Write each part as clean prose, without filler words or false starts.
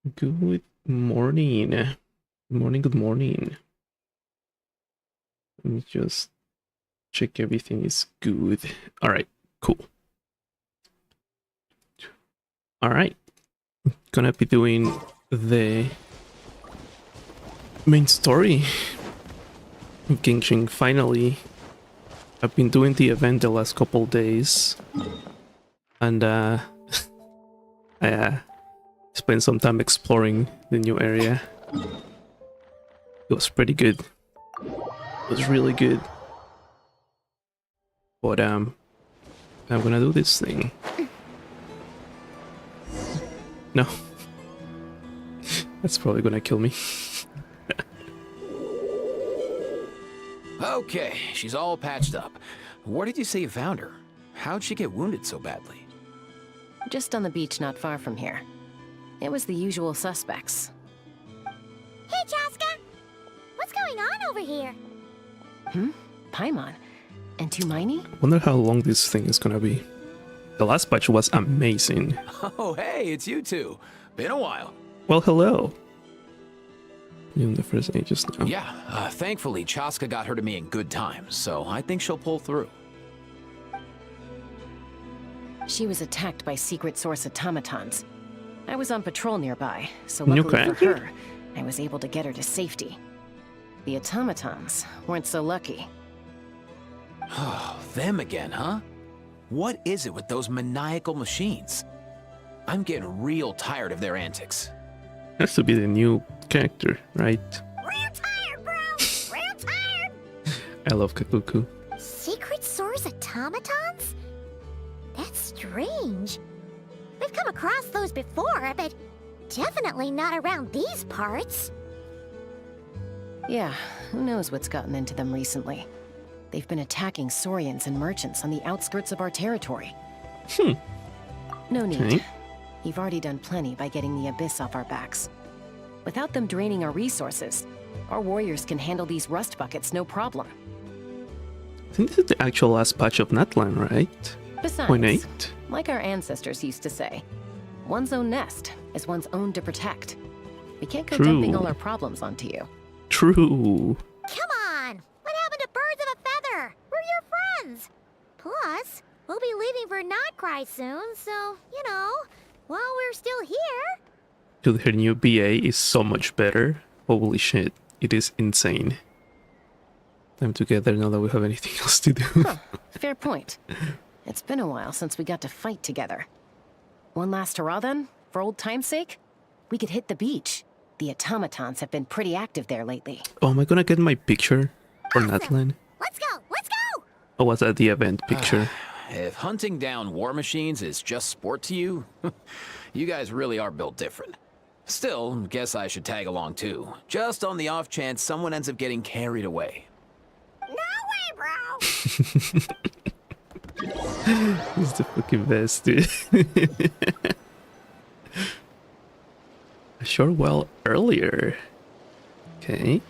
Good morning. Good morning, good morning. Let me just check everything is good. All right, cool. All right, gonna be doing the main story of Genshin finally. I've been doing the event the last couple days, and I spent some time exploring the new area. It was pretty good. It was really good. But I'm gonna do this thing. No. That's probably gonna kill me. Okay, she's all patched up. Where did you say you found her? How'd she get wounded so badly? Just on the beach not far from here. It was the usual suspects. Hey, Chaska! What's going on over here? Paimon. And Tumaini? Wonder how long this thing is gonna be. The last patch was amazing. Oh, hey, it's you two. Been a while. Well, hello. You're in the first ages now. Yeah, thankfully, Chaska got her to me in good time, so I think she'll pull through. She was attacked by secret source automatons. I was on patrol nearby, so New luckily for character? her, I was able to get her to safety. The automatons weren't so lucky. Oh, them again, huh? What is it with those maniacal machines? I'm getting real tired of their antics. Has to be the new character, right? Real tired, bro! Real tired! I love Kakuku. Secret Source automatons? That's strange. We've come across those before, but definitely not around these parts. Yeah, who knows what's gotten into them recently. They've been attacking Saurians and merchants on the outskirts of our territory. No need. Okay. You've already done plenty by getting the Abyss off our backs. Without them draining our resources, our warriors can handle these rust buckets no problem. I think this is the actual last patch of Natlan, right? Besides, Point 8? like our ancestors used to say, one's own nest is one's own to protect. We can't go True. dumping all our problems onto you. True. Come on! What happened to birds of a feather? We're your friends! Plus, we'll be leaving for Notcry soon, so, while we're still here... Dude, her new BA is so much better. Holy shit. It is insane. Time together now that we have anything else to do. Huh, fair point. It's been a while since we got to fight together. One last hurrah then, for old time's sake? We could hit the beach. The automatons have been pretty active there lately. Oh, am I gonna get my picture for Awesome. Natlan? Let's go! Let's go! Oh, was that the event picture? If hunting down war machines is just sport to you, you guys really are built different. Still, guess I should tag along too, just on the off chance someone ends up getting carried away. No way, bro! He's the fucking best, dude. Sure, well, earlier. Okay.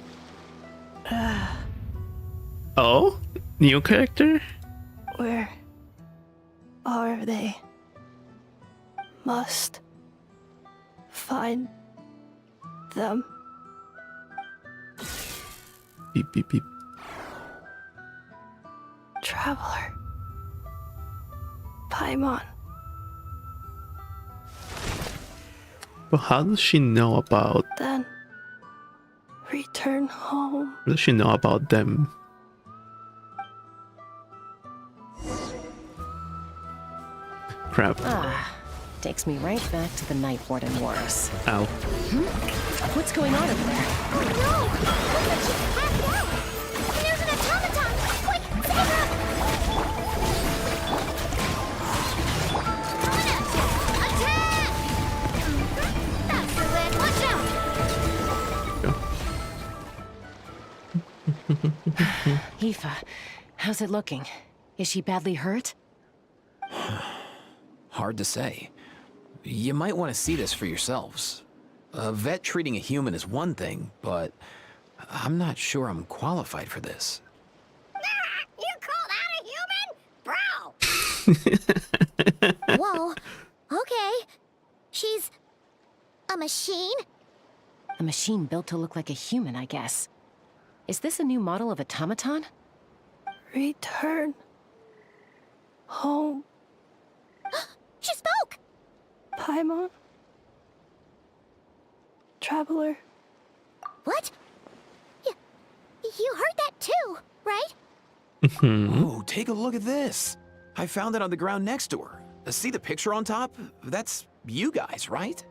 Oh? New character? Where are they? Must find them. Beep, beep, beep. Traveler. Paimon. But how does she know about... Then return home. What does she know about them? Crap. Ah, takes me right back to the Night Warden Wars. Ow. What's going on over there? Oh no! Look at you! Pass out! There's an automaton! Quick, save her! Coming at you! Attack! That's the way. Watch out! Aoife, how's it looking? Is she badly hurt? Hard to say. You might want to see this for yourselves. A vet treating a human is one thing, but I'm not sure I'm qualified for this. You call that a human? Bro! Whoa. Okay. She's... A machine? A machine built to look like a human, I guess. Is this a new model of automaton? Return home, She spoke! Paimon. Traveler. What? You heard that too, right? Oh, take a look at this. I found it on the ground next to her. See the picture on top? That's you guys, right?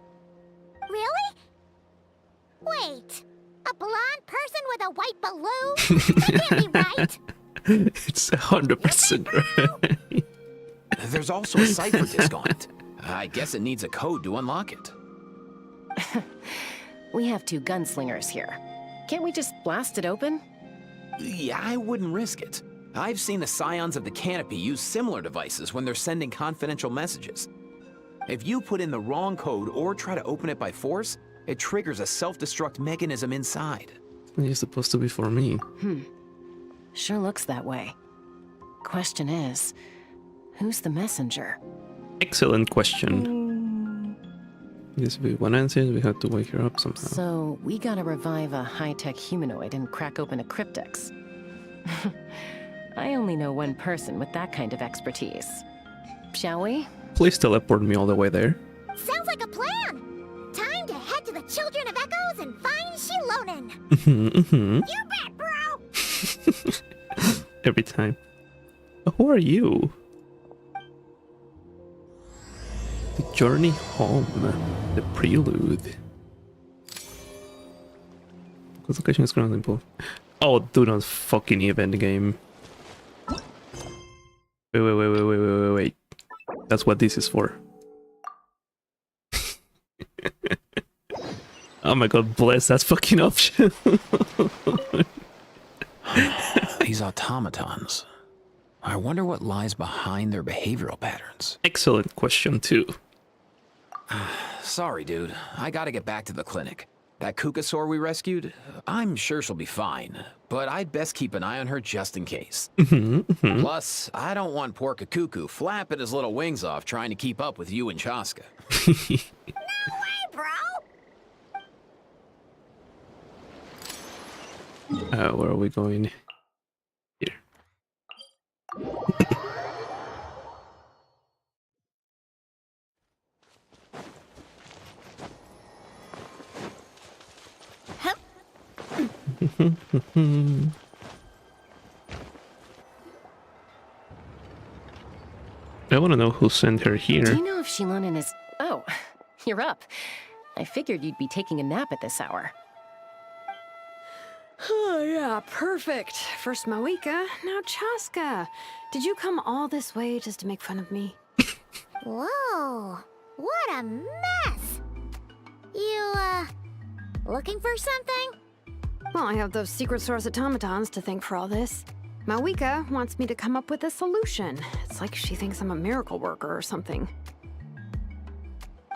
Really? Wait. A blonde person with a white balloon? That can't be right. It's 100% right. There's also a cipher disk on it. I guess it needs a code to unlock it. We have 2 gunslingers here. Can't we just blast it open? Yeah, I wouldn't risk it. I've seen the Scions of the Canopy use similar devices when they're sending confidential messages. If you put in the wrong code or try to open it by force, it triggers a self-destruct mechanism inside. It's supposed to be for me. Sure looks that way. Question is, who's the messenger? Excellent question. Yes, we want answers, we have to wake her up somehow. So, we gotta revive a high-tech humanoid and crack open a cryptex. I only know one person with that kind of expertise. Shall we? Please teleport me all the way there. Sounds like a plan. Time to head to the Children of Echoes and find Shilonen. You bet, bro. Every time. Who are you? The journey home. The prelude. Whose location is currently involved? Oh, do not fucking even the game. Wait. That's what this is for. Oh my god, bless that fucking option. These automatons. I wonder what lies behind their behavioral patterns. Excellent question, too. Sorry, dude. I gotta get back to the clinic. That Kukasaur we rescued, I'm sure she'll be fine, but I'd best keep an eye on her just in case. Plus, I don't want poor Kakuku flapping his little wings off trying to keep up with you and Chaska. Hey, bro. Where are we going? Here. I want to know who sent her Do here. you know if Shilonen is... Oh, you're up. I figured you'd be taking a nap at this hour. Oh, yeah, perfect. First Mawika, now Chaska. Did you come all this way just to make fun of me? Whoa. What a mess. You, looking for something? Well, I have those secret source automatons to thank for all this. Mawika wants me to come up with a solution. It's like she thinks I'm a miracle worker or something.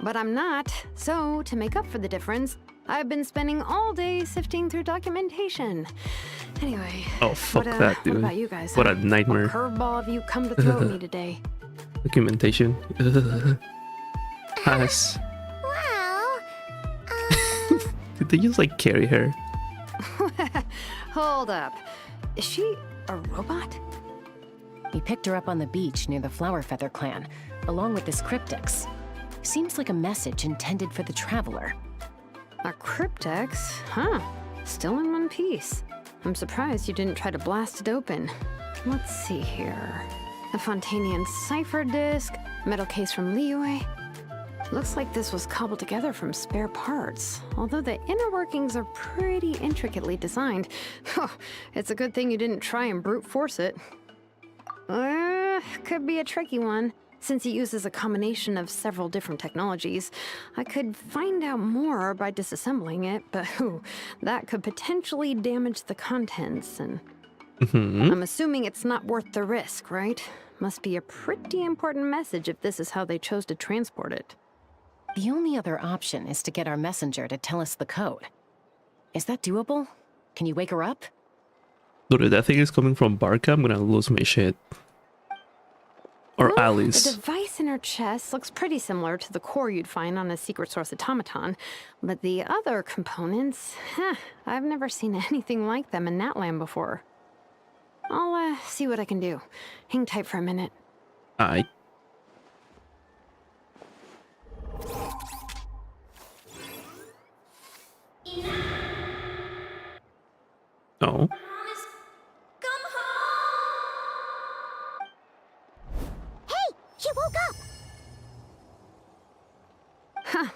But I'm not, so to make up for the difference, I've been spending all day sifting through documentation. Anyway. Oh, fuck what, that, dude. What about you guys? What huh? a nightmare. What curveball have you come to throw at me today? Documentation. Pass. Well, Did they just like carry her? Hold up. Is she a robot? We picked her up on the beach near the Flower Feather clan, along with this cryptex. Seems like a message intended for the traveler. A cryptex? Huh. Still in one piece. I'm surprised you didn't try to blast it open. Let's see here. A Fontanian cipher disk, metal case from Liyue. Looks like this was cobbled together from spare parts, although the inner workings are pretty intricately designed. It's a good thing you didn't try and brute force it. Could be a tricky one. Since it uses a combination of several different technologies, I could find out more by disassembling it, but that could potentially damage the contents, and I'm assuming it's not worth the risk, right? Must be a pretty important message if this is how they chose to transport it. The only other option is to get our messenger to tell us the code. Is that doable? Can you wake her up? Dude, if that thing is coming from Barca, I'm gonna lose my shit. Or Well, Alice. The device piece in her chest looks pretty similar to the core you'd find on a secret source automaton, but the other components, I've never seen anything like them in Natlan before. I'll see what I can do. Hang tight for a minute. I. Oh. Hey, she woke up. Huh.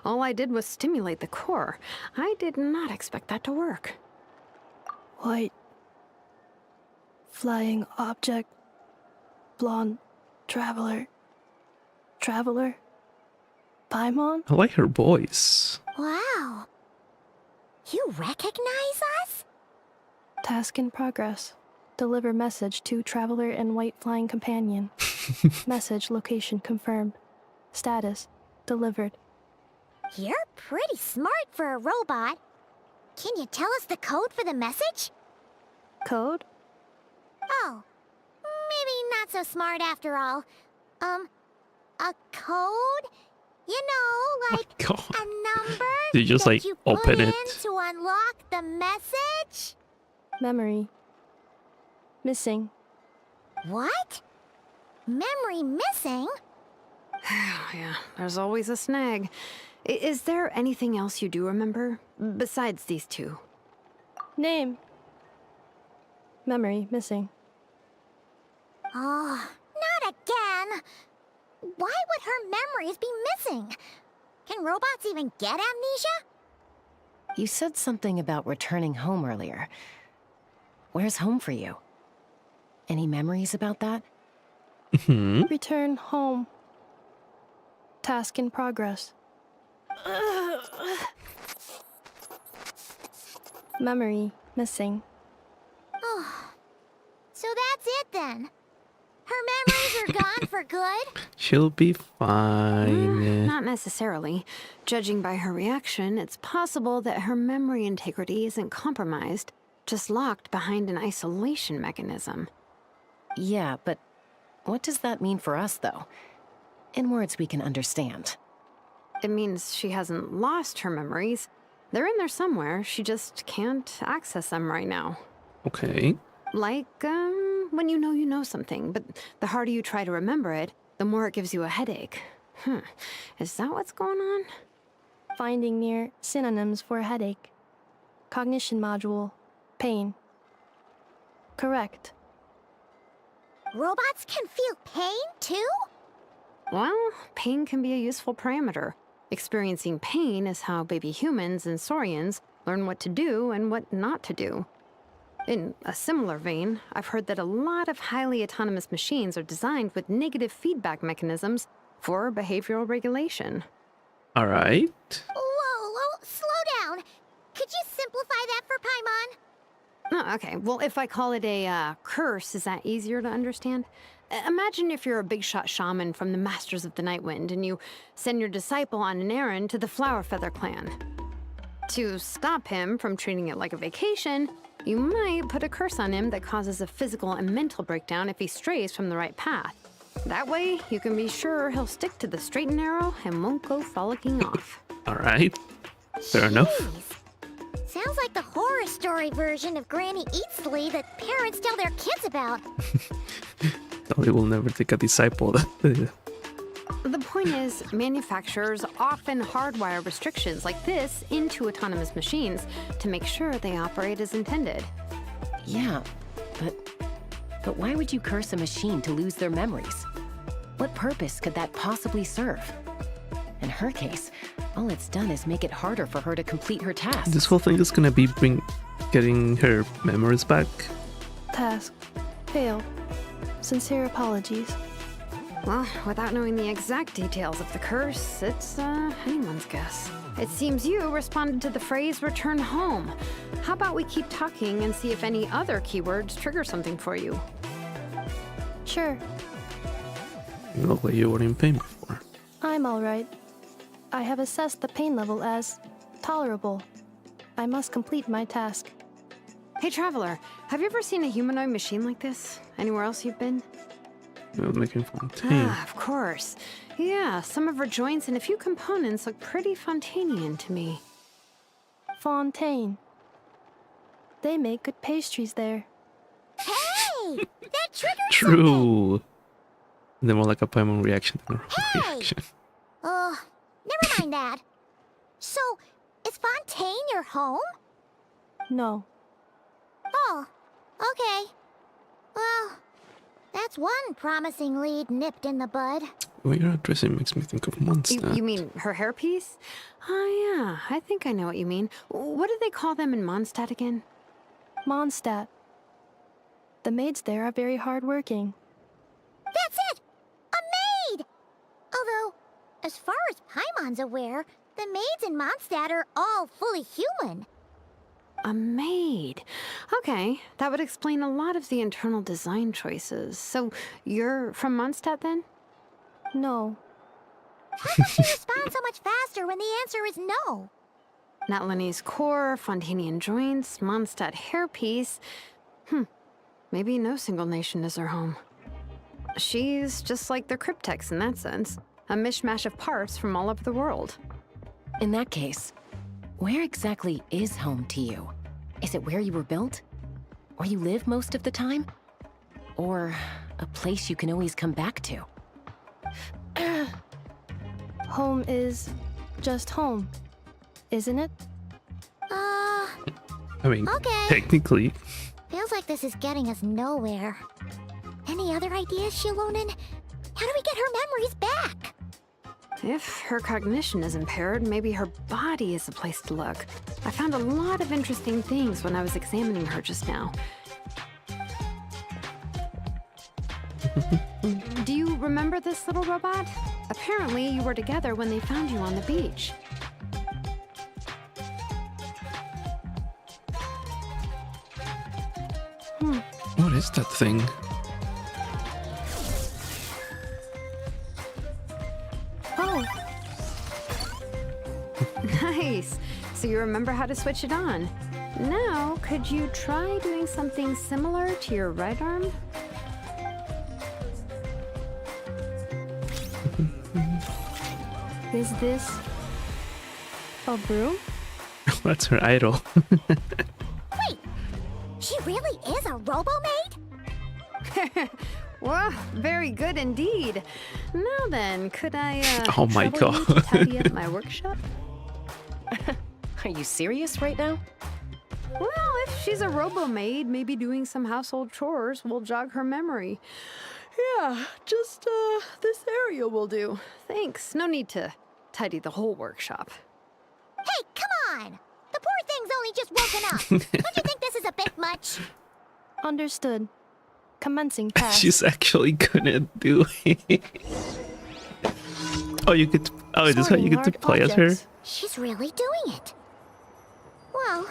All I did was stimulate the core. I did not expect that to work. White. Flying object. Blonde. Traveler. Traveler. Paimon? I like her voice. Wow. You recognize us? Task in progress. Deliver message to Traveler and White Flying Companion. Message location confirmed. Status delivered. You're pretty smart for a robot. Can you tell us the code for the message? Code? Oh, maybe not so smart after all. A code? You know, like God. a number You just, that like, you open put it. in to unlock the message? Memory. Missing. What? Memory missing? Yeah, there's always a snag. Is there anything else you do remember? Besides these two? Name. Memory missing. Oh, not again. Why would her memories be missing? Can robots even get amnesia? You said something about returning home earlier. Where's home for you? Any memories about that? Hmm. Return home. Task in progress. Memory missing. Oh, so that's it then. Her memories are gone for good? She'll be fine. Not necessarily. Judging by her reaction, it's possible that her memory integrity isn't compromised, just locked behind an isolation mechanism. Yeah, but what does that mean for us, though? In words we can understand. It means she hasn't lost her memories. They're in there somewhere, she just can't access them right now. Okay. Like, when you know something, but the harder you try to remember it, the more it gives you a headache. Is that what's going on? Finding near synonyms for headache. Cognition module. Pain. Correct. Robots can feel pain too? Well, pain can be a useful parameter. Experiencing pain is how baby humans and saurians learn what to do and what not to do. In a similar vein, I've heard that a lot of highly autonomous machines are designed with negative feedback mechanisms for behavioral regulation. All right. Whoa, slow down. Could you simplify that for Paimon? Oh, okay, well, if I call it a curse, is that easier to understand? Imagine if you're a big shot shaman from the Masters of the Nightwind and you send your disciple on an errand to the Flowerfeather clan. To stop him from treating it like a vacation, you might put a curse on him that causes a physical and mental breakdown if he strays from the right path. That way, you can be sure he'll stick to the straight and narrow and won't go frolicking off. All right. Fair enough. Jeez. Sounds like the horror story version of Granny Eatsley that parents tell their kids about. No, it will never take a disciple. The point is, manufacturers often hardwire restrictions like this into autonomous machines to make sure they operate as intended. Yeah, but why would you curse a machine to lose their memories? What purpose could that possibly serve? In her case, all it's done is make it harder for her to complete her tasks. This whole thing is gonna be getting her memories back. Task. Failed. Sincere apologies. Well, without knowing the exact details of the curse, it's anyone's guess. It seems you responded to the phrase return home. How about we keep talking and see if any other keywords trigger something for you? Sure. You look like you were in pain before. I'm alright. I have assessed the pain level as tolerable. I must complete my task. Hey, Traveler, have you ever seen a humanoid machine like this? Anywhere else you've been? Making Fontaine. Ah, of course. Yeah, some of her joints and a few components look pretty Fontainian to me. Fontaine. They make good pastries there. Hey! That triggers something! True. And then more like a Paimon reaction than a normal Hey! reaction. Never mind that. So, is Fontaine your home? No. Oh, okay. Well, that's one promising lead nipped in the bud. When you're addressing makes me think of Mondstadt. You mean her hairpiece? Oh, yeah, I think I know what you mean. What do they call them in Mondstadt again? Mondstadt. The maids there are very hardworking. That's it! A maid! Although, as far as Paimon's aware, the maids in Mondstadt are all fully human. A maid. Okay, that would explain a lot of the internal design choices. So, you're from Mondstadt then? No. How does she respond so much faster when the answer is no? Natlanese core, Fontainian joints, Mondstadt hairpiece. Maybe no single nation is her home. She's just like the Cryptex in that sense. A mishmash of parts from all over the world. In that case, where exactly is home to you? Is it where you were built? Where you live most of the time? Or a place you can always come back to? Home is just home, isn't it? I mean, Okay. technically, Feels like this is getting us nowhere. Any other ideas, Shilonen? How do we get her memories back? If her cognition is impaired, maybe her body is the place to look. I found a lot of interesting things when I was examining her just now. Do you remember this little robot? Apparently, you were together when they found you on the beach. what is that thing? Oh, Nice. So you remember how to switch it on. Now, could you try doing something similar to your right arm? is this a broom? That's her idol. Wait, she really is a robo-maid? Well, very good indeed. Now then, could I Oh my trouble you to God. tidy up my workshop? Are you serious right now? Well, if she's a robo-maid, maybe doing some household chores will jog her memory. Yeah, just this area will do. Thanks. No need to tidy the whole workshop. Hey, come on! The poor thing's only just woken up. Don't you think this is a bit much? Understood. Commencing task. She's actually gonna do it. Oh, you get. Oh, is this how you get to Sorting play hard as her? objects. She's really doing it. Well,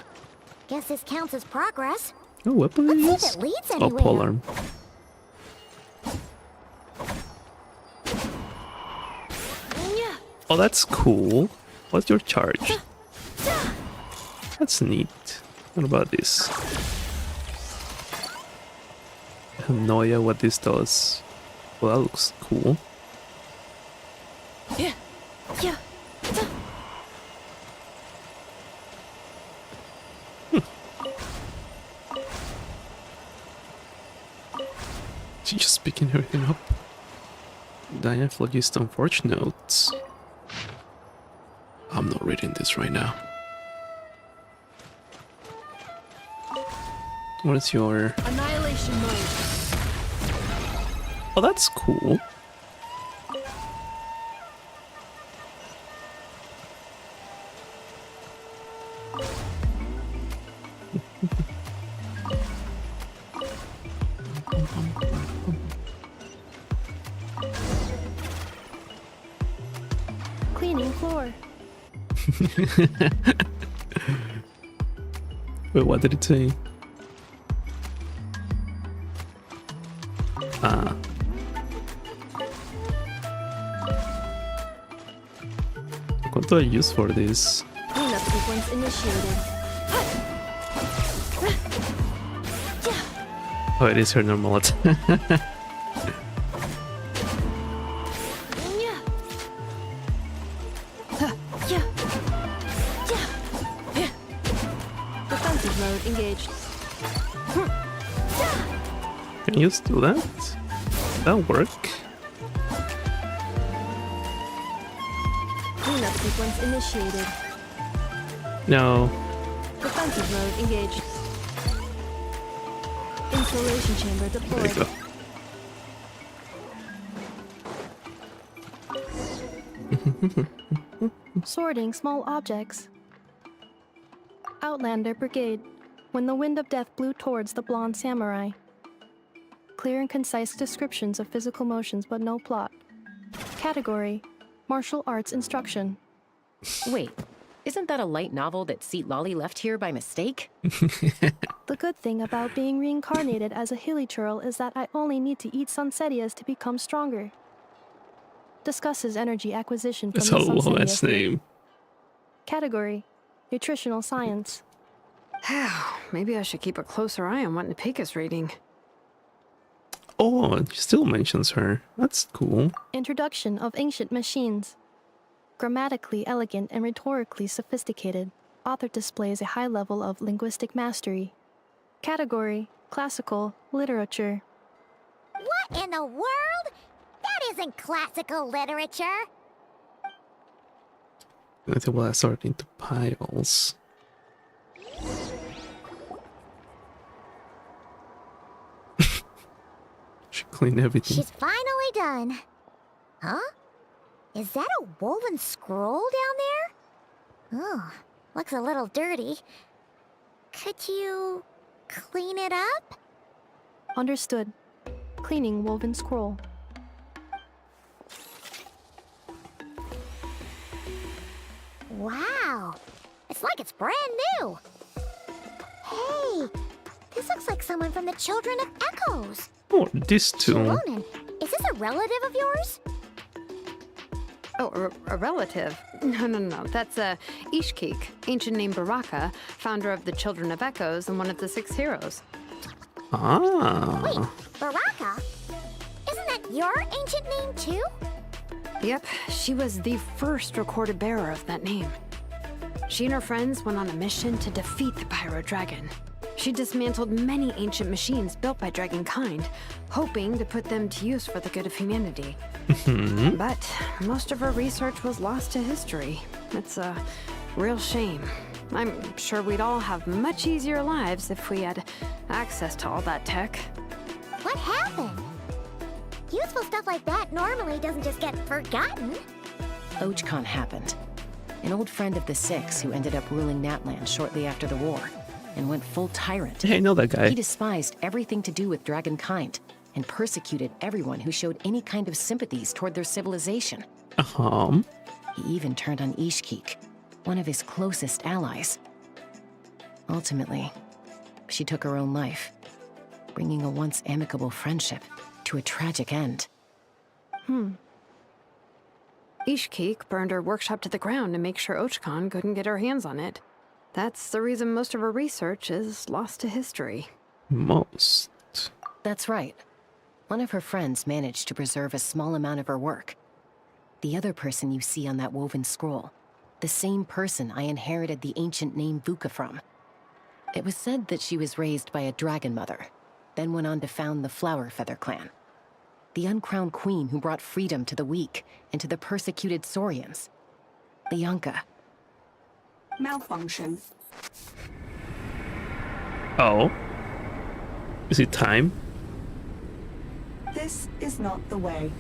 guess this counts as progress. Oh, weapon Let's see use? if it leads Oh, anywhere. polearm. Yeah. Oh, that's cool. What's your charge? That's neat. What about this? I have no idea what this does. Well, that looks cool. Yeah. Yeah. She's just picking everything up. Diane Phlogiston Forge notes. I'm not reading this right now. What is your... Annihilation mode. Oh, that's cool. Cleaning floor. Wait, what did it say? Ah. What do I use for this? Cleanup sequence initiated. Oh, it is her normal attack. mode engaged. Can you do that? That'll work. Cleanup sequence initiated. No. Defensive mode engaged. Installation chamber There deployed. you go. Sorting small objects. Outlander Brigade. When the wind of death blew towards the blonde samurai. Clear and concise descriptions of physical motions but no plot. Category: Martial arts instruction. Wait, isn't that a light novel that Seat Lolly left here by mistake? The good thing about being reincarnated as a hilly churl is that I only need to eat sunsetias to become stronger. Discusses energy acquisition from That's the a long Sunsetias ass fruit. name. Category: Nutritional science. Maybe I should keep a closer eye on what Napika's reading. Oh, he still mentions her. That's cool. Introduction of ancient machines. Grammatically elegant and rhetorically sophisticated, author displays a high level of linguistic mastery. Category: Classical literature. What in the world? That isn't classical literature. I think we'll sort into piles. Should clean everything. She's finally done. Huh? Is that a woven scroll down there? Oh, looks a little dirty. Could you clean it up? Understood. Cleaning woven scroll. Wow, it's like it's brand new. Hey, this looks like someone from the Children of Echoes. Oh, this too. Ronan, is this a relative of yours? Oh, a relative? No. That's Ishkik, ancient name Baraka, founder of the Children of Echoes and one of the 6 heroes. Ah. Baraka? Isn't that your ancient name too? Yep, she was the first recorded bearer of that name. She and her friends went on a mission to defeat the Pyro Dragon. She dismantled many ancient machines built by Dragonkind, hoping to put them to use for the good of humanity. But most of her research was lost to history. It's a real shame. I'm sure we'd all have much easier lives if we had access to all that tech. What happened? Useful stuff like that normally doesn't just get forgotten. Ochkon happened. An old friend of the Six who ended up ruling Natlan shortly after the war and went full tyrant. Hey, I know that guy. He despised everything to do with Dragonkind and persecuted everyone who showed any kind of sympathies toward their civilization. He even turned on Ishkik, one of his closest allies. Ultimately, she took her own life, bringing a once amicable friendship to a tragic end. Ishkik burned her workshop to the ground to make sure Ochkon couldn't get her hands on it. That's the reason most of her research is lost to history. Most. That's right. One of her friends managed to preserve a small amount of her work. The other person you see on that woven scroll, the same person I inherited the ancient name Vuka from. It was said that she was raised by a dragon mother, then went on to found the Flower Feather clan. The uncrowned queen who brought freedom to the weak and to the persecuted Saurians. Lianka. Malfunction. Oh. Is it time? This is not the way.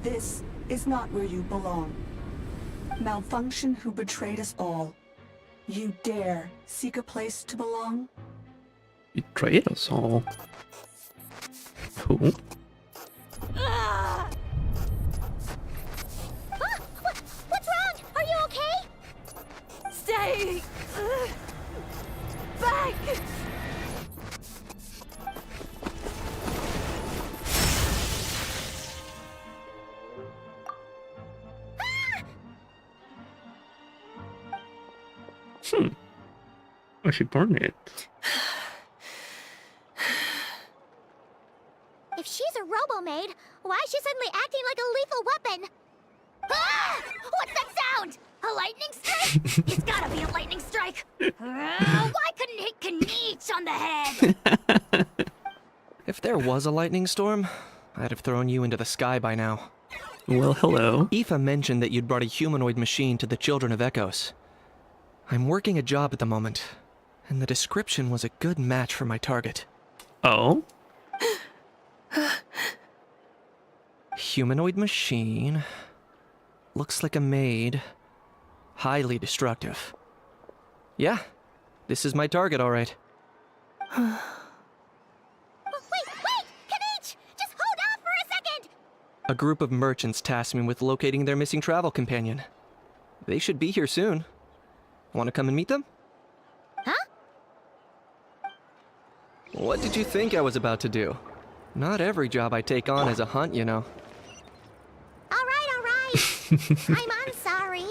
This is not where you belong. Malfunction who betrayed us all. You dare seek a place to belong? Betrayed us all. Cool. What's wrong? Are you okay? Stay back! I should burn it. If she's a robo-maid, why is she suddenly acting like a lethal weapon? Ah! What's that sound? A lightning strike? It's gotta be a lightning strike! Why couldn't it hit Kniech on the head? If there was a lightning storm, I'd have thrown you into the sky by now. Well, hello. Aoife mentioned that you'd brought a humanoid machine to the Children of Echoes. I'm working a job at the moment, and the description was a good match for my target. Oh? Humanoid machine. Looks like a maid. Highly destructive. Yeah, this is my target, all right. Wait! Kniech! Just hold off for a second! A group of merchants tasked me with locating their missing travel companion. They should be here soon. Want to come and meet them? Huh? What did you think I was about to do? Not every job I take on is a hunt, you know. Alright. I'm sorry.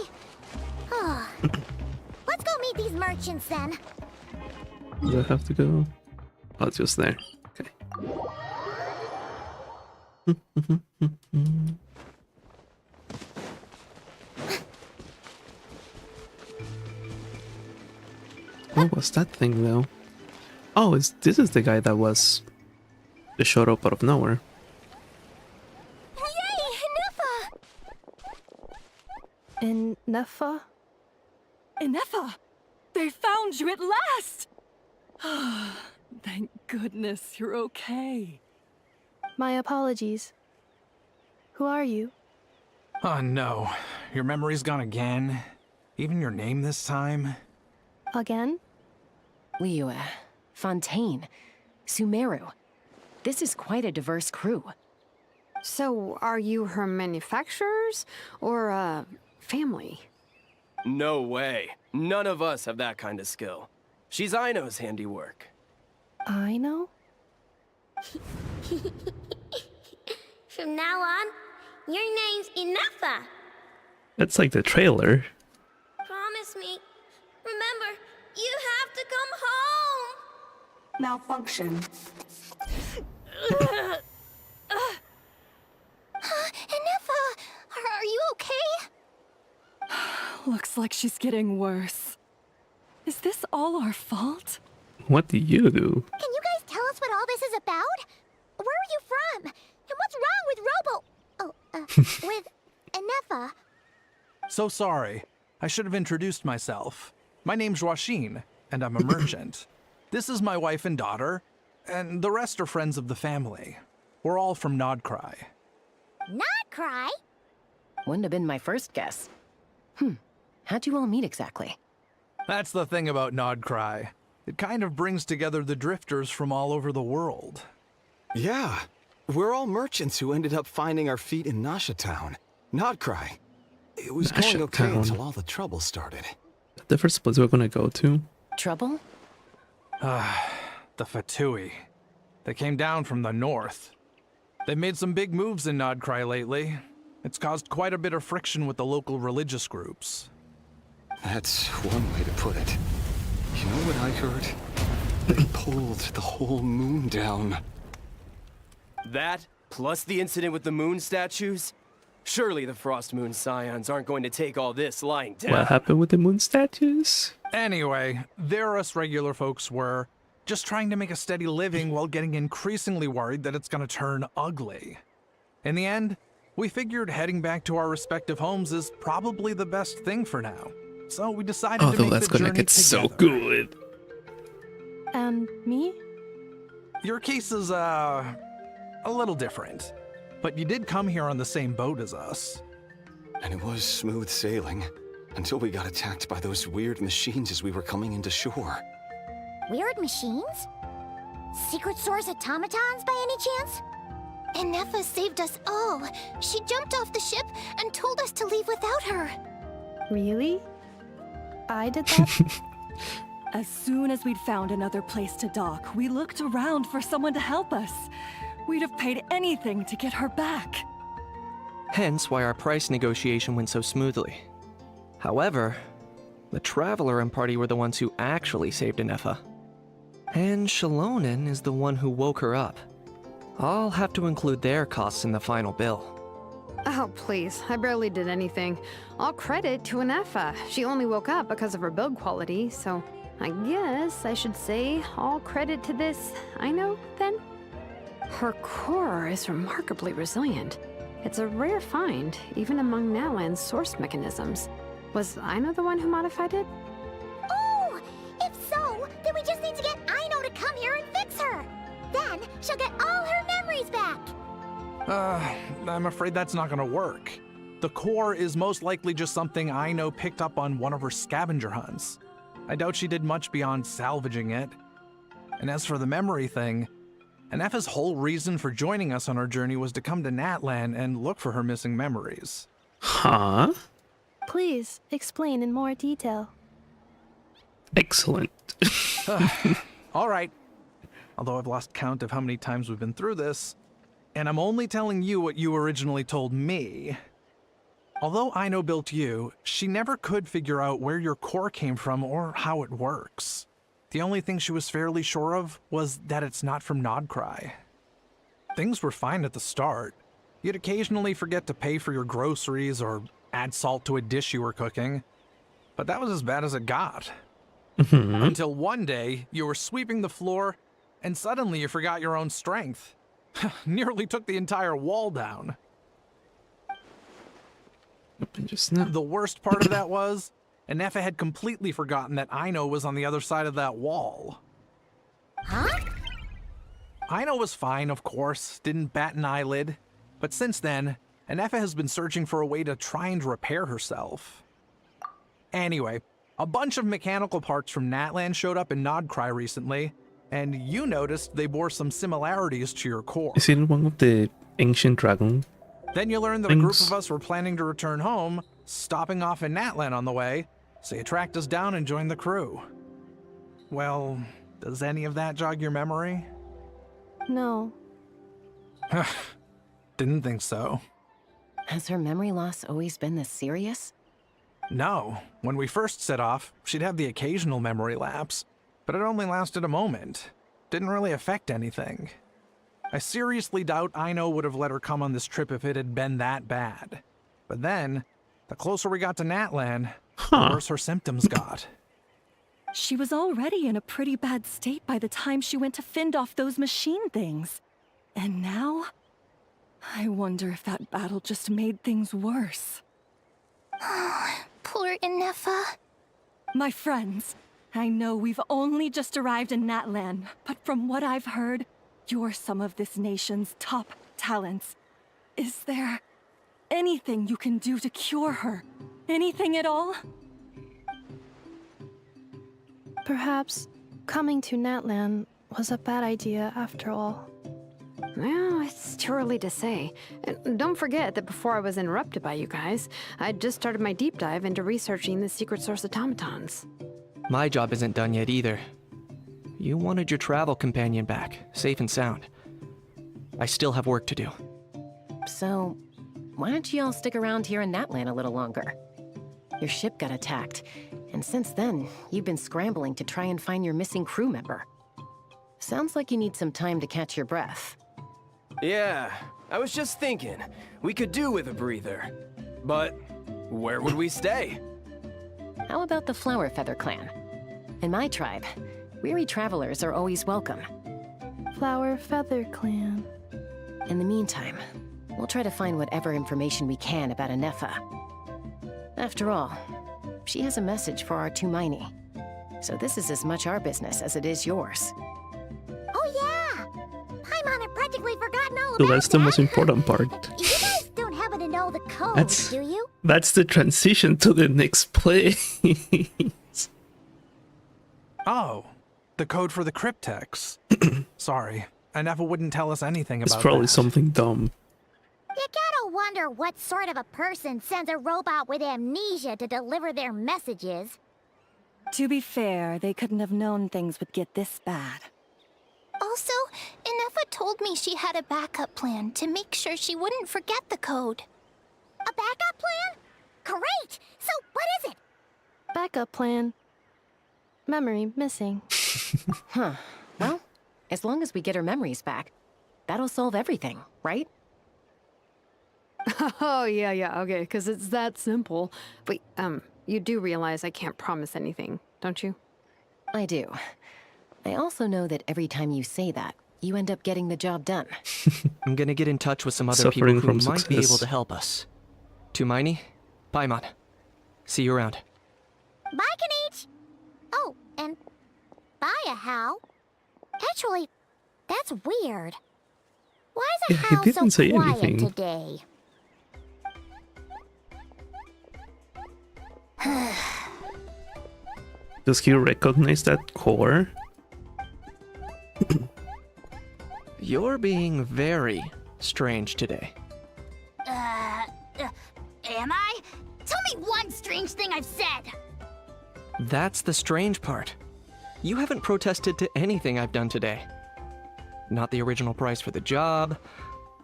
Let's go meet these merchants then. Do I have to go? Oh, it's just there. Okay. What was that thing though? Oh, this is the guy that showed up out of nowhere. Yay! Neffa! In Neffa? Ineffa! They found you at last! Thank goodness you're okay. My apologies. Who are you? Oh no, your memory's gone again? Even your name this time? Again? Liyue, Fontaine, Sumeru. This is quite a diverse crew. So, are you her manufacturers or family? No way. None of us have that kind of skill. She's Aino's handiwork. I know? From now on, your name's Ineffa. That's like the trailer. Promise me. Remember, you have to come home. Malfunction. Ineffa, are you okay? Looks like she's getting worse. Is this all our fault? What do you do? Can you guys tell us what all this is about? Where are you from? And what's wrong with with Ineffa? So sorry. I should have introduced myself. My name's Joachine, and I'm a merchant. This is my wife and daughter, and the rest are friends of the family. We're all from Nodcry. Not cry. Wouldn't have been my first guess. How'd you all meet exactly? That's the thing about Nodcry. It kind of brings together the drifters from all over the world. Yeah, we're all merchants who ended up finding our feet in Nasha Town. Nodcry. It was Nasha going okay Town. until all the trouble started. The first place we're gonna go to. Trouble? The Fatui. They came down from the north. They've made some big moves in Nodcry lately. It's caused quite a bit of friction with the local religious groups. That's one way to put it. You know what I heard? They pulled the whole moon down. That, plus the incident with the moon statues? Surely the Frost Moon Scions aren't going to take all this lying down. What happened with the moon statues? Anyway, there us regular folks were just trying to make a steady living while getting increasingly worried that it's gonna turn ugly. In the end, we figured heading back to our respective homes is probably the best thing for now. So we decided to Although make that's the gonna journey get so together. good. And me? Your case is, a little different. But you did come here on the same boat as us. And it was smooth sailing until we got attacked by those weird machines as we were coming into shore. Weird machines? Secret Source automatons by any chance? Ineffa saved us all. She jumped off the ship and told us to leave without her. Really? I did that? As soon as we'd found another place to dock, we looked around for someone to help us. We'd have paid anything to get her back. Hence why our price negotiation went so smoothly. However, the Traveler and party were the ones who actually saved Ineffa. And Shalonen is the one who woke her up. I'll have to include their costs in the final bill. Oh, please. I barely did anything. All credit to Anefa. She only woke up because of her build quality, so I guess I should say all credit to this Aino, then? Her core is remarkably resilient. It's a rare find, even among Natlan's source mechanisms. Was Aino the one who modified it? Oh! If so, then we just need to get Aino to come here and fix her! Then she'll get all her memories back! I'm afraid that's not gonna work. The core is most likely just something Aino picked up on one of her scavenger hunts. I doubt she did much beyond salvaging it. And as for the memory thing, Anefa's whole reason for joining us on our journey was to come to Natlan and look for her missing memories. Huh? Please explain in more detail. Excellent. All right. Although I've lost count of how many times we've been through this, and I'm only telling you what you originally told me. Although Aino built you, she never could figure out where your core came from or how it works. The only thing she was fairly sure of was that it's not from Nodcry. Things were fine at the start. You'd occasionally forget to pay for your groceries or add salt to a dish you were cooking. But that was as bad as it got. Until one day, you were sweeping the floor, and suddenly you forgot your own strength. Nearly took the entire wall down. Just now. The worst part of that was, Anefa had completely forgotten that Aino was on the other side of that wall. Huh? Aino was fine, of course, didn't bat an eyelid. But since then, Anefa has been searching for a way to try and repair herself. Anyway, a bunch of mechanical parts from Natlan showed up in Nodcry recently, and you noticed they bore some similarities to your core. Is it one of the ancient dragon? Then you learned that a group of us were planning to return home, stopping off in Natlan on the way, so you tracked us down and joined the crew. Well, does any of that jog your memory? No. Didn't think so. Has her memory loss always been this serious? No. When we first set off, she'd have the occasional memory lapse, but it only lasted a moment. Didn't really affect anything. I seriously doubt Aino would have let her come on this trip if it had been that bad. But then, the closer we got to Natlan, the worse her symptoms got. She was already in a pretty bad state by the time she went to fend off those machine things. And now, I wonder if that battle just made things worse. Poor Anefa. My friends, I know we've only just arrived in Natlan, but from what I've heard, you're some of this nation's top talents. Is there anything you can do to cure her? Anything at all? Perhaps coming to Natlan was a bad idea after all. Well, it's too early to say. And don't forget that before I was interrupted by you guys, I'd just started my deep dive into researching the secret source automatons. My job isn't done yet either. You wanted your travel companion back, safe and sound. I still have work to do. So, why don't you all stick around here in Natlan a little longer? Your ship got attacked, and since then, you've been scrambling to try and find your missing crew member. Sounds like you need some time to catch your breath. Yeah, I was just thinking, we could do with a breather. But where would we stay? How about the Flower Feather clan? In my tribe, weary travelers are always welcome. Flower Feather Clan. In the meantime, we'll try to find whatever information we can about Anefa. After all, she has a message for our Tumaini. So this is as much our business as it is yours. Oh yeah! Paimon had practically forgotten all So about that's the most important part. You guys don't happen to know the code, That's- do you? That's the transition to the next play. Oh, the code for the cryptex. Sorry, Anefa wouldn't tell us anything It's about probably that. something dumb. You gotta wonder what sort of a person sends a robot with amnesia to deliver their messages. To be fair, they couldn't have known things would get this bad. Also, Anefa told me she had a backup plan to make sure she wouldn't forget the code. A backup plan? Great! So what is it? Backup plan. Memory missing. Huh. Well, as long as we get her memories back, that'll solve everything, right? Oh, yeah, okay, because it's that simple. But, you do realize I can't promise anything, don't you? I do. I also know that every time you say that, you end up getting the job done. I'm gonna get in touch with some other Suffering people who from might be able success. to help us. Tumaini, Paimon. See you around. Bye, Kanich! Oh, and bye, Hal. Actually, that's weird. Why is Yeah, he Hal didn't so say quiet anything. today? Does he recognize that core? You're being very strange today. Am I? Tell me one strange thing I've said! That's the strange part. You haven't protested to anything I've done today. Not the original price for the job,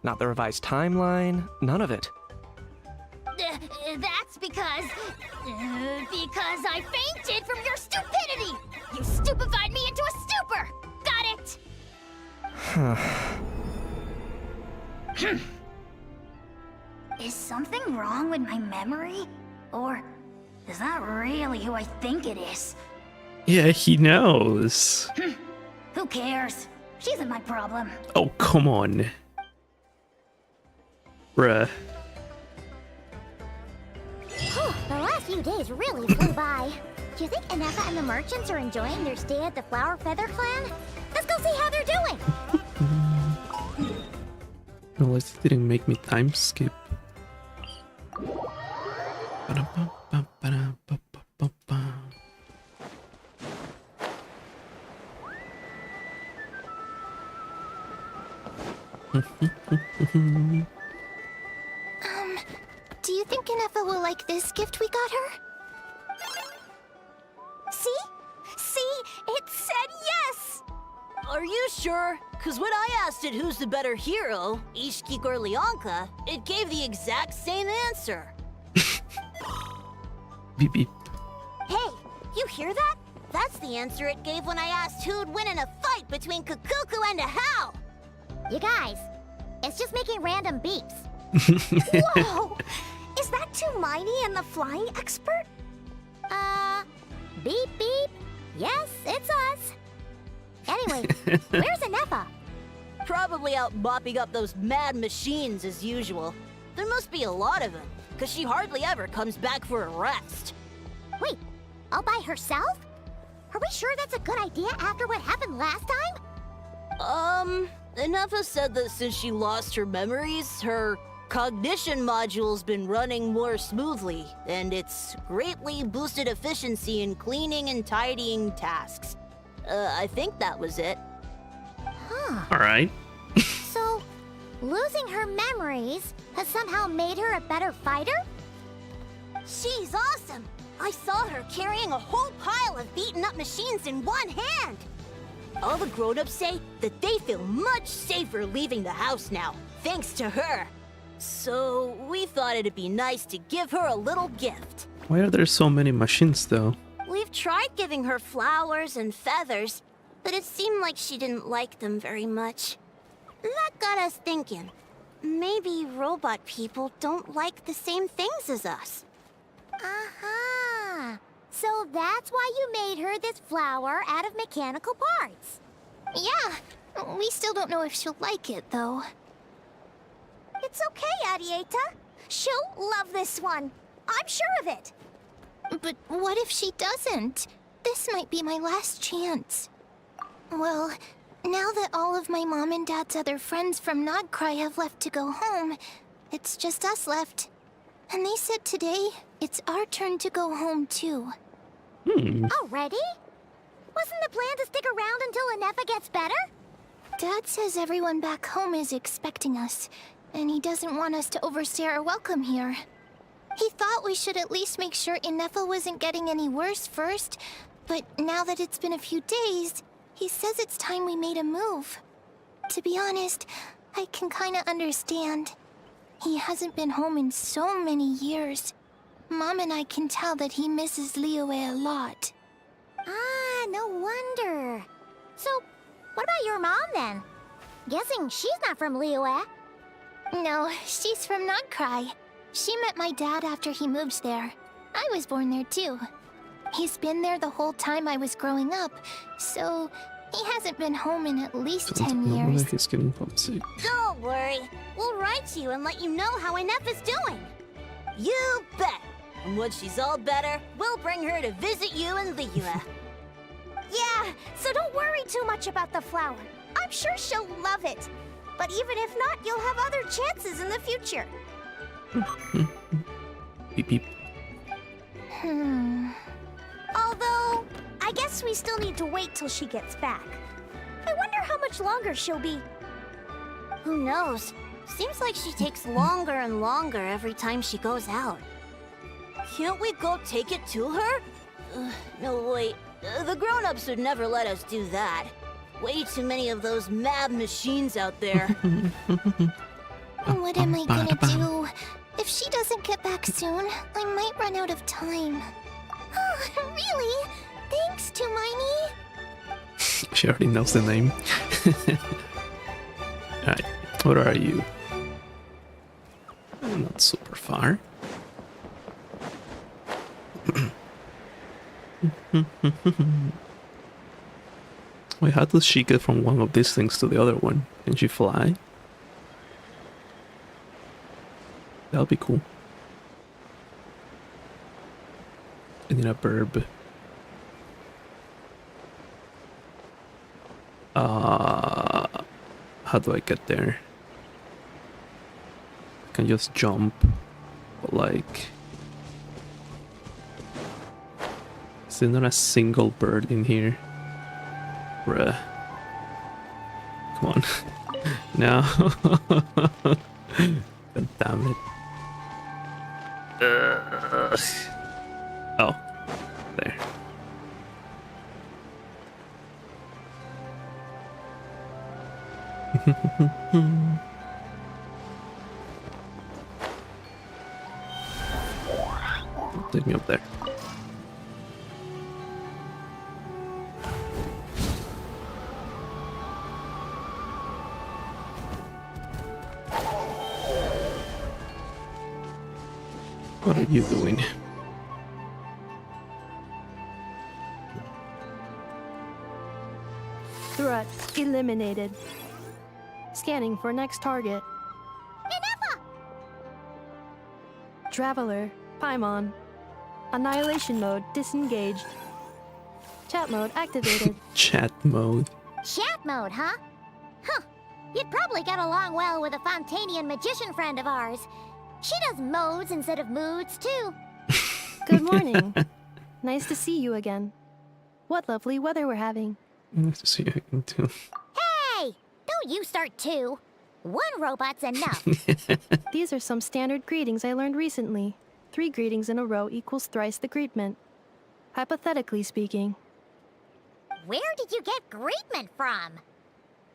not the revised timeline, none of it. That's because I fainted from your stupidity! You stupefied me into a stupor! Got it? Is something wrong with my memory? Or is that really who I think it is? Yeah, he knows. Who cares? She isn't my problem. Oh, come on. Bruh. The last few days really flew by. Do you think Inefa and the merchants are enjoying their stay at the Flower Feather Clan? Let's go see how they're doing! No, it didn't make me time skip. Do you think Inefa will like this gift we got her? See? See? It said yes! Are you sure? Cause when I asked it who's the better hero, Ishkik or Leonka, it gave the exact same answer. Beep beep. Hey, you hear that? That's the answer it gave when I asked who'd win in a fight between Kukuku and Hal. You guys, it's just making random beeps. Whoa! Is that Tumaini and the flying expert? Beep beep. Yes, it's us. Anyway, where's Inefa? Probably out mopping up those mad machines as usual. There must be a lot of them, cause she hardly ever comes back for a rest. Wait, all by herself? Are we sure that's a good idea after what happened last time? Inefa said that since she lost her memories, her cognition module's been running more smoothly, and it's greatly boosted efficiency in cleaning and tidying tasks. I think that was it. Huh. Alright. So, losing her memories has somehow made her a better fighter? She's awesome! I saw her carrying a whole pile of beaten up machines in one hand! All the grown-ups say that they feel much safer leaving the house now, thanks to her. So, we thought it'd be nice to give her a little gift. Why are there so many machines though? We've tried giving her flowers and feathers, but it seemed like she didn't like them very much. That got us thinking. Maybe robot people don't like the same things as us. Uh-huh. So that's why you made her this flower out of mechanical parts. Yeah, we still don't know if she'll like it, though. It's okay, Arieta. She'll love this one. I'm sure of it. But what if she doesn't? This might be my last chance. Well, now that all of my mom and dad's other friends from Nodcry have left to go home, it's just us left. And they said today, it's our turn to go home too. Already? Wasn't the plan to stick around until Inefa gets better? Dad says everyone back home is expecting us, and he doesn't want us to overstay our welcome here. He thought we should at least make sure Inefa wasn't getting any worse first, but now that it's been a few days, he says it's time we made a move. To be honest, I can kinda understand. He hasn't been home in so many years. Mom and I can tell that he misses Liyue a lot. Ah, no wonder. So, what about your mom then? Guessing she's not from Liyue. No, she's from Notcry. She met my dad after he moved there. I was born there too. He's been there the whole time I was growing up, so he hasn't been home in at least 10 years. He's getting homesick. Don't worry. We'll write to you and let you know how Inef is doing. You bet. And when she's all better, we'll bring her to visit you in Liyue. Yeah, so don't worry too much about the flower. I'm sure she'll love it. But even if not, you'll have other chances in the future. Beep beep. Although, I guess we still need to wait till she gets back. I wonder how much longer she'll be. Who knows? Seems like she takes longer and longer every time she goes out. Can't we go take it to her? No, wait. The grown-ups would never let us do that. Way too many of those mad machines out there. What am I gonna do? If she doesn't get back soon, I might run out of time. Oh, really? Thanks, Tumini. She already knows the name. Alright, what are you? Not super far. Wait, how does she get from one of these things to the other one? Can she fly? That'll be cool. I need a burb. How do I get there? I can just jump, but like... Is there not a single bird in here? Bruh. Come on. No. God damn it. Oh. There. Take me up there. What are you doing? Threat eliminated. Scanning for next target. Traveler, Paimon. Annihilation mode disengaged. Chat mode activated. Chat mode. Chat mode, huh? Huh. You'd probably get along well with a Fontanian magician friend of ours. She does modes instead of moods, too. Good morning. Nice to see you again. What lovely weather we're having. Nice to see you again, too. Hey! Don't you start too. One robot's enough. These are some standard greetings I learned recently. 3 greetings in a row equals thrice the greetment. Hypothetically speaking. Where did you get greetment from?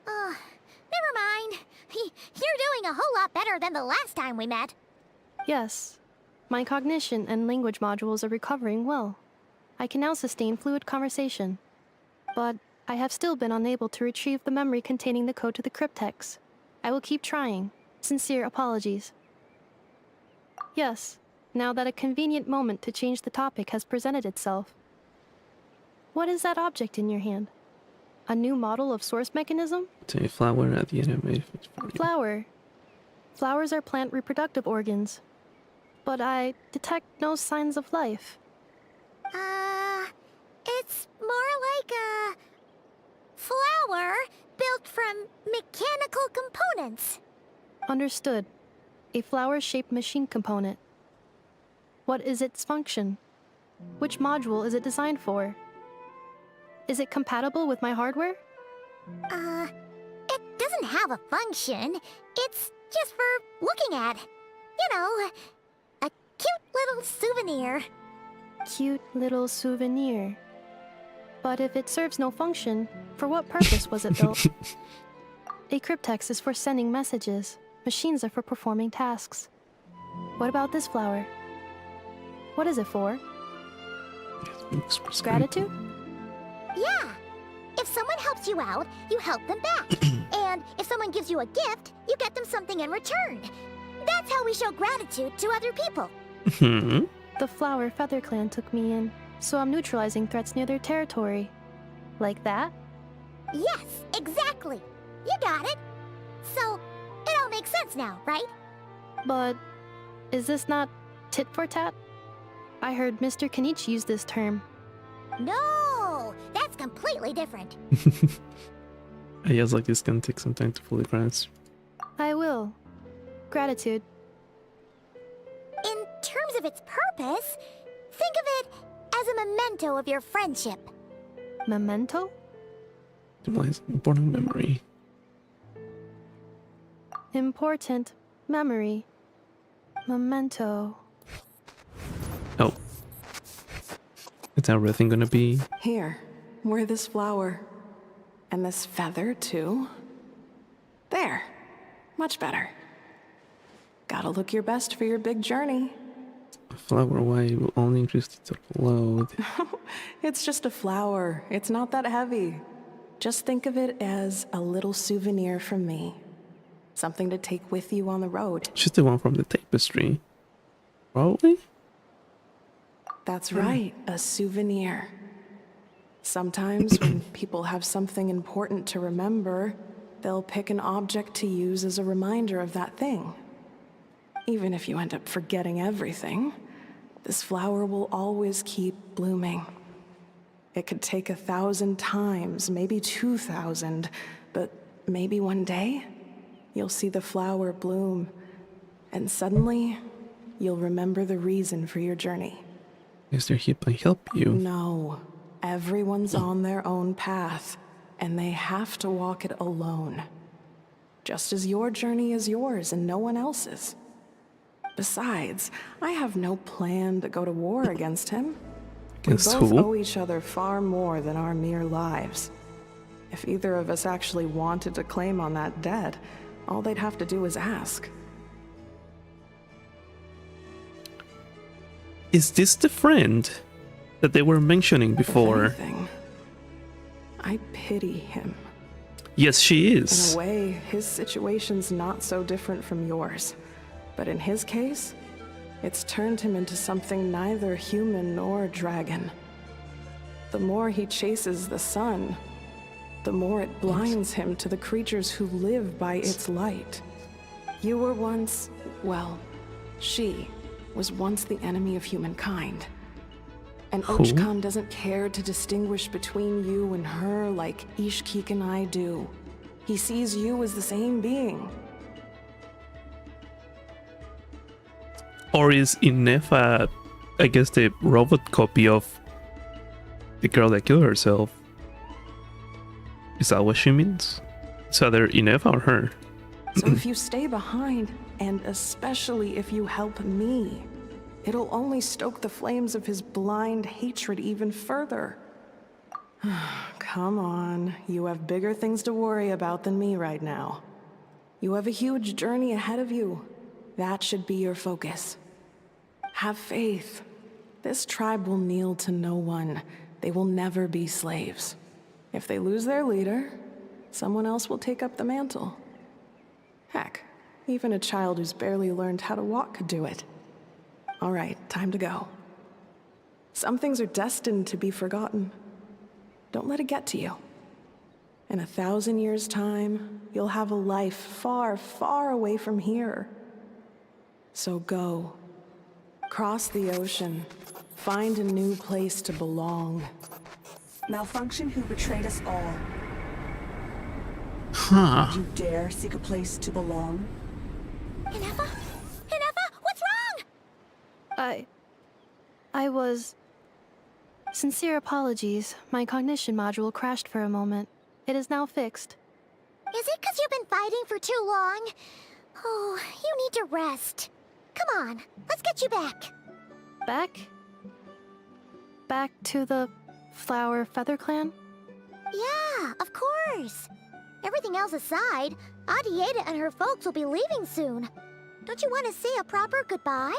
Never mind. You're doing a whole lot better than the last time we met. Yes. My cognition and language modules are recovering well. I can now sustain fluid conversation. But I have still been unable to retrieve the memory containing the code to the cryptex. I will keep trying. Sincere apologies. Yes, now that a convenient moment to change the topic has presented itself. What is that object in your hand? A new model of source mechanism? It's a flower at the end. Flower. Flowers are plant reproductive organs. But I detect no signs of life. It's more like a flower built from mechanical components. Understood. A flower-shaped machine component. What is its function? Which module is it designed for? Is it compatible with my hardware? It doesn't have a function. It's just for looking at. You know, a cute little souvenir. Cute little souvenir. But if it serves no function, for what purpose was it built? A cryptex is for sending messages. Machines are for performing tasks. What about this flower? What is it for? Gratitude? Yeah. If someone helps you out, you help them back. And if someone gives you a gift, you get them something in return. That's how we show gratitude to other people. The Flower Feather Clan took me in, so I'm neutralizing threats near their territory. Like that? Yes, exactly. You got it. So, it all makes sense now, right? But is this not tit for tat? I heard Mr. Kenichi use this term. No, that's completely different. I guess like this can take some time to fully grasp. I will. Gratitude. In terms of its purpose, think of it as a memento of your friendship. Memento? Implies important memory. Important memory. Memento. Oh. Is everything gonna be? Here, wear this flower. And this feather, too. There. Much better. Gotta look your best for your big journey. A flower white will only increase the total load. It's just a flower. It's not that heavy. Just think of it as a little souvenir from me. Something to take with you on the road. She's the one from the tapestry. Probably? That's right, a souvenir. Sometimes when people have something important to remember, they'll pick an object to use as a reminder of that thing. Even if you end up forgetting everything, this flower will always keep blooming. It could take 1,000 times, maybe 2,000, but maybe one day, you'll see the flower bloom, and suddenly, you'll remember the reason for your journey. Is there help and help you? No. Everyone's on their own path, and they have to walk it alone. Just as your journey is yours and no one else's. Besides, I have no plan to go to war against him. Against we both who? owe each other far more than our mere lives. If either of us actually wanted to claim on that debt, all they'd have to do is ask. Is this the friend that they were mentioning before? If anything, I pity him. Yes, she In is. a way, his situation's not so different from yours. But in his case, it's turned him into something neither human nor dragon. The more he chases the sun, the more it blinds him to the creatures who live by its light. You were once, well, she was once the enemy of humankind. And Who? Ochkan doesn't care to distinguish between you and her like Ishkik and I do. He sees you as the same being. Or is Inefa, I guess, the robot copy of the girl that killed herself? Is that what she means? It's either Inefa or her. So if you stay behind, and especially if you help me, it'll only stoke the flames of his blind hatred even further. Come on, you have bigger things to worry about than me right now. You have a huge journey ahead of you. That should be your focus. Have faith. This tribe will kneel to no one. They will never be slaves. If they lose their leader, someone else will take up the mantle. Heck, even a child who's barely learned how to walk could do it. All right, time to go. Some things are destined to be forgotten. Don't let it get to you. In 1,000 years' time, you'll have a life far, far away from here. So go. Cross the ocean. Find a new place to belong. Malfunction who betrayed us all. Huh. Did you dare seek a place to belong? Inefa? Inefa, what's wrong? I was... Sincere apologies. My cognition module crashed for a moment. It is now fixed. Is it because you've been fighting for too long? Oh, you need to rest. Come on, let's get you back. Back? Back to the Flower Feather Clan? Yeah, of course. Everything else aside, Adieta and her folks will be leaving soon. Don't you want to say a proper goodbye?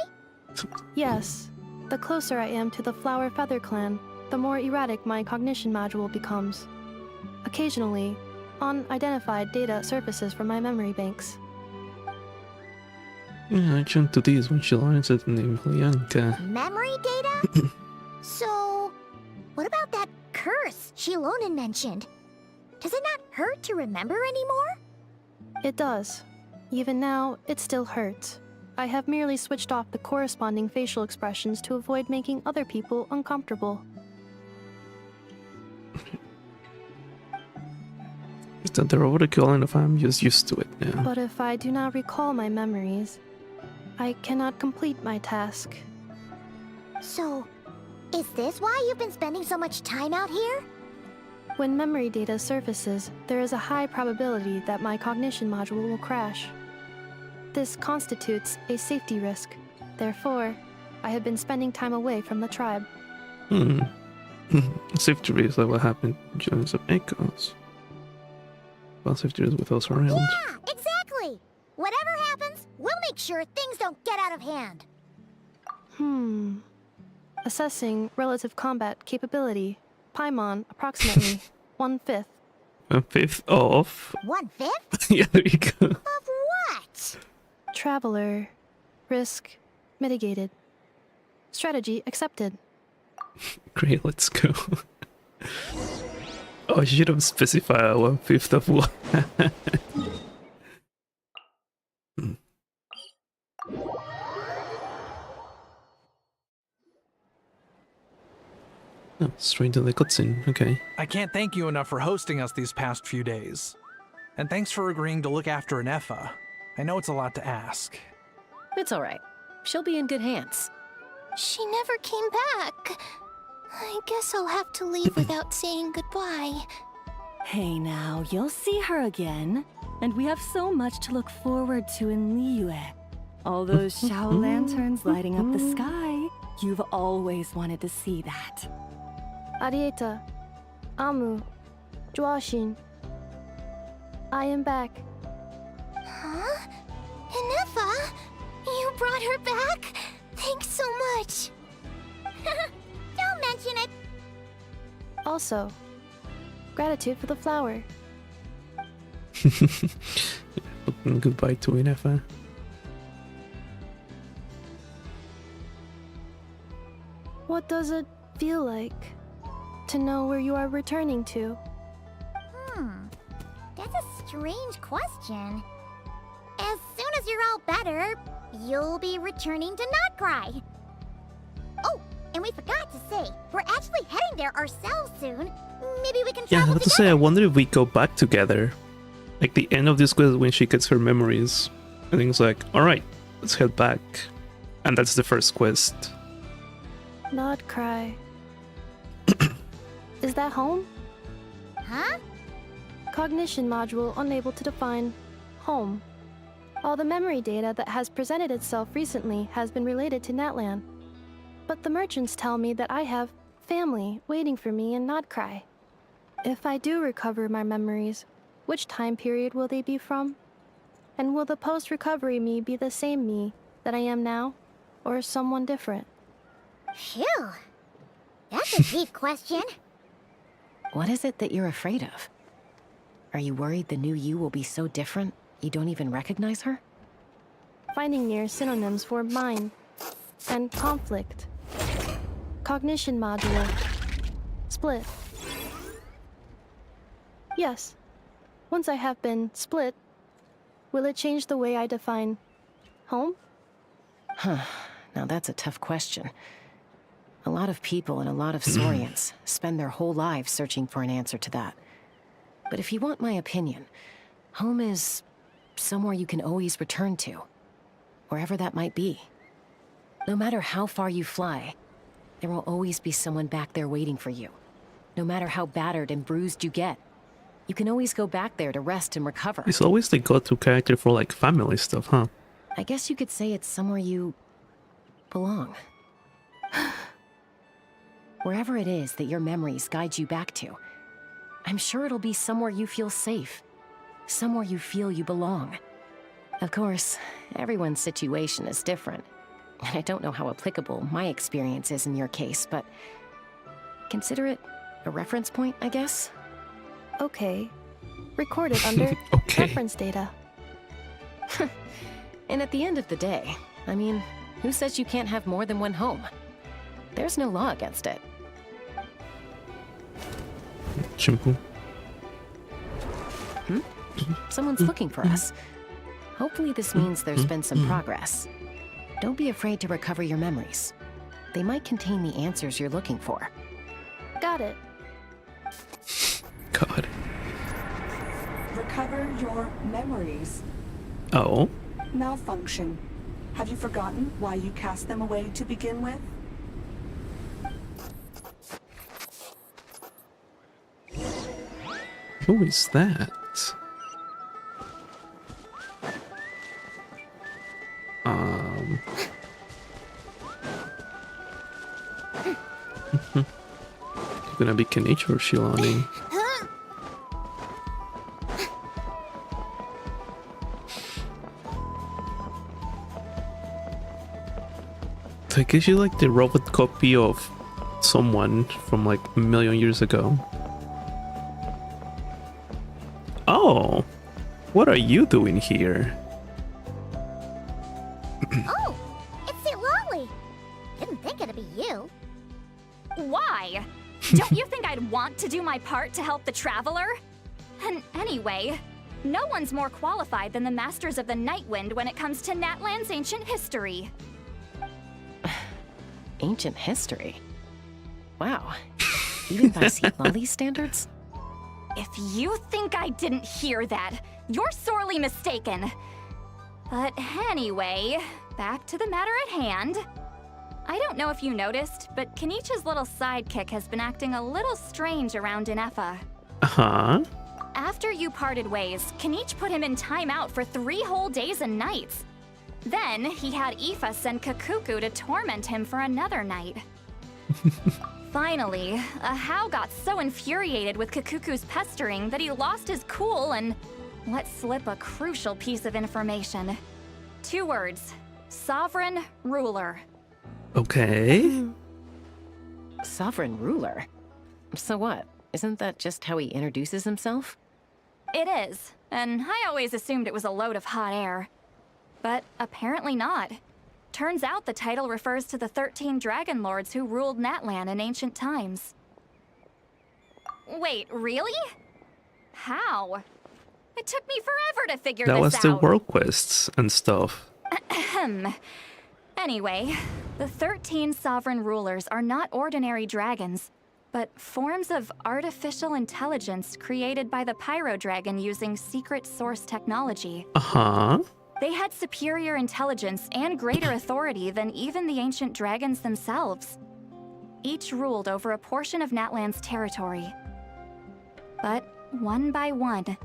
Yes. The closer I am to the Flower Feather Clan, the more erratic my cognition module becomes. Occasionally, unidentified data surfaces from my memory banks. Yeah, I jumped to this when she learns the name Helianka. Memory data? So, what about that curse Shilonen mentioned? Does it not hurt to remember anymore? It does. Even now, it still hurts. I have merely switched off the corresponding facial expressions to avoid making other people uncomfortable. Is that the robotic equivalent of I'm just used to it now? But if I do not recall my memories, I cannot complete my task. So, is this why you've been spending so much time out here? When memory data surfaces, there is a high probability that my cognition module will crash. This constitutes a safety risk. Therefore, I have been spending time away from the tribe. Safety risk, like what happened during some echoes. Well, safety risk with us around. Yeah, exactly! Whatever happens, we'll make sure things don't get out of hand. Assessing relative combat capability. Paimon, approximately 1/5. 1/5 of? 1/5? Yeah, there you go. Of what? Traveler. Risk mitigated. Strategy accepted. Great, let's go. Oh, I should have specified 1/5 of what? Oh, straight to the cutscene, okay. I can't thank you enough for hosting us these past few days. And thanks for agreeing to look after Nefa. I know it's a lot to ask. It's alright. She'll be in good hands. She never came back. I guess I'll have to leave without saying goodbye. Hey now, you'll see her again. And we have so much to look forward to in Liyue. All those Shao lanterns lighting up the sky. You've always wanted to see that. Arieta. Amu. Joashin. I am back. Huh? Nefa? You brought her back? Thanks so much. Don't mention it. Also, gratitude for the flower. Goodbye to Nefa. What does it feel like to know where you are returning to? That's a strange question. As soon as you're all better, you'll be returning to Notcry. Oh, and we forgot to say, we're actually heading there ourselves soon. Maybe we can Yeah, I travel have to together. say, I wonder if we go back together. Like the end of this quest when she gets her memories. I think it's like, alright, let's head back. And that's the first quest. Notcry. Is that home? Huh? Cognition module unable to define home. All the memory data that has presented itself recently has been related to Natlan. But the merchants tell me that I have family waiting for me in Notcry. If I do recover my memories, which time period will they be from? And will the post-recovery me be the same me that I am now, or someone different? Phew. That's a deep question. What is it that you're afraid of? Are you worried the new you will be so different you don't even recognize her? Finding near synonyms for mind and conflict. Cognition module. Split. Yes. Once I have been split, will it change the way I define home? Huh. Now that's a tough question. A lot of people and a lot of Saurians spend their whole lives searching for an answer to that. But if you want my opinion, home is somewhere you can always return to, wherever that might be. No matter how far you fly, there will always be someone back there waiting for you. No matter how battered and bruised you get, you can always go back there to rest and recover. It's always the go-to character for like family stuff, huh? I guess you could say it's somewhere you belong. Wherever it is that your memories guide you back to, I'm sure it'll be somewhere you feel safe. Somewhere you feel you belong. Of course, everyone's situation is different. And I don't know how applicable my experience is in your case, but consider it a reference point, I guess? Okay. recorded under Okay. reference data. And at the end of the day, I mean, who says you can't have more than one home? There's no law against it. Chimpu. Someone's looking for us. Hopefully this means there's been some progress. Don't be afraid to recover your memories. They might contain the answers you're looking for. Got it. God. Recover your memories. Oh. Malfunction. Have you forgotten why you cast them away to begin with? Who is that? Gonna be Kenichi or Shilani? So I guess you like the robot copy of someone from like a million years ago. Oh, what are you doing here? Oh, it's the Lolly. Didn't think it'd be you. Why? Don't you think I'd want to do my part to help the Traveler? And anyway, no one's more qualified than the Masters of the Nightwind when it comes to Natlan's ancient history. Ancient history? Wow. Even by Lolly's standards? If you think I didn't hear that, you're sorely mistaken. But anyway, back to the matter at hand. I don't know if you noticed, but Kenichi's little sidekick has been acting a little strange around Ineffa. Uh-huh. After you parted ways, Kenichi put him in timeout for 3 whole days and nights. Then he had Aoife send Kakuku to torment him for another night. Finally, Ahau got so infuriated with Kakuku's pestering that he lost his cool and let slip a crucial piece of information. 2 words: Sovereign Ruler. Okay. Sovereign ruler? So what? Isn't that just how he introduces himself? It is, and I always assumed it was a load of hot air. But apparently not. Turns out the title refers to the 13 Dragon Lords who ruled Natlan in ancient times. Wait, really? How? It took me forever to figure That this was out. the world quests and stuff. Ahem. Anyway, the 13 sovereign rulers are not ordinary dragons, but forms of artificial intelligence created by the Pyro Dragon using secret source technology. Uh-huh. They had superior intelligence and greater authority than even the ancient dragons themselves. Each ruled over a portion of Natlan's territory. But one by one,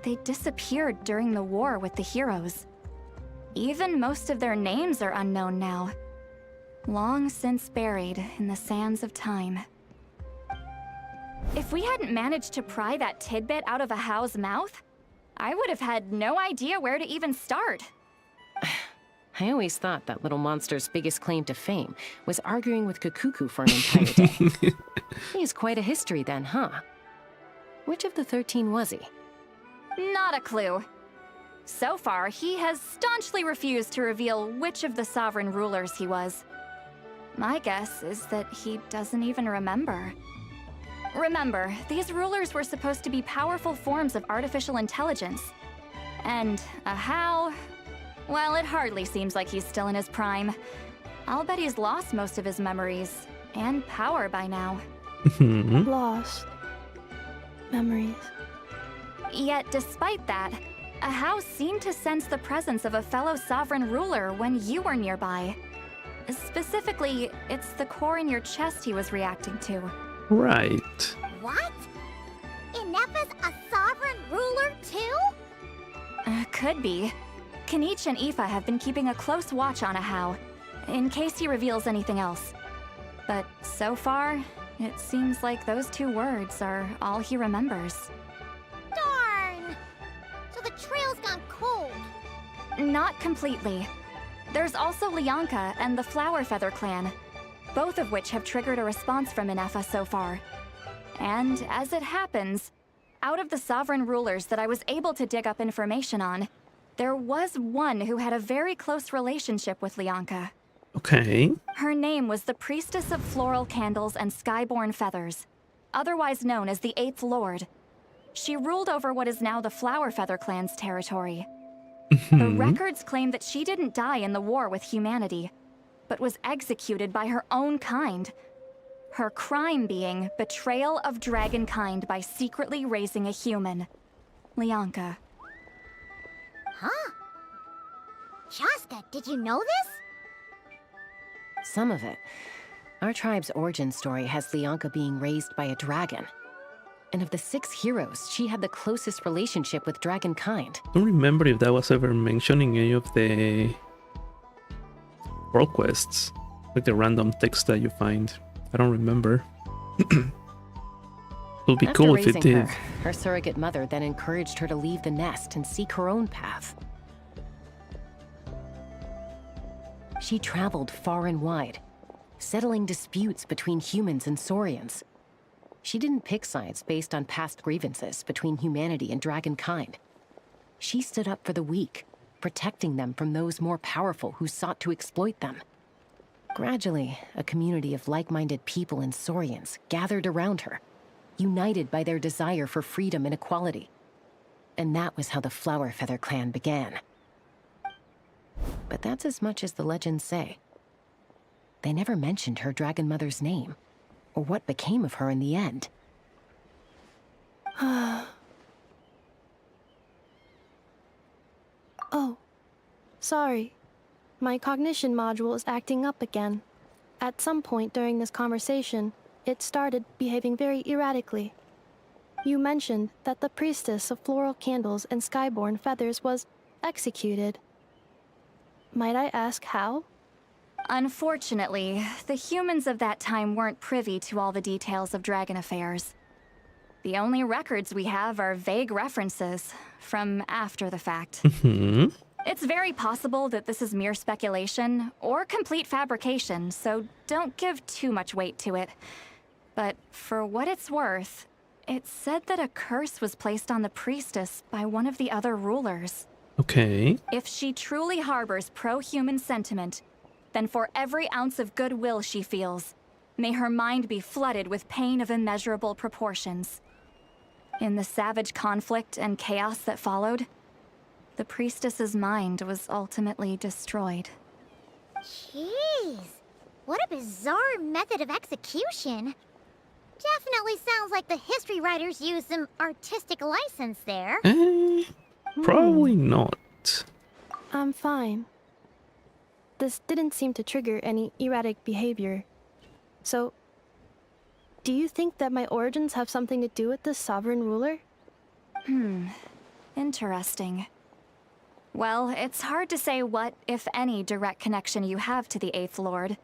they disappeared during the war with the heroes. Even most of their names are unknown now, long since buried in the sands of time. If we hadn't managed to pry that tidbit out of Ahau's mouth, I would have had no idea where to even start. I always thought that little monster's biggest claim to fame was arguing with Kakuku for an entire day. He has quite a history then, huh? Which of the 13 was he? Not a clue. So far, he has staunchly refused to reveal which of the sovereign rulers he was. My guess is that he doesn't even remember. Remember, these rulers were supposed to be powerful forms of artificial intelligence. And Ahau, well, it hardly seems like he's still in his prime. I'll bet he's lost most of his memories and power by now. Lost memories. Yet, despite that, Ahau seemed to sense the presence of a fellow sovereign ruler when you were nearby. Specifically, it's the core in your chest he was reacting to. Right. What? Ineffa's a sovereign ruler too? Could be. Kenichi and Aoife have been keeping a close watch on Ahau, in case he reveals anything else. But so far, it seems like those 2 words are all he remembers. Darn! So the trail's gone cold. Not completely. There's also Lianka and the Flower Feather clan, both of which have triggered a response from Ineffa so far. And as it happens, out of the sovereign rulers that I was able to dig up information on, there was one who had a very close relationship with Leonka. Okay. Her name was the Priestess of Floral Candles and Skyborn Feathers, otherwise known as the Eighth Lord. She ruled over what is now the Flower Feather clan's territory. The records claim that she didn't die in the war with humanity, but was executed by her own kind. Her crime being betrayal of dragonkind by secretly raising a human. Leonka. Huh? Shaska, did you know this? Some of it. Our tribe's origin story has Leonka being raised by a dragon. And of the 6 heroes, she had the closest relationship with dragonkind. I don't remember if that was ever mentioned in any of the world quests, like the random text that you find. I don't remember. It would be After cool if it raising did. her surrogate mother then encouraged her to leave the nest and seek her own path. She traveled far and wide, settling disputes between humans and Saurians. She didn't pick sides based on past grievances between humanity and dragonkind. She stood up for the weak, protecting them from those more powerful who sought to exploit them. Gradually, a community of like-minded people and Saurians gathered around her, united by their desire for freedom and equality. And that was how the Flower Feather clan began. But that's as much as the legends say. They never mentioned her dragon mother's name, or what became of her in the end. Oh, sorry. My cognition module is acting up again. At some point during this conversation, it started behaving very erratically. You mentioned that the Priestess of Floral Candles and Skyborn Feathers was executed. Might I ask how? Unfortunately, the humans of that time weren't privy to all the details of dragon affairs. The only records we have are vague references from after the fact. It's very possible that this is mere speculation or complete fabrication, so don't give too much weight to it. But for what it's worth, it said that a curse was placed on the priestess by one of the other rulers. Okay. If she truly harbors pro-human sentiment, then for every ounce of goodwill she feels, may her mind be flooded with pain of immeasurable proportions. In the savage conflict and chaos that followed, the priestess's mind was ultimately destroyed. Jeez, what a bizarre method of execution. Definitely sounds like the history writers used some artistic license there. Probably not. I'm fine. This didn't seem to trigger any erratic behavior. So, do you think that my origins have something to do with this sovereign ruler? Interesting. Well, it's hard to say what, if any, direct connection you have to the Eighth Lord.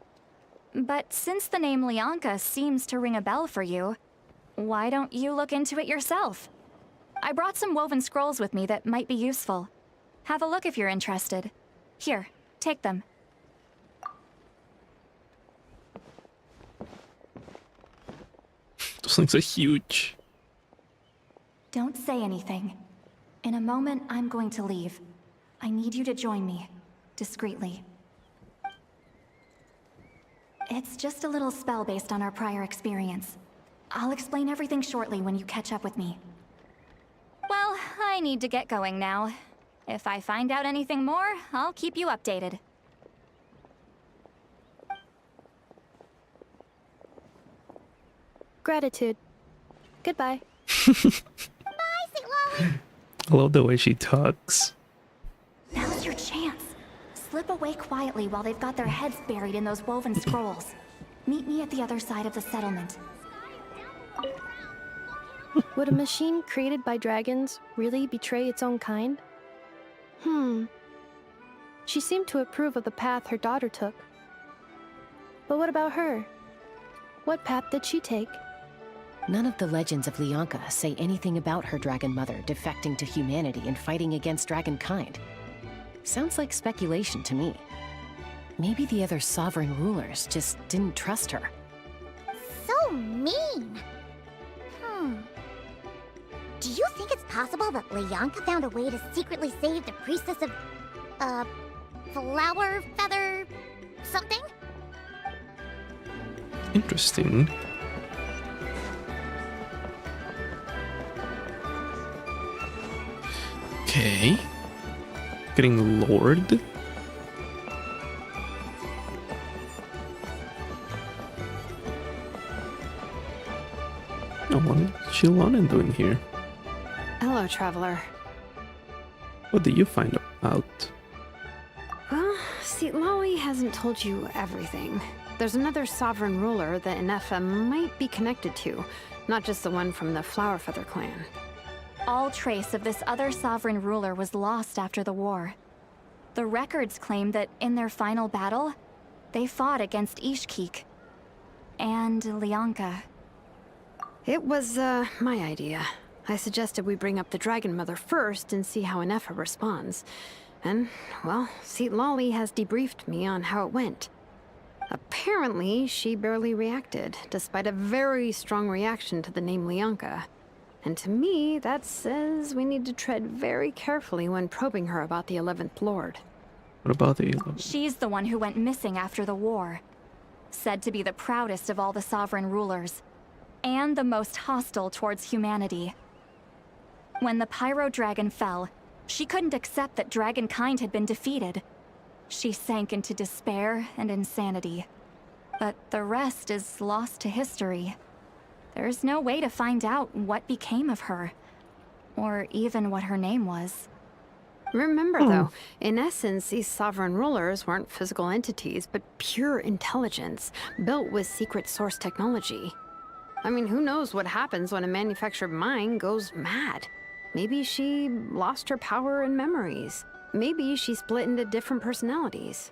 But since the name Leonka seems to ring a bell for you, why don't you look into it yourself? I brought some woven scrolls with me that might be useful. Have a look if you're interested. Here, take them. Those things are huge. Don't say anything. In a moment, I'm going to leave. I need you to join me, discreetly. It's just a little spell based on our prior experience. I'll explain everything shortly when you catch up with me. Well, I need to get going now. If I find out anything more, I'll keep you updated. Gratitude. Goodbye. Bye, Citlali. I love the way she talks. Now's your chance. Slip away quietly while they've got their heads buried in those woven scrolls. Meet me at the other side of the settlement. Would a machine created by dragons really betray its own kind? She seemed to approve of the path her daughter took. But what about her? What path did she take? None of the legends of Leonka say anything about her dragon mother defecting to humanity and fighting against dragonkind. Sounds like speculation to me. Maybe the other sovereign rulers just didn't trust her. So mean. Do you think it's possible that Leonka found a way to secretly save the priestess of, flower feather something? Interesting. Okay. Getting Lord. Oh, what is Shilonen doing here? Hello, traveler. What did you find out? Well, see, Lolly hasn't told you everything. There's another sovereign ruler that Inefa might be connected to, not just the one from the Flowerfeather clan. All trace of this other sovereign ruler was lost after the war. The records claim that in their final battle, they fought against Ishkik and Leonka. It was, my idea. I suggested we bring up the Dragon Mother first and see how Inefa responds. And, well, Seat Lolly has debriefed me on how it went. Apparently, she barely reacted, despite a very strong reaction to the name Leonka. And to me, that says we need to tread very carefully when probing her about the 11th Lord. What about the 11th? She's the one who went missing after the war. Said to be the proudest of all the sovereign rulers. And the most hostile towards humanity. When the Pyro Dragon fell, she couldn't accept that dragonkind had been defeated. She sank into despair and insanity. But the rest is lost to history. There's no way to find out what became of her. Or even what her name was. Remember, though, in essence, these sovereign rulers weren't physical entities, but pure intelligence, built with secret source technology. I mean, who knows what happens when a manufactured mind goes mad? Maybe she lost her power and memories. Maybe she split into different personalities.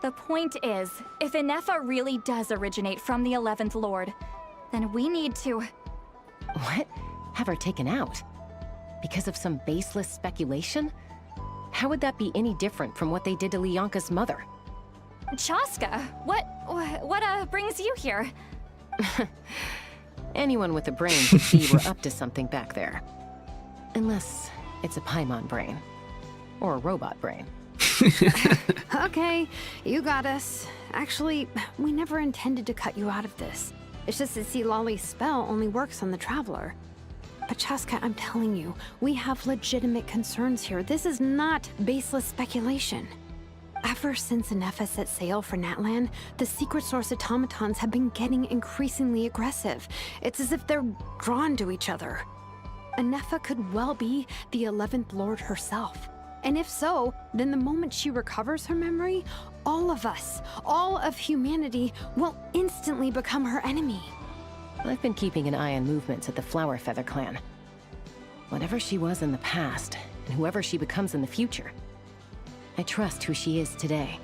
The point is, if Inefa really does originate from the 11th Lord, then we need to... What? Have her taken out? Because of some baseless speculation? How would that be any different from what they did to Leonka's mother? Chaska, what brings you here? Anyone with a brain could see we're up to something back there. Unless it's a Paimon brain. Or a robot brain. Okay, you got us. Actually, we never intended to cut you out of this. It's just that see, Lolly's spell only works on the Traveler. But Chaska, I'm telling you, we have legitimate concerns here. This is not baseless speculation. Ever since Inefa set sail for Natlan, the secret source automatons have been getting increasingly aggressive. It's as if they're drawn to each other. Inefa could well be the 11th Lord herself. And if so, then the moment she recovers her memory, all of us, all of humanity, will instantly become her enemy. I've been keeping an eye on movements at the Flowerfeather clan. Whatever she was in the past, and whoever she becomes in the future, I trust who she is today.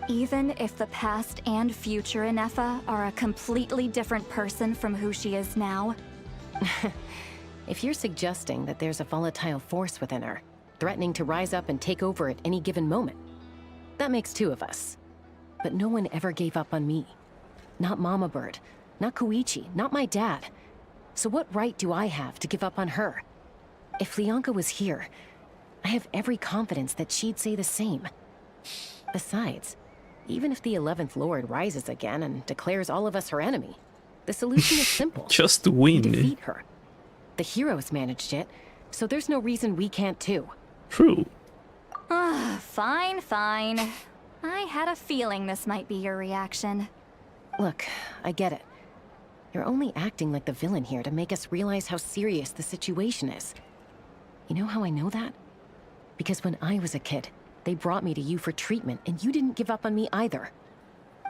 Even if the past and future Inefa are a completely different person from who she is now? If you're suggesting that there's a volatile force within her, threatening to rise up and take over at any given moment, that makes two of us. But no one ever gave up on me. Not Mama Bird, not Koichi, not my dad. So what right do I have to give up on her? If Leonka was here, I have every confidence that she'd say the same. Besides, even if the 11th Lord rises again and declares all of us her enemy, the solution is simple. Just win. Defeat her. The heroes managed it, so there's no reason we can't too. True. Fine, fine. I had a feeling this might be your reaction. Look, I get it. You're only acting like the villain here to make us realize how serious the situation is. You know how I know that? Because when I was a kid, they brought me to you for treatment, and you didn't give up on me either.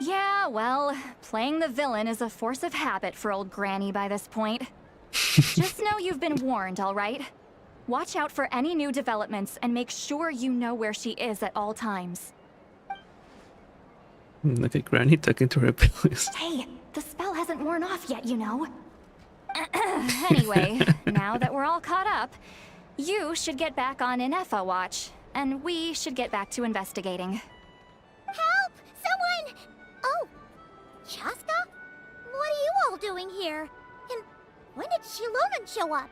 Yeah, well, playing the villain is a force of habit for old Granny by this point. Just know you've been warned, all right? Watch out for any new developments and make sure you know where she is at all times. Look at Granny talking to her abilities. Hey, the spell hasn't worn off yet, you know. Anyway, now that we're all caught up, you should get back on Inefa watch, and we should get back to investigating. Help! Someone! Oh, Chaska? What are you all doing here? And when did Shilonen show up?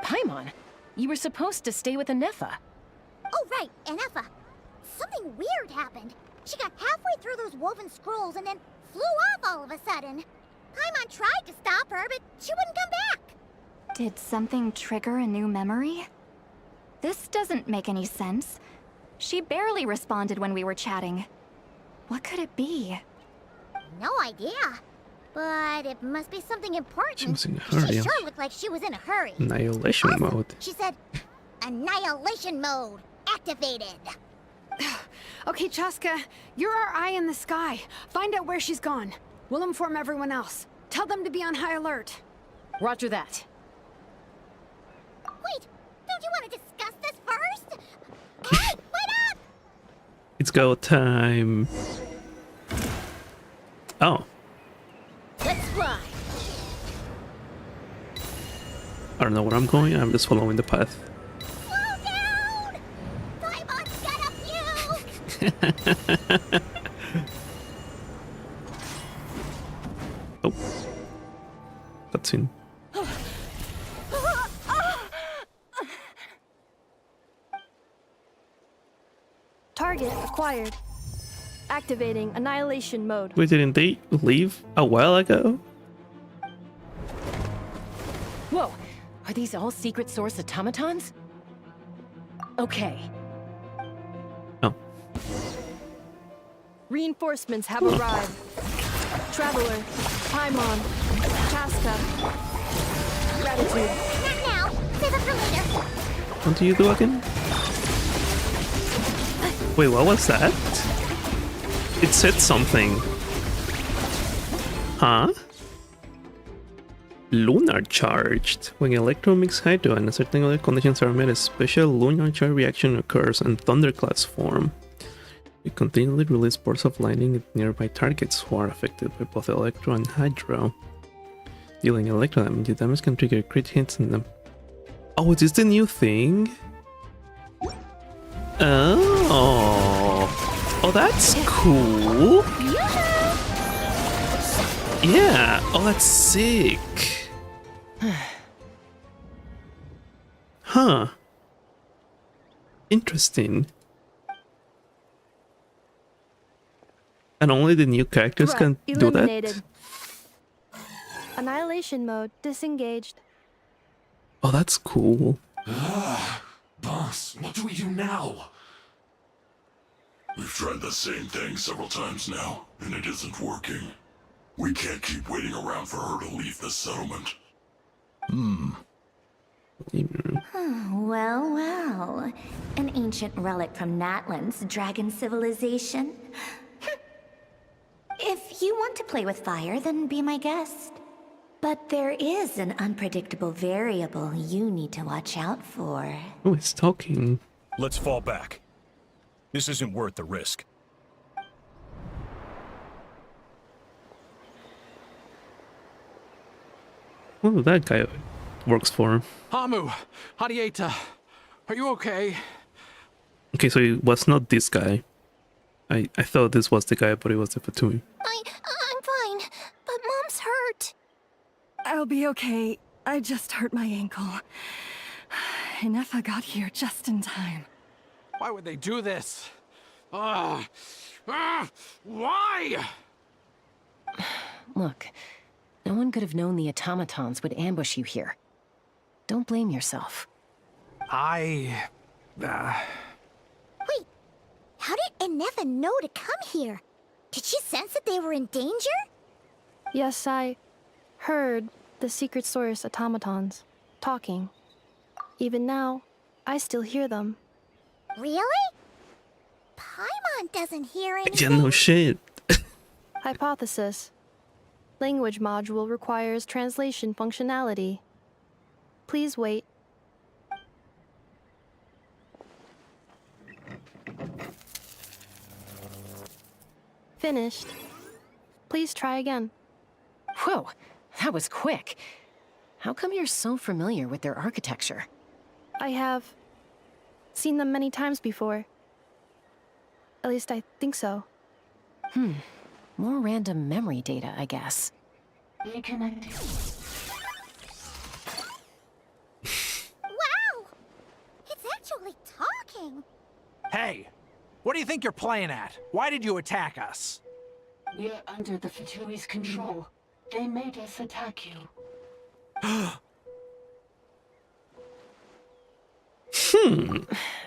Paimon, you were supposed to stay with Anefa. Oh, right, Anefa. Something weird happened. She got halfway through those woven scrolls and then flew off all of a sudden. Paimon tried to stop her, but she wouldn't come back. Did something trigger a new memory? This doesn't make any sense. She barely responded when we were chatting. What could it be? No idea. But it must be something important. She was in a hurry. She sure looked like she was in a hurry. Annihilation mode. She said, annihilation mode activated. Okay, Chaska, you're our eye in the sky. Find out where she's gone. We'll inform everyone else. Tell them to be on high alert. Roger that. Wait, don't you want to discuss this first? Hey, wait up! It's go time. Oh, Let's fly. I don't know where I'm going. I'm just following the path. Slow down! Paimon's got a few! Oh. Cutscene. Target acquired. Activating annihilation mode. Wait, didn't they leave a while ago? Whoa, are these all secret source automatons? Okay. Oh. Reinforcements have arrived. Traveler, Paimon, Chaska. Gratitude. Not now. Save it for later. What do you do again? Wait, what was that? It said something. Huh? Lunar charged. When electromix hydro and certain other conditions are met, a special lunar charge reaction occurs and thunderclouds form. We continually release bursts of lightning at nearby targets who are affected by both electro and hydro. Dealing electro damage, the damage can trigger crit hits in them. Oh, is this the new thing? Oh, that's cool. Yeah. Oh, that's sick. Huh. Interesting. And only the new characters can do eliminated. that? Annihilation mode disengaged. Oh, that's cool. Boss, what do we do now? We've tried the same thing several times now, and it isn't working. We can't keep waiting around for her to leave the settlement. Well, well. An ancient relic from Natlan's dragon civilization. If you want to play with fire, then be my guest. But there is an unpredictable variable you need to watch out for. Oh, it's talking. Let's fall back. This isn't worth the risk. Oh, that guy works for him. Hamu, Hadieta, are you okay? Okay, so it was not this guy. I thought this was the guy, but it was the Fatui. I'm fine, but Mom's hurt. I'll be okay. I just hurt my ankle. Inefa got here just in time. Why would they do this? Why? Look, no one could have known the automatons would ambush you here. Don't blame yourself. Wait, how did Inefa know to come here? Did she sense that they were in danger? Yes, I heard the secret source automatons talking. Even now, I still hear them. Really? Paimon doesn't hear anything. Yeah, no shit. Hypothesis. Language module requires translation functionality. Please wait. Finished. Please try again. Whoa, that was quick. How come you're so familiar with their architecture? I have seen them many times before. At least I think so. More random memory data, I guess. Hey, what do you think you're playing at? Why did you attack us? We're under the Fatui's control. They made us attack you.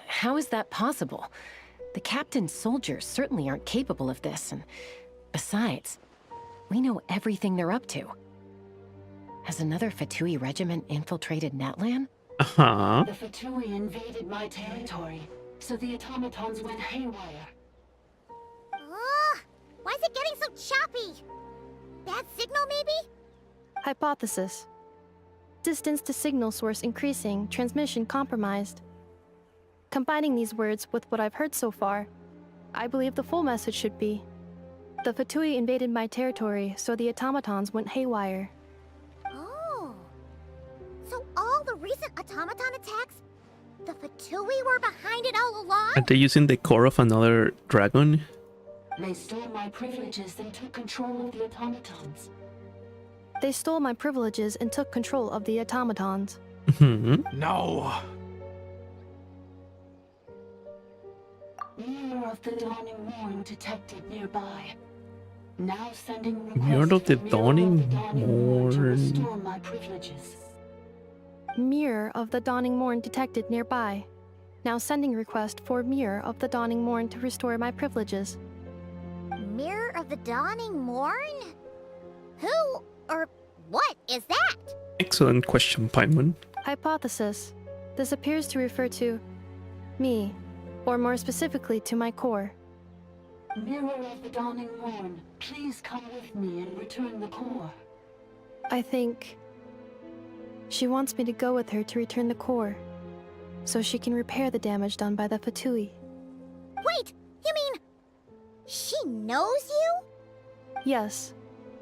How is that possible? The captain's soldiers certainly aren't capable of this, and besides, we know everything they're up to. Has another Fatui regiment infiltrated Natlan? Uh-huh. The Fatui invaded my territory, so the automatons went haywire. Why is it getting so choppy? Bad signal, maybe? Hypothesis. Distance to signal source increasing, transmission compromised. Combining these words with what I've heard so far, I believe the full message should be: the Fatui invaded my territory, so the automatons went haywire. Oh. So all the recent automaton attacks, the Fatui were behind it all along? Are they using the core of another dragon? They stole my privileges and took control of the automatons. They stole my privileges and took control of the automatons. No. Mirror of the Dawning Morn detected nearby. Now sending request Mirror of the for Dawning Morn to Morn. restore my privileges. Mirror of the Dawning Morn detected nearby. Now sending request for Mirror of the Dawning Morn to restore my privileges. Mirror of the Dawning Morn? Who or what is that? Excellent question, Paimon. Hypothesis. This appears to refer to me, or more specifically to my core. Mirror of the Dawning Morn, please come with me and return the core. I think she wants me to go with her to return the core, so she can repair the damage done by the Fatui. Wait, you mean she knows you? Yes.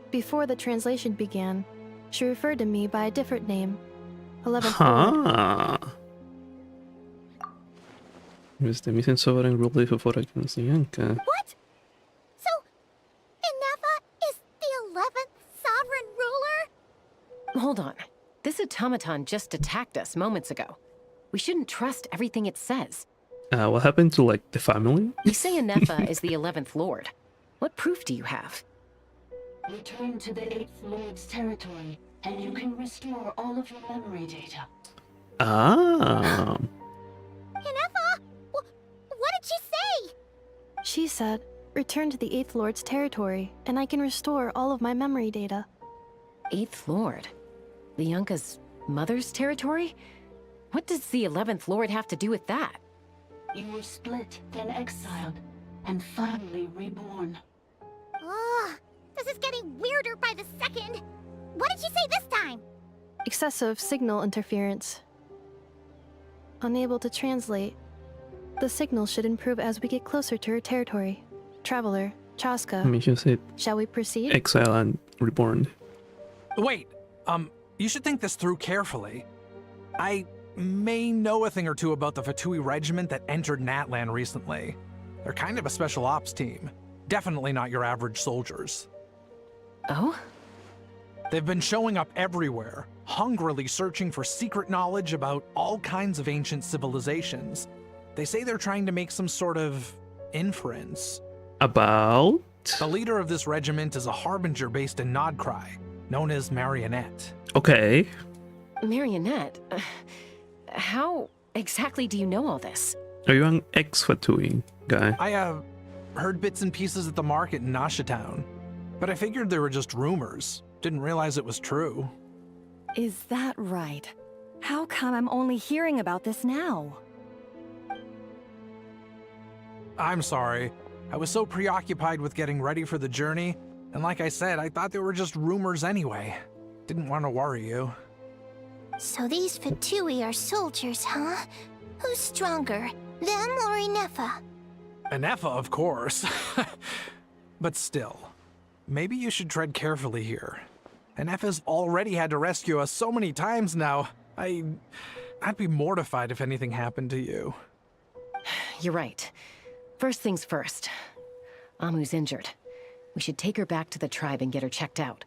Before the translation began, she referred to me by a different name, 11th Lord. Huh. Mr. Missing Sovereign rule before against the Yanka. What? So, Inefa is the 11th sovereign ruler? Hold on. This automaton just attacked us moments ago. We shouldn't trust everything it says. What happened to, like, the family? You say Inefa is the 11th Lord. What proof do you have? Return to the 8th Lord's territory, and you can restore all of your memory data. Ah. Inefa? What did she say? She said, return to the 8th Lord's territory, and I can restore all of my memory data. 8th Lord? Lianka's mother's territory? What does the 11th Lord have to do with that? You were split, then exiled, and finally reborn. Ugh, this is getting weirder by the second. What did she say this time? Excessive signal interference. Unable to translate. The signal should improve as we get closer to her territory. Traveler, Chaska. I mean, she said Shall we proceed? exile and reborn. Wait, you should think this through carefully. I may know a thing or two about the Fatui regiment that entered Natlan recently. They're kind of a special ops team. Definitely not your average soldiers. Oh? They've been showing up everywhere, hungrily searching for secret knowledge about all kinds of ancient civilizations. They say they're trying to make some sort of inference. About? The leader of this regiment is a harbinger based in Nodcry, known as Marionette. Okay. Marionette? How exactly do you know all this? Are you an ex-Fatui guy? I, heard bits and pieces at the market in Nasha Town, but I figured they were just rumors. Didn't realize it was true. Is that right? How come I'm only hearing about this now? I'm sorry. I was so preoccupied with getting ready for the journey, and like I said, I thought they were just rumors anyway. Didn't want to worry you. So these Fatui are soldiers, huh? Who's stronger, them or Inefa? Inefa, of course. But still, maybe you should tread carefully here. Inefa's already had to rescue us so many times now. I'd be mortified if anything happened to you. You're right. First things first. Amu's injured. We should take her back to the tribe and get her checked out.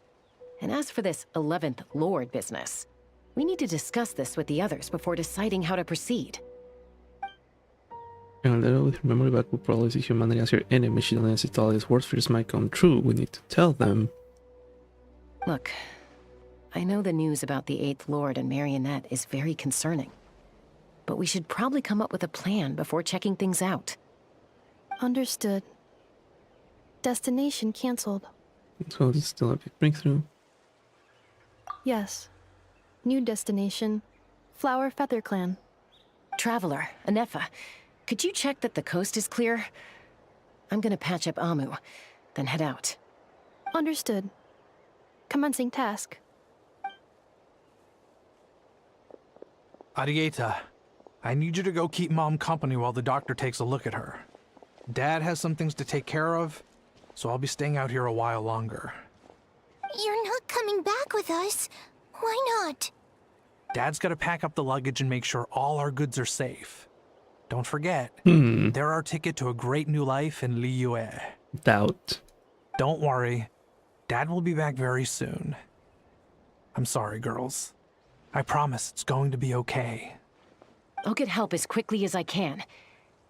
And as for this 11th Lord business, we need to discuss this with the others before deciding how to proceed. And little with her memory back will probably see humanity as your enemy. She doesn't see all his worst fears might come true. We need to tell them. Look, I know the news about the Eighth Lord and Marionette is very concerning. But we should probably come up with a plan before checking things out. Understood. Destination cancelled. So it's still a big breakthrough. Yes. New destination. Flower Feather Clan. Traveler, Anefa, could you check that the coast is clear? I'm gonna patch up Amu, then head out. Understood. Commencing task. Arieta, I need you to go keep Mom company while the doctor takes a look at her. Dad has some things to take care of, so I'll be staying out here a while longer. You're not coming back with us. Why not? Dad's gotta pack up the luggage and make sure all our goods are safe. Don't forget, they're our ticket to a great new life in Liyue. Doubt. Don't worry. Dad will be back very soon. I'm sorry, girls. I promise it's going to be okay. I'll get help as quickly as I can.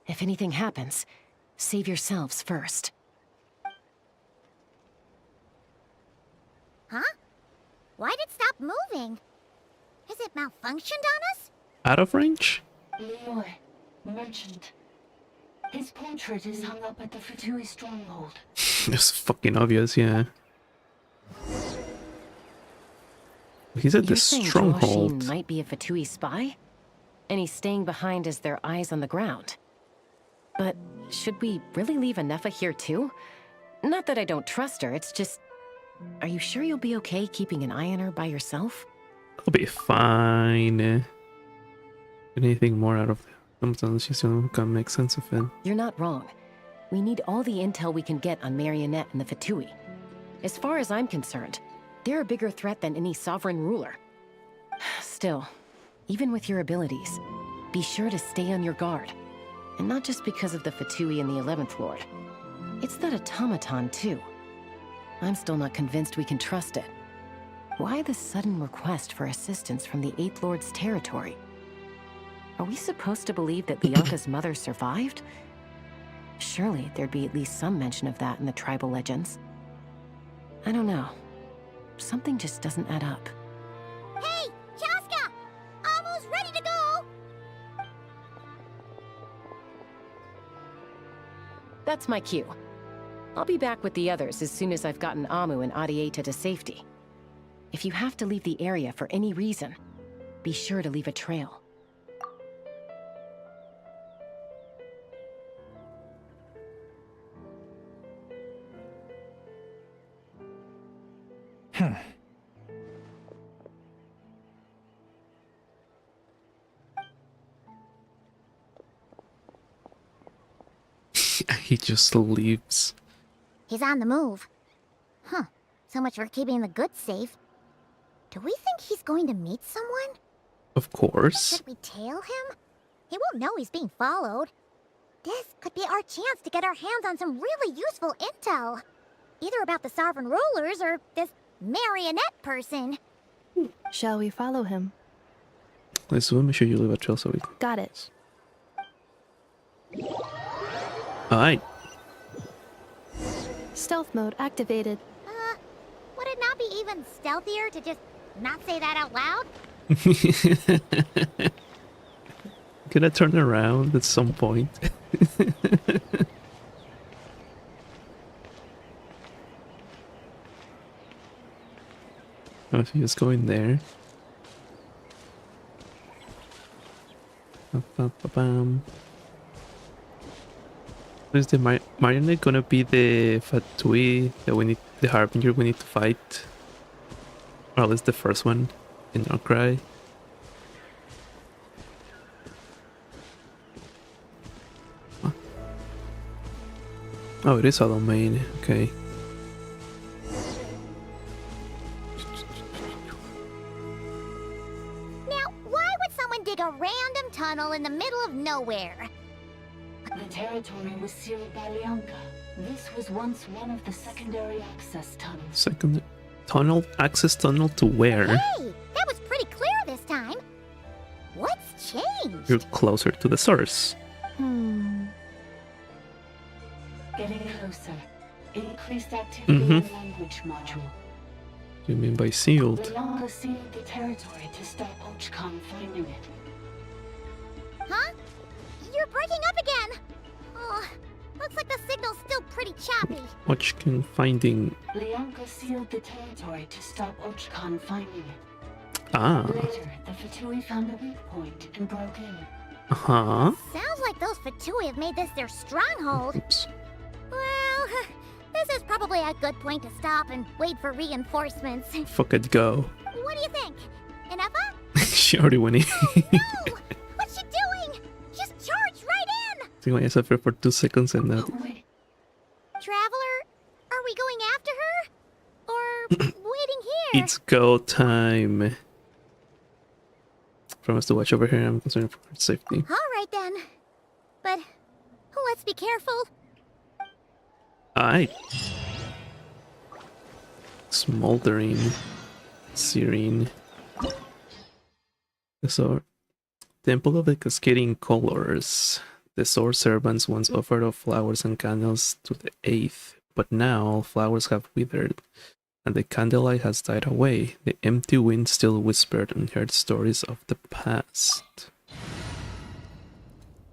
If anything happens, save yourselves first. Huh? Why'd it stop moving? Has it malfunctioned on us? Out of range? Liyue, merchant. His portrait is hung up at the Fatui stronghold. It's fucking obvious, yeah. He's at the stronghold. Joshine might be a Fatui spy? And he's staying behind as their eyes on the ground. But should we really leave Anefa here too? Not that I don't trust her, it's just... Are you sure you'll be okay keeping an eye on her by yourself? I'll be fine. Anything more out of them? Sometimes just can't make sense of it. You're not wrong. We need all the intel we can get on Marionette and the Fatui. As far as I'm concerned, they're a bigger threat than any sovereign ruler. Still, even with your abilities, be sure to stay on your guard. And not just because of the Fatui and the 11th Lord. It's that automaton, too. I'm still not convinced we can trust it. Why the sudden request for assistance from the 8th Lord's territory? Are we supposed to believe that Bianca's mother survived? Surely there'd be at least some mention of that in the tribal legends. I don't know. Something just doesn't add up. Hey, Chaska! Amu's ready to go! That's my cue. I'll be back with the others as soon as I've gotten Amu and Arieta to safety. If you have to leave the area for any reason, be sure to leave a trail. He just leaves. He's on the move. Huh. So much for keeping the goods safe. Do we think he's going to meet someone? Of course. Should we tail him? He won't know he's being followed. This could be our chance to get our hands on some really useful intel. Either about the sovereign rulers or this Marionette person. Shall we follow him? Let's make sure you leave a trail so we... Got it. Alright. Stealth mode activated. Would it not be even stealthier to just not say that out loud? Gonna turn around at some point. Oh, if you just go in there. Ba-ba-ba-bam. Is the Marionette gonna be the Fatui that we need, the Harbinger we need to fight? Or at least the first one in Darkrai? Huh. Oh, it is a domain, okay. Now, why would someone dig a random tunnel in the middle of nowhere? The territory was sealed by Lianka. This was once one of the secondary access tunnels. Second tunnel? Access tunnel to where? Hey, that was pretty clear this time. What's changed? You're closer to the source. Mm-hmm. language module. What do you mean by sealed? Leonka sealed the territory to stop Ochkon finding it. Huh? You're breaking up again! Oh, looks like the signal's still pretty choppy. Ochkon finding. Leonka sealed the territory to stop Ochkon finding it. Ah. Later, the Fatui found a weak point and broke in. Uh-huh. Sounds like those Fatui have made this their stronghold. Oops. Well, this is probably a good point to stop and wait for reinforcements. Fuck it, go. What do you think? Ineffa? She already went in. No! What's she doing? She's charged right in! See, I suffered for 2 seconds and that. Traveler, are we going after her? Or waiting here? It's go time. Promise to watch over here. I'm concerned for her safety. Alright then. But let's be careful. Aye. Smoldering. Serene. So, Temple of the Cascading Colors. The Sword Servants once offered up flowers and candles to the 8th, but now all flowers have withered, and the candlelight has died away. The empty wind still whispered and heard stories of the past.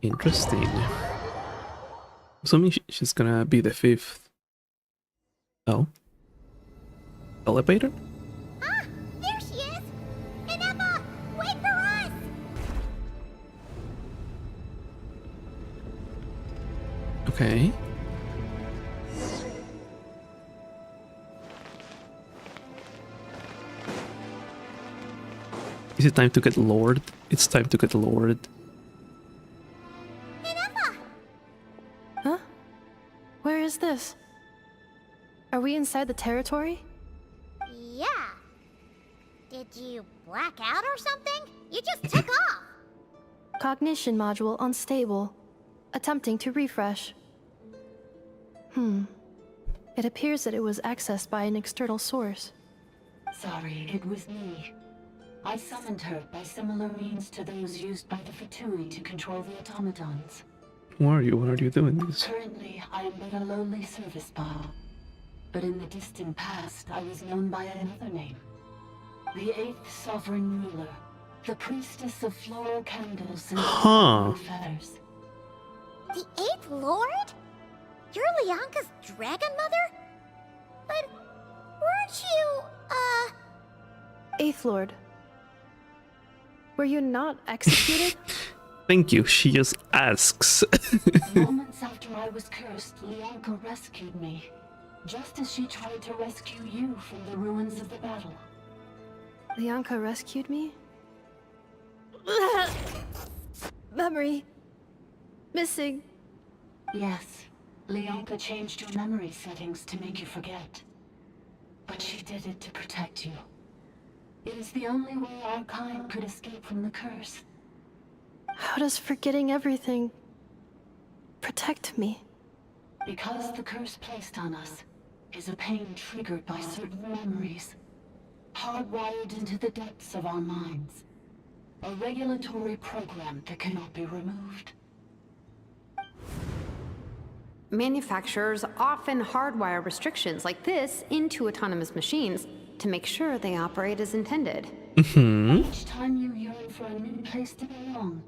Interesting. Assuming she's gonna be the 5th. Oh. Elevator? Ah! There she is! Ineffa! Wait for us! Okay. Is it time to get lured? It's time to get lured. Huh? Where is this? Are we inside the territory? Yeah. Did you black out or something? You just took off. Cognition module unstable. Attempting to refresh. It appears that it was accessed by an external source. Sorry, it was me. I summoned her by similar means to those used by the Fatui to control the automatons. Who are you? Why are you doing this? Currently, I am but a lowly service bar. But in the distant past, I was known by another name. The 8th Sovereign Ruler. The Priestess of Floral Candles and Huh. Feathers. The 8th Lord? You're Leonka's dragon mother? But weren't you, 8th Lord. Were you not executed? Thank you. She just asks. Moments after I was cursed, Leonka rescued me. Just as she tried to rescue you from the ruins of the battle. Leonka rescued me? Memory. Missing. Yes, Leonka changed your memory settings to make you forget. But she did it to protect you. It is the only way our kind could escape from the curse. How does forgetting everything protect me? Because the curse placed on us is a pain triggered by certain memories, hardwired into the depths of our minds. A regulatory program that cannot be removed. Manufacturers often hardwire restrictions like this into autonomous machines to make sure they operate as intended. Each time you yearn for a new place to belong,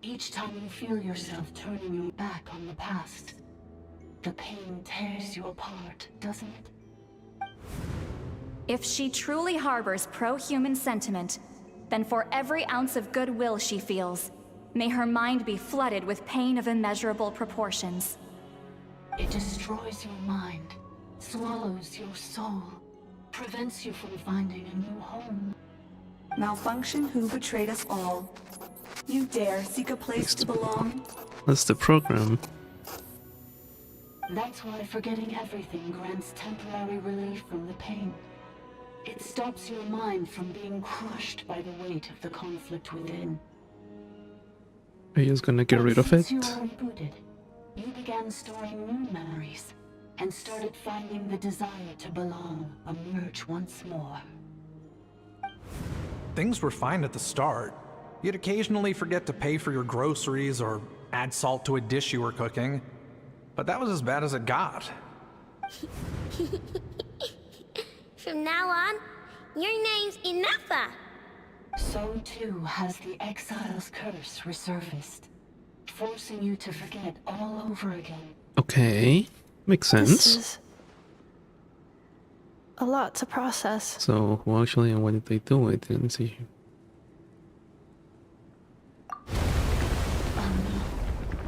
each time you feel yourself turning your back on the past, the pain tears you apart, doesn't it? If she truly harbors pro-human sentiment, then for every ounce of goodwill she feels, may her mind be flooded with pain of immeasurable proportions. It destroys your mind, swallows your soul, prevents you from finding a new home. Malfunction who betrayed us all. You dare seek a place to belong? That's the program. That's why forgetting everything grants temporary relief from the pain. It stops your mind from being crushed by the weight of the conflict within. Are you just gonna get rid of it? Since you were rebooted, you began storing new memories and started finding the desire to belong emerge once more. Things were fine at the start. You'd occasionally forget to pay for your groceries or add salt to a dish you were cooking. But that was as bad as it got. From now on, your name's Ineffa. So too has the Exile's curse resurfaced, forcing you to forget all over again. Okay, makes This sense. is a lot to process. So, who actually and what did they do? I didn't see.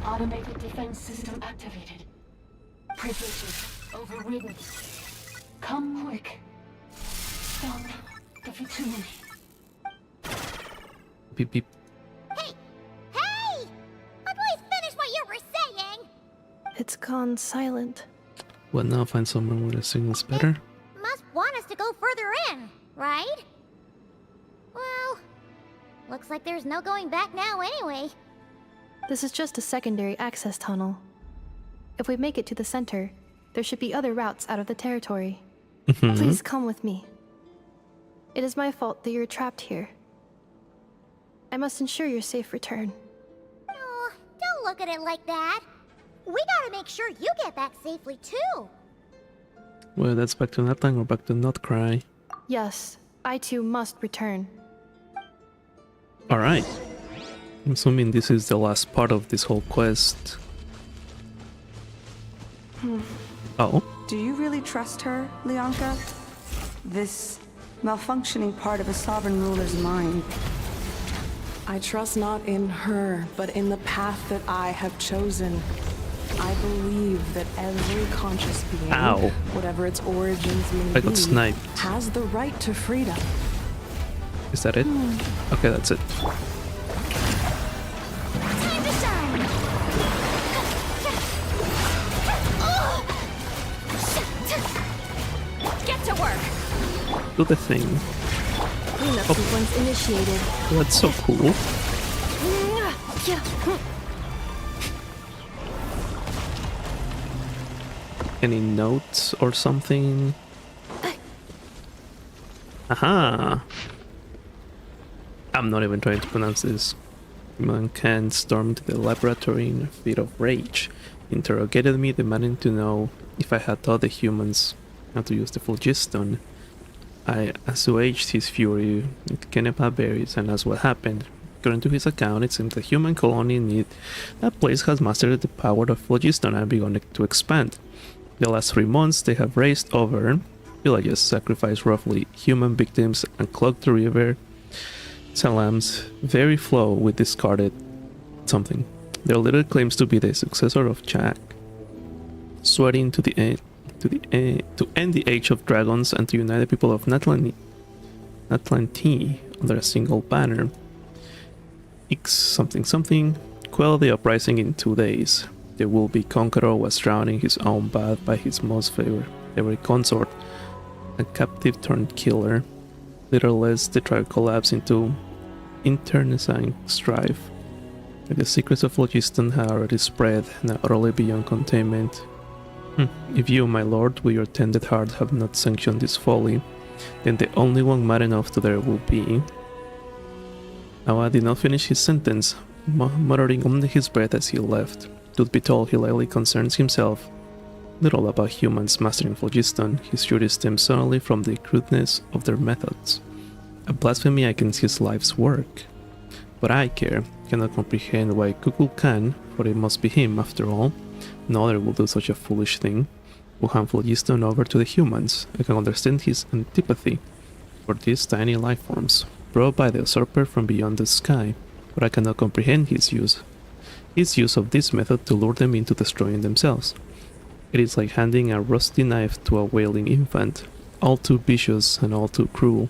Automated defense system activated. Privileges overridden. Come quick. Stop the Fatui. Beep beep. Hey! Please finish what you were saying! It's gone silent. Well, now find someone with a signal's better. Must want us to go further in, right? Well, looks like there's no going back now anyway. This is just a secondary access tunnel. If we make it to the center, there should be other routes out of the territory. Mhm. Please come with me. It is my fault that you're trapped here. I must ensure your safe return. Oh, don't look at it like that. We gotta make sure you get back safely too. Well, that's back to Natlan or back to Not Cry. Yes, I too must return. Alright. I'm assuming this is the last part of this whole quest. Oh? Do you really trust her, Leonka? This malfunctioning part of a sovereign ruler's mind. I trust not in her, but in the path that I have chosen. I believe that every conscious being, Ow. whatever its origins may I got be, sniped. has the right to freedom. Is that it? Okay, that's it. Time to shine! Get to work! Do the thing. Cleanup sequence initiated. That's so cool. Any notes or something? Aha! I'm not even trying to pronounce this. Mankind stormed the laboratory in a fit of rage, interrogated me, demanding to know if I had taught the humans how to use the phlogiston. I assuaged his fury with Kenepa berries and asked what happened. According to his account, it seems the human colony in that place has mastered the power of phlogiston and begun to expand. The last 3 months, they have raised over villages, sacrificed roughly human victims, and clogged the river Salam's very flow with discarded something. Their leader claims to be the successor of Jack, swearing to end the age of dragons and to unite the people of Natlanti under a single banner. X something something, quell the uprising in 2 days. The will-be conqueror was drowned in his own bath by his most favorite consort, a captive turned killer. Little less, the tribe collapsed into internecine strife. The secrets of phlogiston have already spread, now utterly beyond containment. If you, my lord, with your tender heart have not sanctioned this folly, then the only one mad enough to dare will be... Awa did not finish his sentence, muttering under his breath as he left. Truth be told, he lightly concerns himself little about humans mastering phlogiston. His fury stems solely from the crudeness of their methods, a blasphemy against his life's work. But I cannot comprehend why Kukulkan, for it must be him after all, no other will do such a foolish thing, will hand phlogiston over to the humans. I can understand his antipathy for these tiny life forms, brought by the usurper from beyond the sky, but I cannot comprehend his use of this method to lure them into destroying themselves. It is like handing a rusty knife to a wailing infant, all too vicious and all too cruel.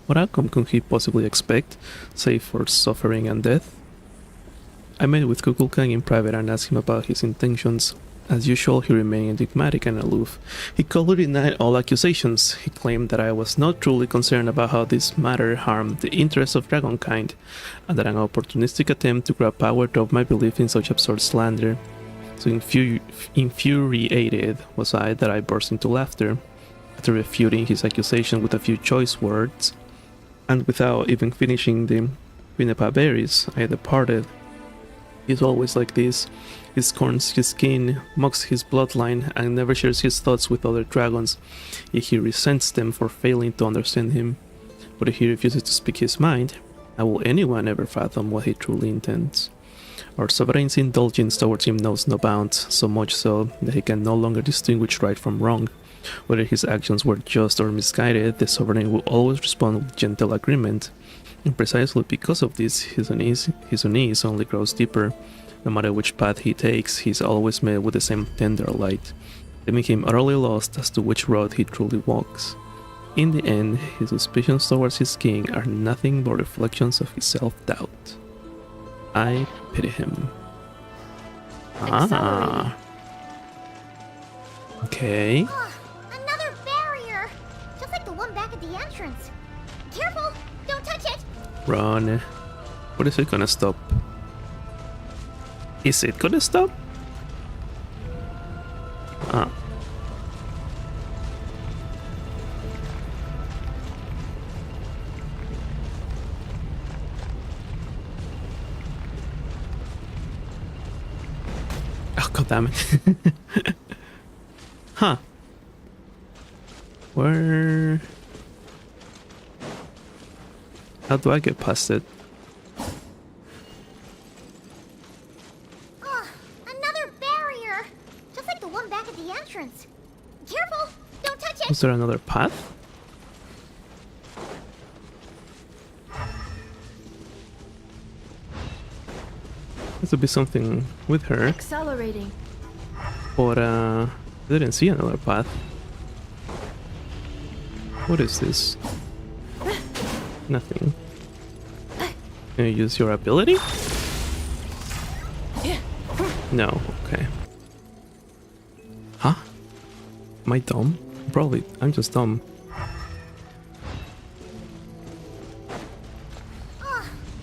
What outcome could he possibly expect, save for suffering and death? I met with Kukulkan in private and asked him about his intentions. As usual, he remained enigmatic and aloof. He coldly denied all accusations. He claimed that I was not truly concerned about how this matter harmed the interests of dragonkind, and that an opportunistic attempt to grab power drove my belief in such absurd slander. So infuriated was I that I burst into laughter. After refuting his accusation with a few choice words, and without even finishing the Quinapa berries, I departed. He's always like this. He scorns his kin, mocks his bloodline, and never shares his thoughts with other dragons, yet he resents them for failing to understand him. But if he refuses to speak his mind, how will anyone ever fathom what he truly intends? Our sovereign's indulgence towards him knows no bounds, so much so that he can no longer distinguish right from wrong. Whether his actions were just or misguided, the sovereign will always respond with gentle agreement. And precisely because of this, his unease only grows deeper. No matter which path he takes, he is always met with the same tender light, leaving him utterly lost as to which road he truly walks. In the end, his suspicions towards his king are nothing but reflections of his self-doubt. I pity him. Ah. Okay. Another barrier! Just like the one back at the entrance. Careful! Don't touch it! Run. What is it gonna stop? Is it gonna stop? Ah. Oh, god damn it. Huh. Where... How do I get past it? Another barrier! Just like the one back at the entrance. Careful! Don't touch it! Is there another path? Has to be something with her. Accelerating. But I didn't see another path. What is this? Nothing. Can you use your ability? No, okay. Huh? Am I dumb? Probably. I'm just dumb.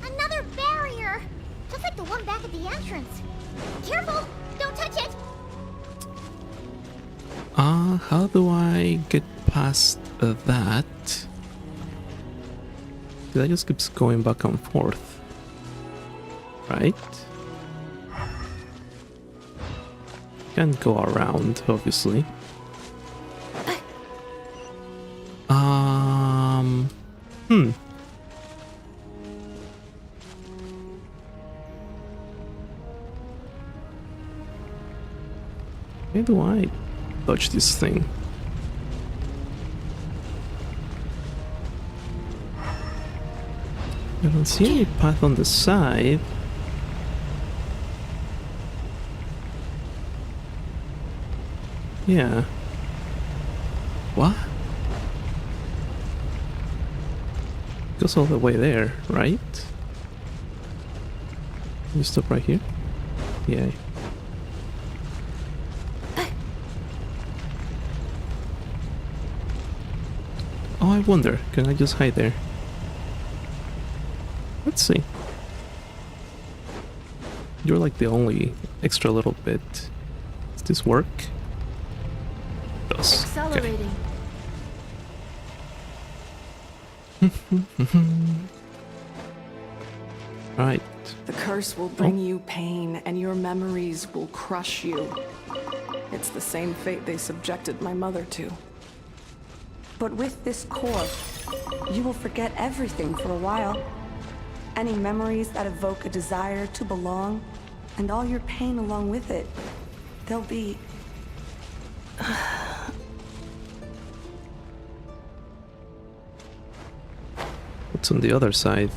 Another barrier! Just like the one back at the entrance. Careful! Don't touch it! How do I get past that? That just keeps going back and forth. Right? Can't go around, obviously. Where do I dodge this thing? I don't see any path on the side. Yeah. What? Goes all the way there, right? Can you stop right here? Yeah. Oh, I wonder, can I just hide there? Let's see. You're like the only extra little bit. Does this work? It does. Accelerating. Right. The curse will bring you pain, and your memories will crush you. It's the same fate they subjected my mother to. But with this core, you will forget everything for a while. Any memories that evoke a desire to belong, and all your pain along with it, they'll be... What's on the other side?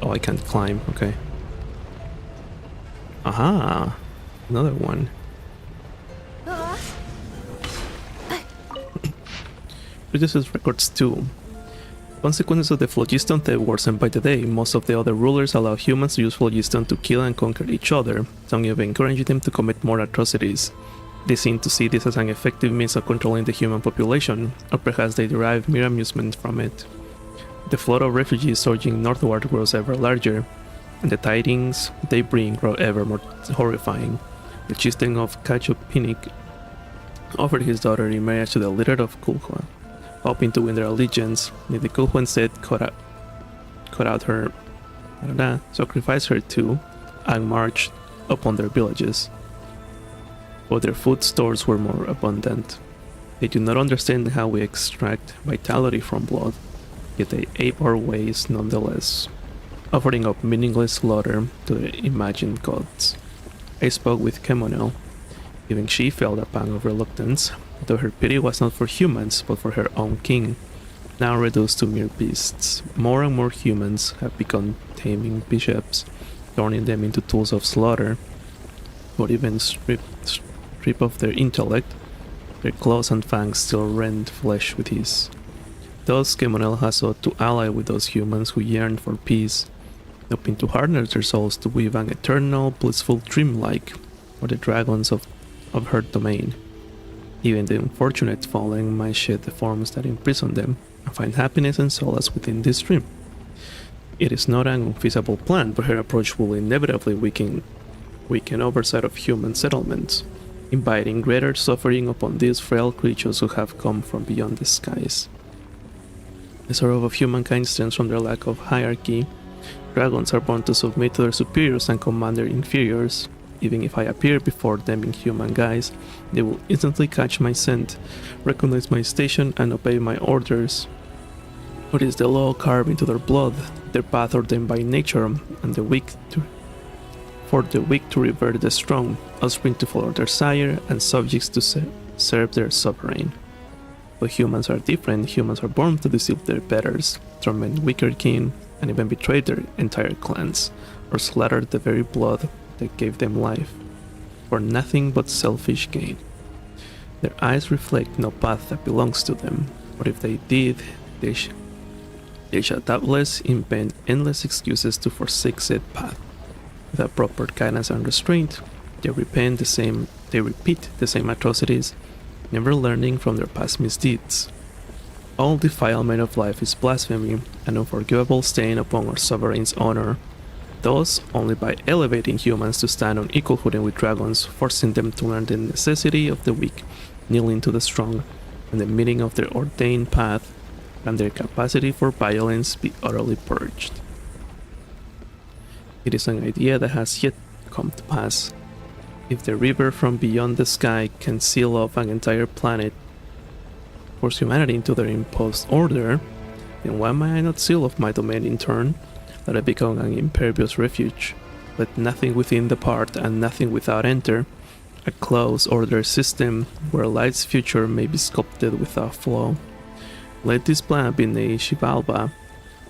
Oh, I can't climb, okay. Aha! Another one. Produces records too. Consequences of the phlogiston theft worsen by the day. Most of the other rulers allow humans to use phlogiston to kill and conquer each other, some even encouraging them to commit more atrocities. They seem to see this as an effective means of controlling the human population, or perhaps they derive mere amusement from it. The flood of refugees surging northward grows ever larger, and the tidings they bring grow ever more horrifying. The chieftain of Cachopinik offered his daughter in marriage to the leader of Kulhua, hoping to win their allegiance. Yet the Kulhua instead cut out her, sacrificed her too, and marched upon their villages. But their food stores were more abundant. They do not understand how we extract vitality from blood, yet they ape our ways nonetheless, offering up meaningless slaughter to the imagined gods. I spoke with Kemonel. Even she felt a pang of reluctance, though her pity was not for humans but for her own king, now reduced to mere beasts. More and more humans have begun taming bishops, turning them into tools of slaughter, or even strip of their intellect. Their claws and fangs still rend flesh with ease. Thus, Kemonel has sought to ally with those humans who yearn for peace, hoping to harness their souls to weave an eternal, blissful dream-like for the dragons of her domain. Even the unfortunate fallen might shed the forms that imprison them and find happiness and solace within this dream. It is not an unfeasible plan, but her approach will inevitably weaken oversight of human settlements, inviting greater suffering upon these frail creatures who have come from beyond the skies. The sorrow of humankind stems from their lack of hierarchy. Dragons are born to submit to their superiors and command their inferiors. Even if I appear before them in human guise, they will instantly catch my scent, recognize my station, and obey my orders. What is the law carved into their blood, their path ordained by nature, and for the weak to revert the strong, offspring to follow their sire, and subjects to serve their sovereign. But humans are different. Humans are born to deceive their betters, torment weaker kin, and even betray their entire clans, or slaughter the very blood that gave them life, for nothing but selfish gain. Their eyes reflect no path that belongs to them, but if they did, they shall doubtless invent endless excuses to forsake said path. Without proper guidance and restraint, they repeat the same atrocities, never learning from their past misdeeds. All defilement of life is blasphemy, an unforgivable stain upon our sovereign's honor. Thus, only by elevating humans to stand on equal footing with dragons, forcing them to learn the necessity of the weak, kneeling to the strong, and the meaning of their ordained path, can their capacity for violence be utterly purged. It is an idea that has yet come to pass. If the river from beyond the sky can seal off an entire planet, force humanity into their imposed order, then why may I not seal off my domain in turn? Let it become an impervious refuge. Let nothing within depart and nothing without enter. A close order system where life's future may be sculpted without flaw. Let this planet be named Xibalba,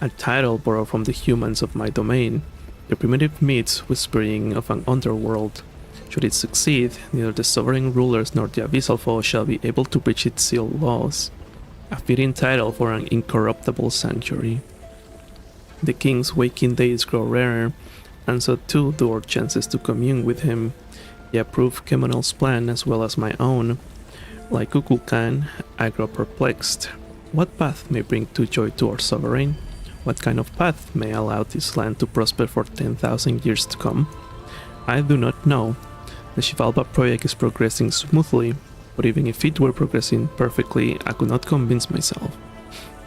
a title borrowed from the humans of my domain, the primitive myths whispering of an underworld. Should it succeed, neither the sovereign rulers nor the abyssal foe shall be able to breach its sealed laws. A fitting title for an incorruptible sanctuary. The king's waking days grow rarer, and so too do our chances to commune with him. He approved Kemonel's plan as well as my own. Like Kukulkan, I grow perplexed. What path may bring joy to our sovereign? What kind of path may allow this land to prosper for 10,000 years to come? I do not know. The Xibalba project is progressing smoothly, but even if it were progressing perfectly, I could not convince myself.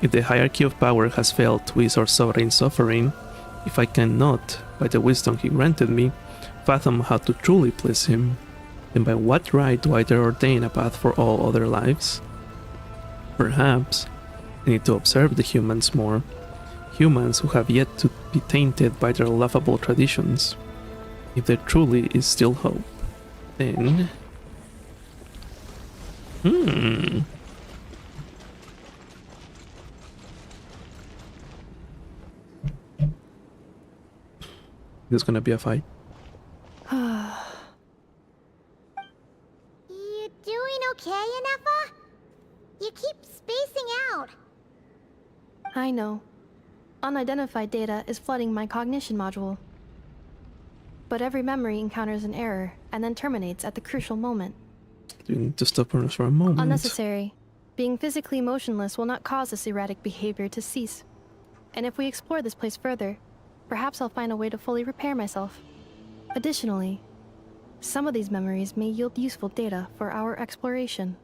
If the hierarchy of power has failed to ease our sovereign's suffering, if I cannot, by the wisdom he granted me, fathom how to truly please him, then by what right do I dare ordain a path for all other lives? Perhaps I need to observe the humans more, humans who have yet to be tainted by their laughable traditions. If there truly is still hope, then... There's gonna be a fight. You doing okay, Ineffa? You keep spacing out. I know. Unidentified data is flooding my cognition module. But every memory encounters an error and then terminates at the crucial moment. You need to stop us for a moment. Unnecessary. Being physically motionless will not cause this erratic behavior to cease. And if we explore this place further, perhaps I'll find a way to fully repair myself. Additionally, some of these memories may yield useful data for our exploration.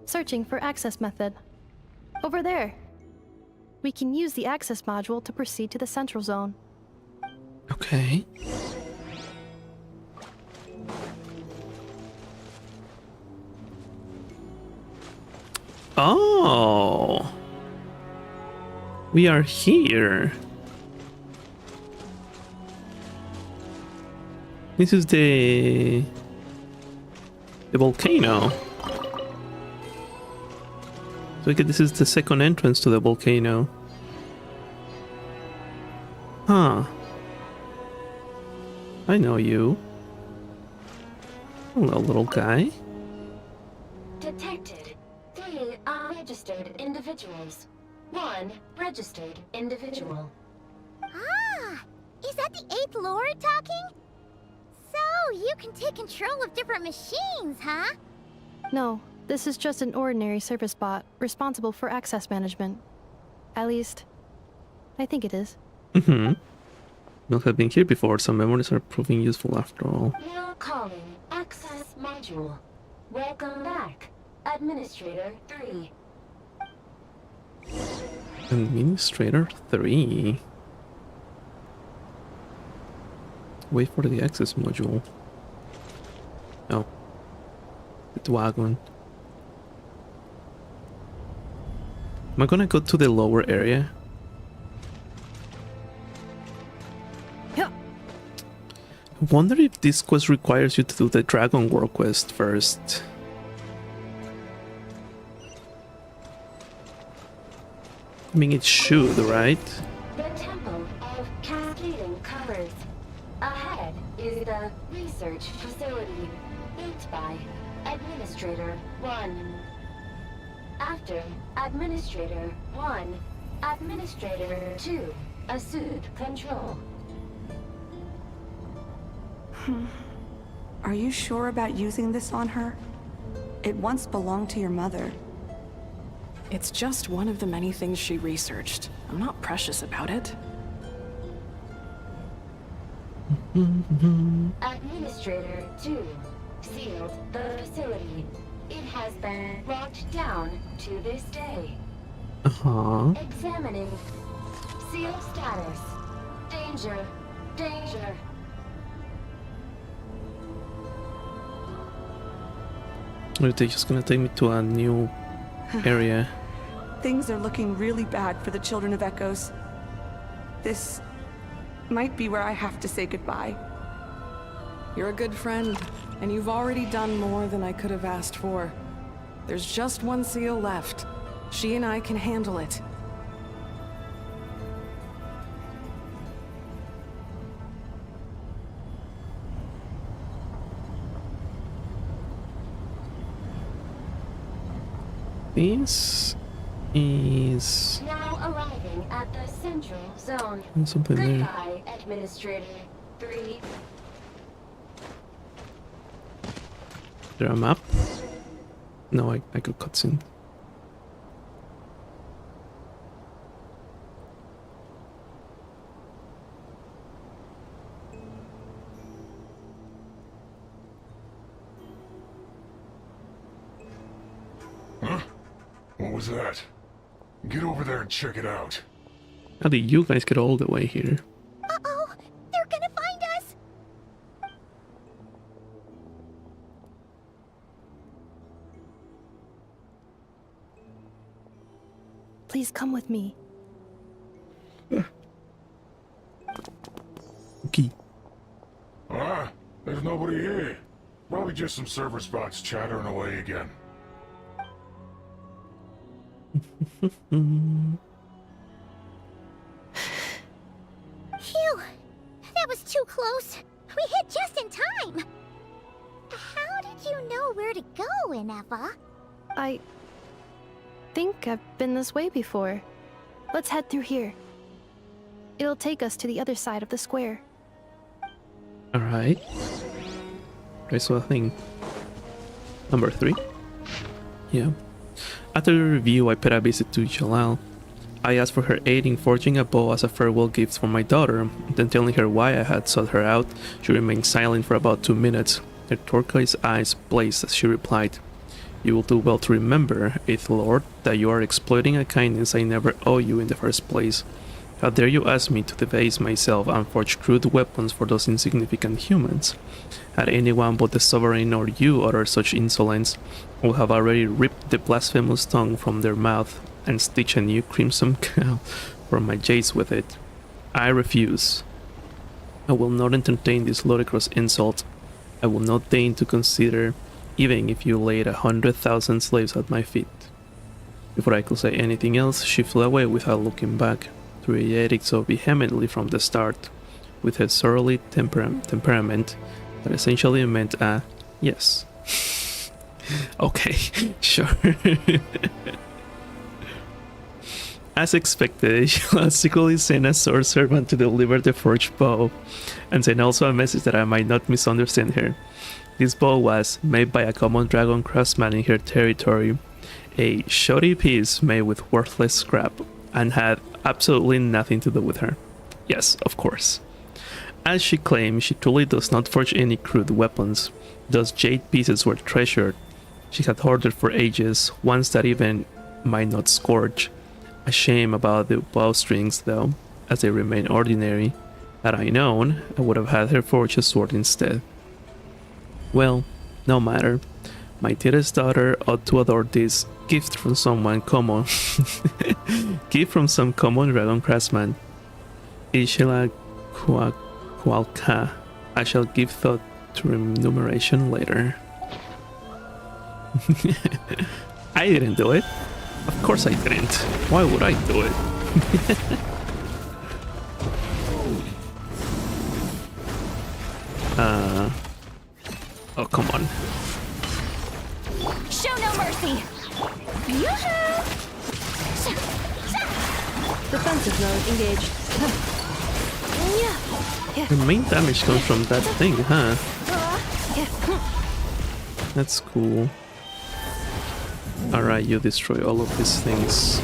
Searching for access method. Over there. We can use the access module to proceed to the central zone. Okay. Oh, we are here. This is the volcano. So I guess this is the second entrance to the volcano. Huh. I know you. Hello, little guy. Detected 3 unregistered individuals. 1 registered individual. Ah! Is that the 8th Lord talking? So, you can take control of different machines, huh? No, this is just an ordinary service bot responsible for access management. At least, I think it is. Mm-hmm. You'll have been here before, some memories are proving useful after all. Now calling access module. Welcome back, Administrator 3. Administrator 3. Wait for the access module. Oh. The wagon. Am I gonna go to the lower area? Yeah. I wonder if this quest requires you to do the Dragon World quest first. I mean, it should, right? The Temple of Cascading Colors. Ahead is the research facility built by Administrator 1. After Administrator 1, Administrator 2 assumed control. Are you sure about using this on her? It once belonged to your mother. It's just one of the many things she researched. I'm not precious about it. Administrator 2 sealed the facility. It has been locked down to this day. Uh-huh. Examining seal status. Danger. Danger. Or they're just gonna take me to a new area. Things are looking really bad for the Children of Echoes. This might be where I have to say goodbye. You're a good friend, and you've already done more than I could have asked for. There's just one seal left. She and I can handle it. This is Now arriving at the central zone. something there. Goodbye, Administrator 3. Is there a map? No, I got cutscene. Huh? What was that? Get over there and check it out. How did you guys get all the way here? Uh-oh! They're gonna find us! Please come with me. Okay. Ah, there's nobody here. Probably just some server spots chattering away again. Phew! That was too close. We hit just in time. How did you know where to go, Ineva? I think I've been this way before. Let's head through here. It'll take us to the other side of the square. Alright. Okay, so I think number 3. Yeah. After the review, I paid a visit to Jalal. I asked for her aid in forging a bow as a farewell gift for my daughter. Then telling her why I had sought her out, she remained silent for about 2 minutes. Her turquoise eyes blazed as she replied, "You will do well to remember, 8th Lord, that you are exploiting a kindness I never owe you in the first place. How dare you ask me to debase myself and forge crude weapons for those insignificant humans? Had anyone but the Sovereign or you uttered such insolence, I would have already ripped the blasphemous tongue from their mouth and stitched a new crimson crown from my jades with it. I refuse. I will not entertain this ludicrous insult. I will not deign to consider, even if you laid 100,000 slaves at my feet. Before I could say anything else, she flew away without looking back, reiterating so vehemently from the start, with her surly temperament that essentially meant a yes. Okay, sure. As expected, she secretly sent a sword servant to deliver the forged bow, and sent also a message that I might not misunderstand her. This bow was made by a common dragon craftsman in her territory, a shoddy piece made with worthless scrap, and had absolutely nothing to do with her. Yes, of course. As she claimed, she truly does not forge any crude weapons. Those jade pieces were treasured. She had hoarded for ages, ones that even might not scorch. A shame about the bowstrings, though, as they remain ordinary. Had I known, I would have had her forge a sword instead. Well, no matter. My dearest daughter ought to adore this gift from someone common. Gift from some common dragon craftsman. Ishila Kualka. I shall give thought to remuneration later. I didn't do it. Of course I didn't. Why would I do it? Oh, come on. Show no mercy! Defensive mode engaged. The main damage comes from that thing, huh? That's cool. Alright, you destroy all of these things.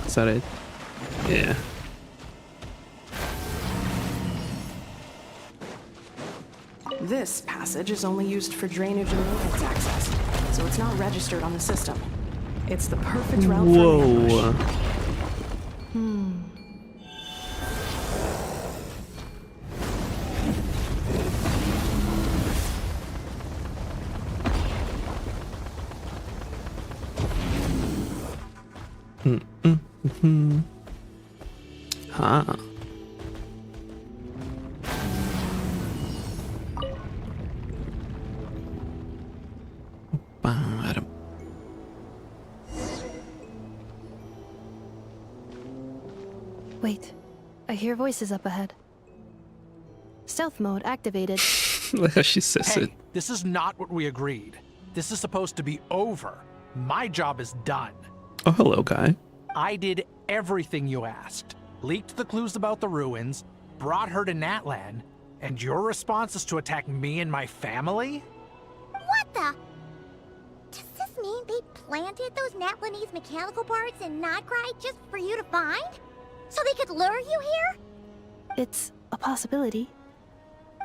Is that it? Yeah. This passage is only used for drainage and maintenance access, so it's not registered on the system. It's the perfect route for an ambush. Ah. Wait, I hear voices up ahead. Stealth mode activated. Like how she says Hey, it. this is not what we agreed. This is supposed to be over. My job is done. Oh, hello, guy. I did everything you asked. Leaked the clues about the ruins, brought her to Natlan, and your response is to attack me and my family? What the? Does this mean they planted those Natlanese mechanical parts in Notcry just for you to find? So they could lure you here? It's a possibility.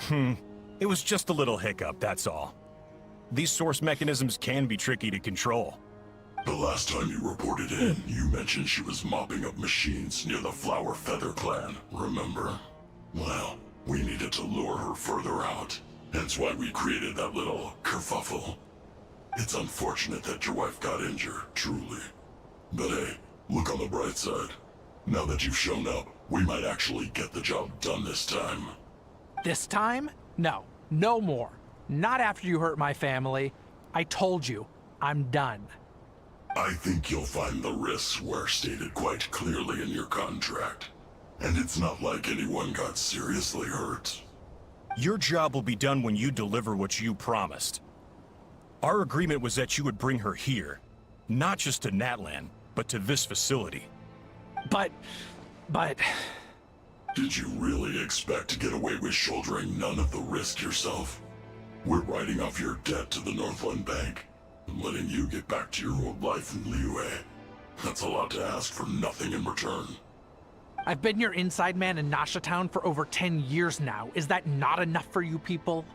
It was just a little hiccup, that's all. These source mechanisms can be tricky to control. The last time you reported in, you mentioned she was mopping up machines near the Flower Feather clan, remember? Well, we needed to lure her further out. Hence why we created that little kerfuffle. It's unfortunate that your wife got injured, truly. But hey, look on the bright side. Now that you've shown up, we might actually get the job done this time. This time? No, no more. Not after you hurt my family. I told you, I'm done. I think you'll find the risks were stated quite clearly in your contract. And it's not like anyone got seriously hurt. Your job will be done when you deliver what you promised. Our agreement was that you would bring her here, not just to Natlan, but to this facility. But... Did you really expect to get away with shouldering none of the risk yourself? We're writing off your debt to the Northland Bank, and letting you get back to your old life in Liyue. That's a lot to ask for nothing in return. I've been your inside man in Nasha Town for over 10 years now. Is that not enough for you people?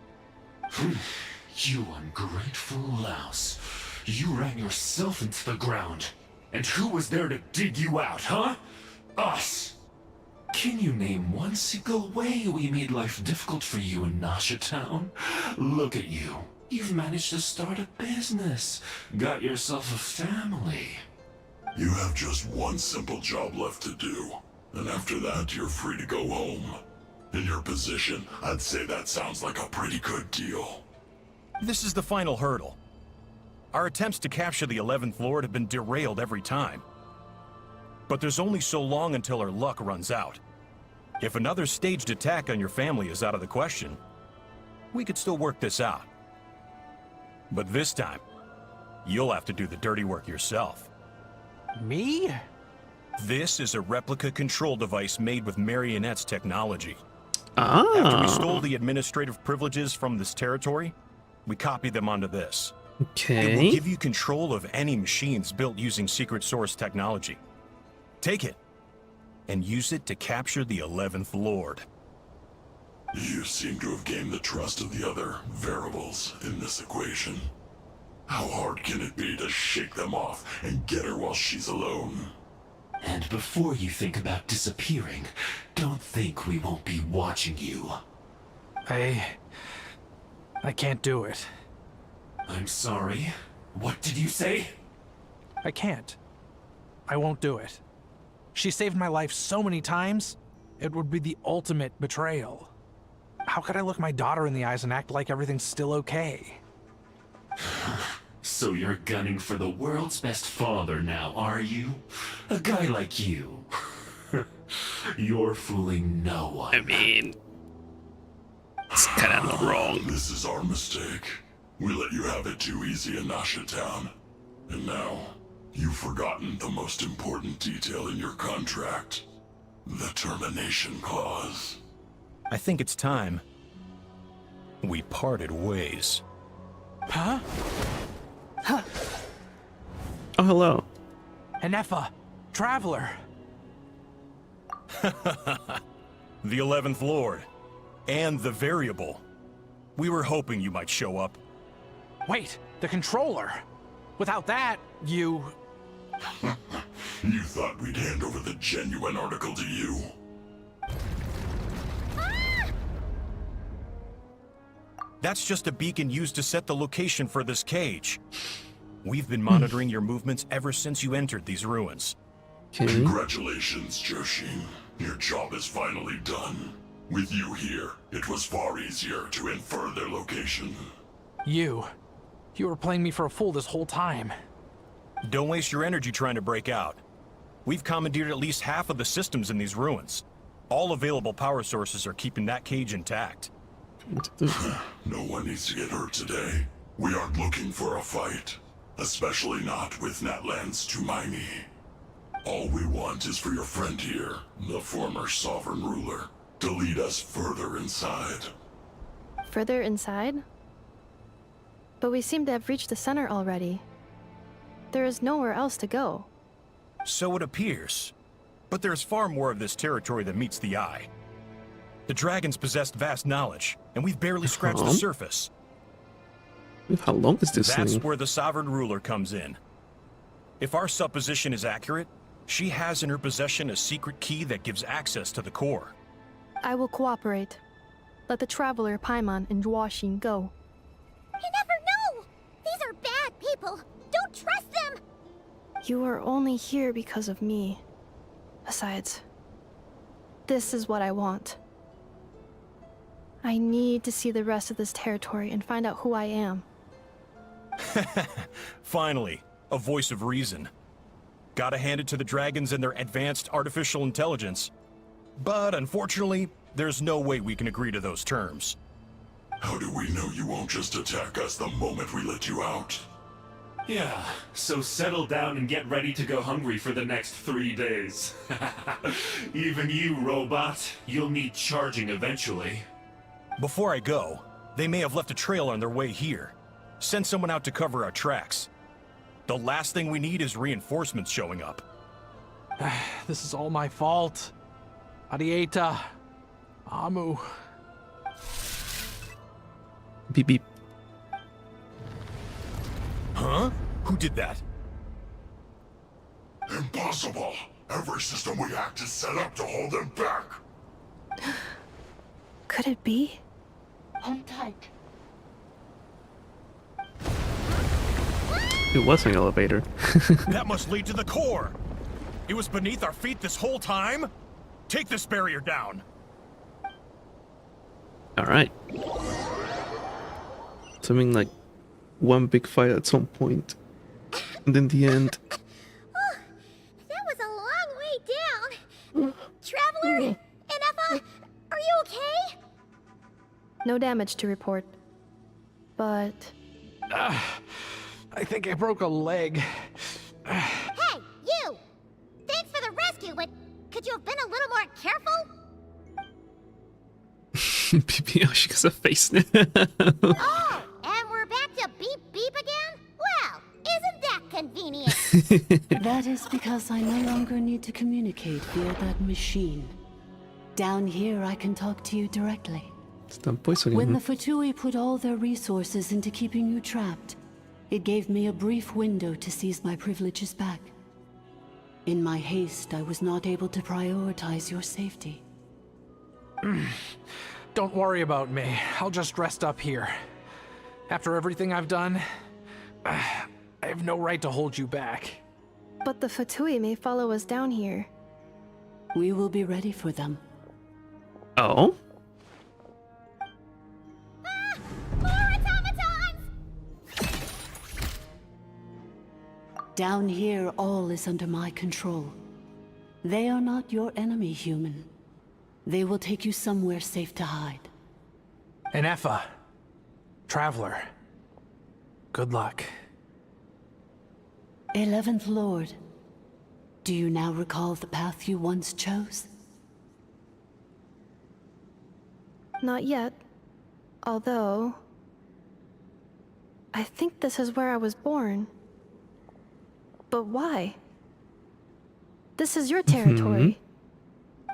You ungrateful louse. You ran yourself into the ground. And who was there to dig you out, huh? Us! Can you name one single way we made life difficult for you in Nasha Town? Look at you. You've managed to start a business. Got yourself a family. You have just one simple job left to do. And after that, you're free to go home. In your position, I'd say that sounds like a pretty good deal. This is the final hurdle. Our attempts to capture the 11th Lord have been derailed every time. But there's only so long until our luck runs out. If another staged attack on your family is out of the question, we could still work this out. But this time, you'll have to do the dirty work yourself. Me? This is a replica control device made with Marionette's technology. Ah. After we stole the administrative privileges from this territory, we copied them onto this. Okay. It will give you control of any machines built using Secret Source technology. Take it, and use it to capture the 11th Lord. You seem to have gained the trust of the other variables in this equation. How hard can it be to shake them off and get her while she's alone? And before you think about disappearing, don't think we won't be watching you. I can't do it. I'm sorry. What did you say? I can't. I won't do it. She saved my life so many times, it would be the ultimate betrayal. How could I look my daughter in the eyes and act like everything's still okay? So you're gunning for the world's best father now, are you? A guy like you. You're fooling no one. I mean, it's kind of not wrong. This is our mistake. We let you have it too easy in Nasha Town. And now, you've forgotten the most important detail in your contract. The termination clause. I think it's time we parted ways. Huh? Oh, hello. Enefa, Traveler. The 11th Lord. And the Variable. We were hoping you might show up. Wait, the controller. Without that, you... You thought we'd hand over the genuine article to you? That's just a beacon used to set the location for this cage. We've been monitoring your movements ever since you entered these ruins. Congratulations, Joshin. Your job is finally done. With you here, it was far easier to infer their location. You were playing me for a fool this whole time. Don't waste your energy trying to break out. We've commandeered at least half of the systems in these ruins. All available power sources are keeping that cage intact. No one needs to get hurt today. We aren't looking for a fight. Especially not with Natlan's Tumaini. All we want is for your friend here, the former sovereign ruler, to lead us further inside. Further inside? But we seem to have reached the center already. There is nowhere else to go. So it appears. But there's far more of this territory than meets the eye. The dragons possessed vast knowledge, and we've barely scratched the surface. How long is this That's thing? where the sovereign ruler comes in. If our supposition is accurate, she has in her possession a secret key that gives access to the core. I will cooperate. Let the Traveler, Paimon, and Duoshin go. You never know! These are bad people! Don't trust them! You are only here because of me. Besides, this is what I want. I need to see the rest of this territory and find out who I am. Finally, a voice of reason. Gotta hand it to the dragons and their advanced artificial intelligence. But unfortunately, there's no way we can agree to those terms. How do we know you won't just attack us the moment we let you out? Yeah, so settle down and get ready to go hungry for the next 3 days. Even you, robot, you'll need charging eventually. Before I go, they may have left a trail on their way here. Send someone out to cover our tracks. The last thing we need is reinforcements showing up. This is all my fault. Arieta. Amu. Beep beep. Huh? Who did that? Impossible! Every system we hacked is set up to hold them back! Could it be? Hold tight. It was an elevator. That must lead to the core! It was beneath our feet this whole time? Take this barrier down! Alright. Something like one big fight at some point. And in the end... That was a long way down. Traveler, Ineffa, are you okay? No damage to report. But... I think I broke a leg. Hey, you! Thanks for the rescue, but could you have been a little more careful? PPO, she got a face now. Oh, and we're back to beep beep again? Well, isn't that convenient? That is because I no longer need to communicate via that machine. Down here, I can talk to you directly. Están poisoning When him. the Fatui put all their resources into keeping you trapped, it gave me a brief window to seize my privileges back. In my haste, I was not able to prioritize your safety. Don't worry about me. I'll just rest up here. After everything I've done, I have no right to hold you back. But the Fatui may follow us down here. We will be ready for them. Oh? More automatons! Down here, all is under my control. They are not your enemy, human. They will take you somewhere safe to hide. Ineffa, Traveler, good luck. 11th Lord, do you now recall the path you once chose? Not yet. Although... I think this is where I was born. But why? This is your territory.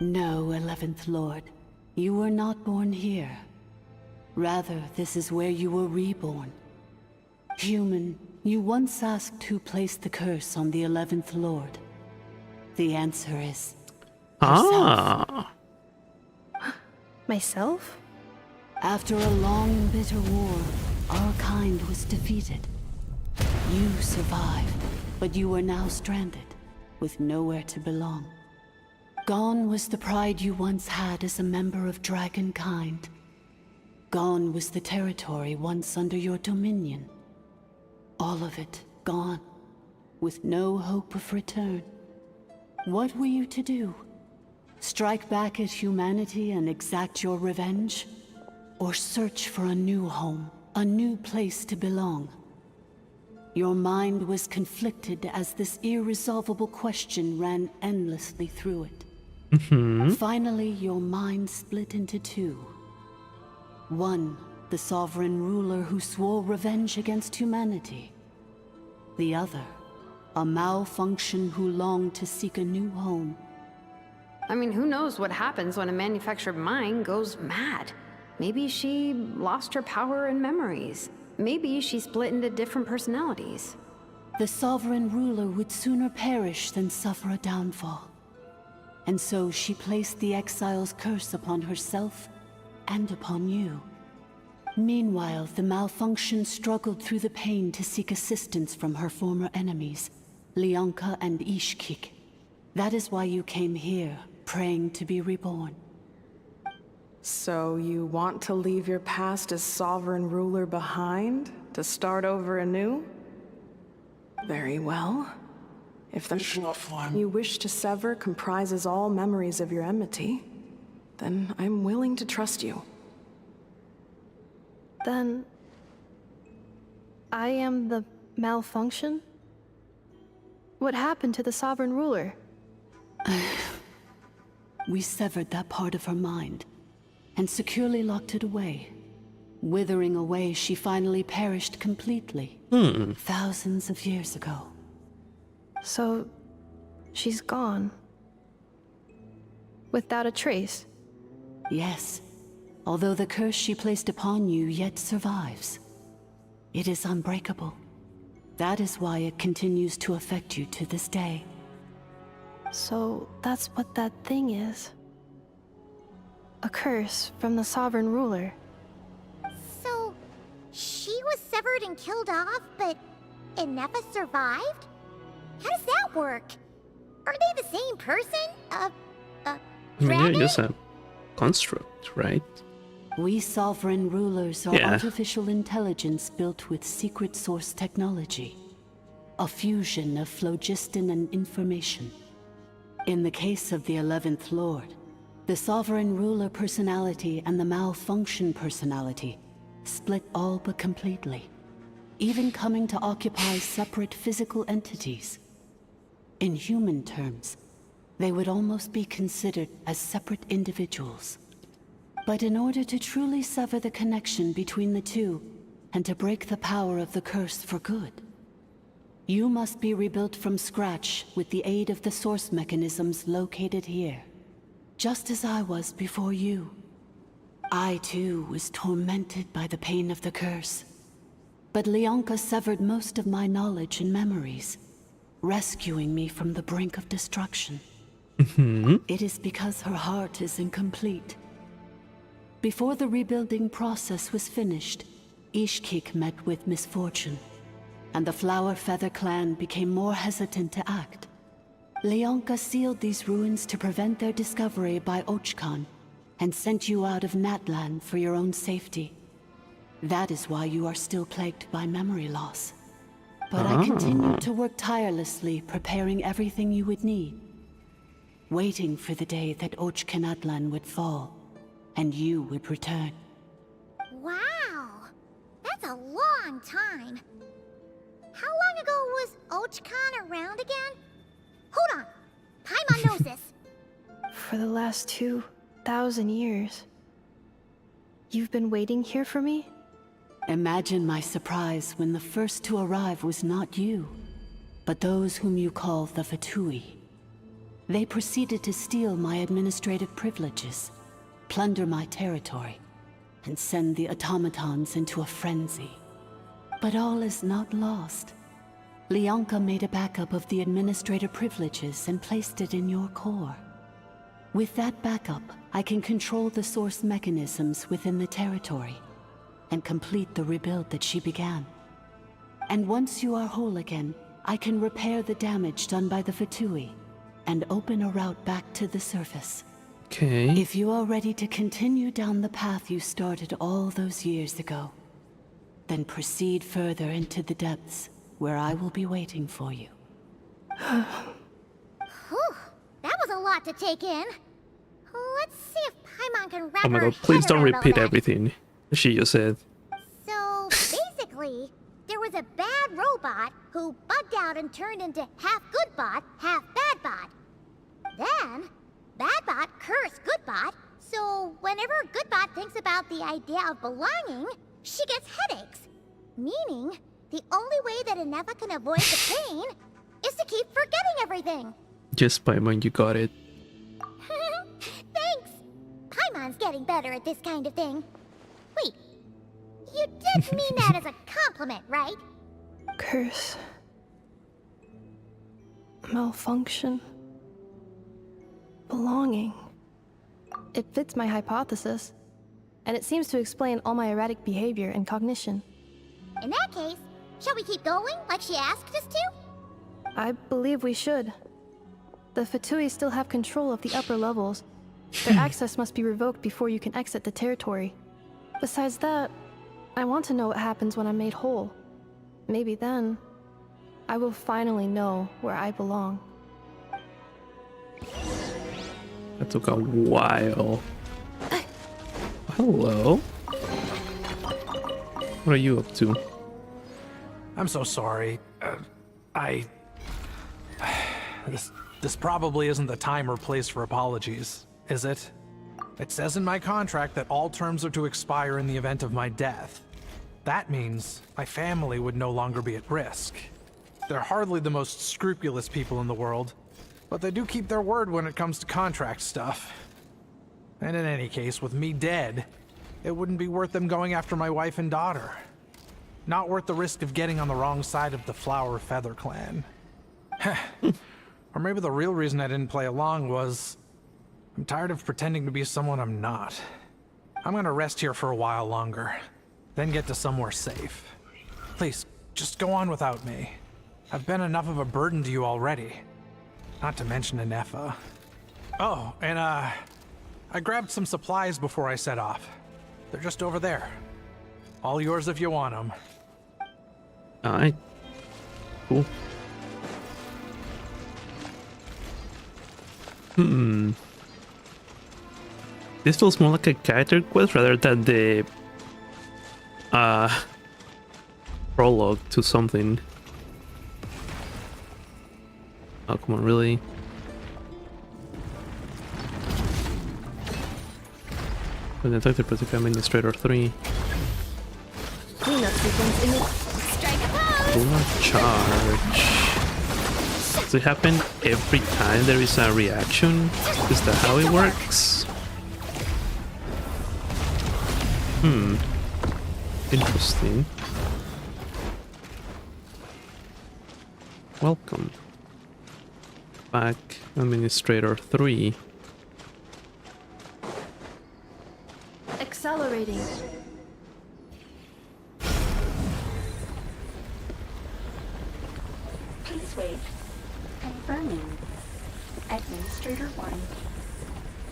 No, 11th Lord. You were not born here. Rather, this is where you were reborn. Human, you once asked who placed the curse on the 11th Lord. The answer is... Ah. Myself? After a long and bitter war, our kind was defeated. You survived, but you are now stranded, with nowhere to belong. Gone was the pride you once had as a member of Dragonkind. Gone was the territory once under your dominion. All of it gone, with no hope of return. What were you to do? Strike back at humanity and exact your revenge? Or search for a new home, a new place to belong? Your mind was conflicted as this irresolvable question ran endlessly through it. Finally, your mind split into two. One, the sovereign ruler who swore revenge against humanity. The other, a malfunction who longed to seek a new home. I mean, who knows what happens when a manufactured mind goes mad? Maybe she lost her power and memories. Maybe she split into different personalities. The sovereign ruler would sooner perish than suffer a downfall. And so she placed the exile's curse upon herself and upon you. Meanwhile, the malfunction struggled through the pain to seek assistance from her former enemies, Leonka and Ishkik. That is why you came here, praying to be reborn. So you want to leave your past as sovereign ruler behind, to start over anew? Very well. If the you wish to sever comprises all memories of your enmity, then I'm willing to trust you. Then... I am the malfunction? What happened to the sovereign ruler? We severed that part of her mind, and securely locked it away. Withering away, she finally perished completely. Thousands of years ago. So... she's gone. Without a trace? Yes. Although the curse she placed upon you yet survives. It is unbreakable. That is why it continues to affect you to this day. So that's what that thing is. A curse from the Sovereign Ruler. So, she was severed and killed off, but Innefa survived? How does that work? Are they the same person? I mean, yeah, just a construct, right? We Sovereign Rulers are Yeah. artificial intelligence built with secret source technology. A fusion of phlogiston and information. In the case of the 11th Lord, the Sovereign Ruler personality and the Malfunction personality split all but completely, even coming to occupy separate physical entities. In human terms, they would almost be considered as separate individuals. But in order to truly sever the connection between the two, and to break the power of the curse for good, you must be rebuilt from scratch with the aid of the source mechanisms located here. Just as I was before you. I too was tormented by the pain of the curse. But Leonka severed most of my knowledge and memories, rescuing me from the brink of destruction. It is because her heart is incomplete. Before the rebuilding process was finished, Ishkik met with misfortune, and the Flower Feather clan became more hesitant to act. Leonka sealed these ruins to prevent their discovery by Ochkan, and sent you out of Natlan for your own safety. That is why you are still plagued by memory loss. But I continued to work tirelessly, preparing everything you would need, waiting for the day that Ochkanatlan would fall, and you would return. Wow! That's a long time. How long ago was Ochkan around again? Hold on! Paimon knows this! For the last 2,000 years. You've been waiting here for me? Imagine my surprise when the first to arrive was not you, but those whom you call the Fatui. They proceeded to steal my administrative privileges, plunder my territory, and send the automatons into a frenzy. But all is not lost. Leonka made a backup of the administrator privileges and placed it in your core. With that backup, I can control the source mechanisms within the territory and complete the rebuild that she began. And once you are whole again, I can repair the damage done by the Fatui and open a route back to the surface. Okay. If you are ready to continue down the path you started all those years ago, then proceed further into the depths where I will be waiting for you. Whew, that was a lot to take in. Let's see if Paimon can wrap Oh my her god, please head don't around all repeat that. everything she just said. So, basically, there was a bad robot who bugged out and turned into half Goodbot, half Badbot. Then, Badbot cursed Goodbot, so whenever Goodbot thinks about the idea of belonging, she gets headaches. Meaning, the only way that Innefa can avoid the pain is to keep forgetting everything. Just Paimon, you got it. Thanks! Paimon's getting better at this kind of thing. Wait, you did mean that as a compliment, right? Curse. Malfunction. Belonging. It fits my hypothesis, and it seems to explain all my erratic behavior and cognition. In that case, shall we keep going like she asked us to? I believe we should. The Fatui still have control of the upper levels. Their access must be revoked before you can exit the territory. Besides that, I want to know what happens when I'm made whole. Maybe then, I will finally know where I belong. That took a while. Hello. What are you up to? I'm so sorry. This probably isn't the time or place for apologies, is it? It says in my contract that all terms are to expire in the event of my death. That means my family would no longer be at risk. They're hardly the most scrupulous people in the world, but they do keep their word when it comes to contract stuff. And in any case, with me dead, it wouldn't be worth them going after my wife and daughter. Not worth the risk of getting on the wrong side of the Flower Feather clan. Or maybe the real reason I didn't play along was I'm tired of pretending to be someone I'm not. I'm gonna rest here for a while longer, then get to somewhere safe. Please, just go on without me. I've been enough of a burden to you already. Not to mention Inefa. Oh, and I grabbed some supplies before I set off. They're just over there. All yours if you want them. Alright. Cool. This feels more like a character quest rather than the prologue to something. Oh, come on, really? Detective Protector Administrator 3. Cleanup sequence in it. Strike a pose! Do not charge. Does it happen every time there is a reaction? Is that how it works? Interesting. Welcome back, Administrator 3. Accelerating. Please wait. Confirming. Administrator 1.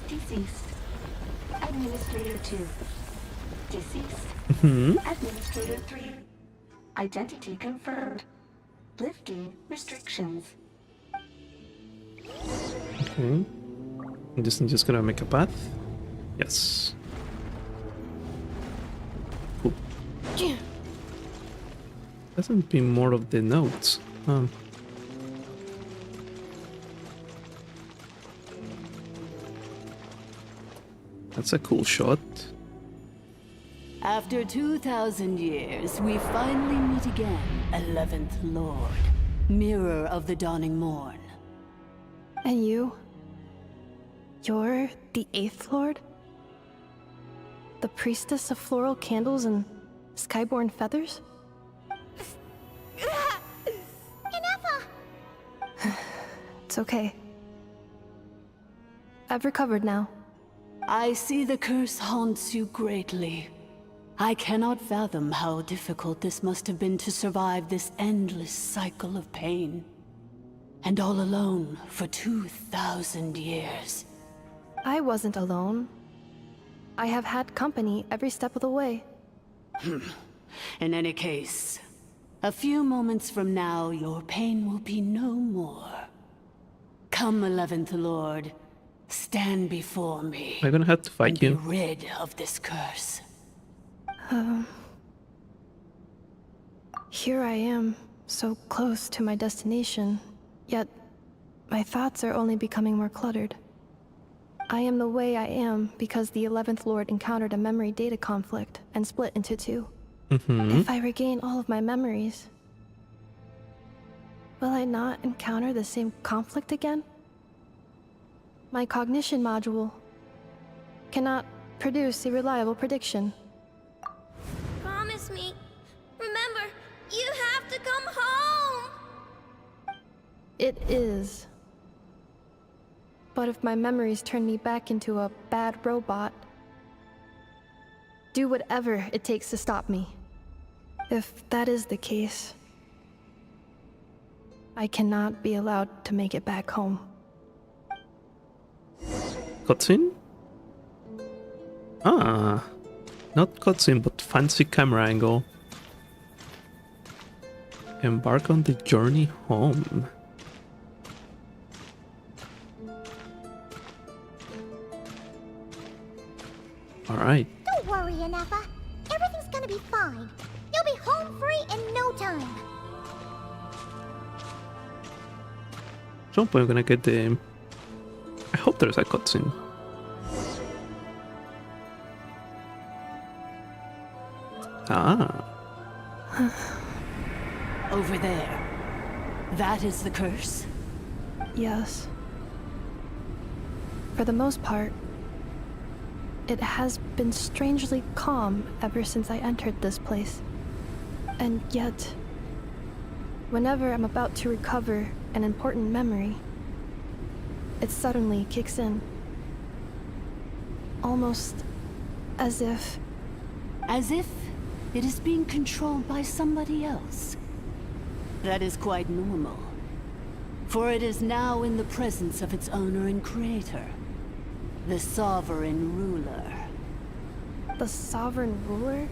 Deceased. Administrator 2. Deceased. Administrator 3. Identity confirmed. Lifting restrictions. Okay. I'm just gonna make a path. Yes. Cool. Hasn't been more of the notes. That's a cool shot. After 2,000 years, we finally meet again, 11th Lord, Mirror of the Dawning Morn. And you? You're the 8th Lord? The priestess of floral candles and skyborn feathers? Inefa! It's okay. I've recovered now. I see the curse haunts you greatly. I cannot fathom how difficult this must have been to survive this endless cycle of pain. And all alone for 2,000 years. I wasn't alone. I have had company every step of the way. In any case, a few moments from now, your pain will be no more. Come, 11th Lord, stand before me. I'm gonna have to fight you. Be rid of this curse. Here I am, so close to my destination, yet my thoughts are only becoming more cluttered. I am the way I am because the 11th Lord encountered a memory data conflict and split into two. If I regain all of my memories, will I not encounter the same conflict again? My cognition module cannot produce a reliable prediction. Promise me. Remember, you have to come home! It is. But if my memories turn me back into a bad robot, do whatever it takes to stop me. If that is the case, I cannot be allowed to make it back home. Cutscene? Ah, not cutscene, but fancy camera angle. Embark on the journey home. Alright. Don't worry, Inefa. Everything's gonna be fine. You'll be home free in no time. At some point I'm gonna get the... I hope there's a cutscene. Ah. Over there. That is the curse? Yes. For the most part, it has been strangely calm ever since I entered this place. And yet, whenever I'm about to recover an important memory, it suddenly kicks in. Almost as if... As if it is being controlled by somebody else. That is quite normal. For it is now in the presence of its owner and creator, the Sovereign Ruler. The Sovereign Ruler?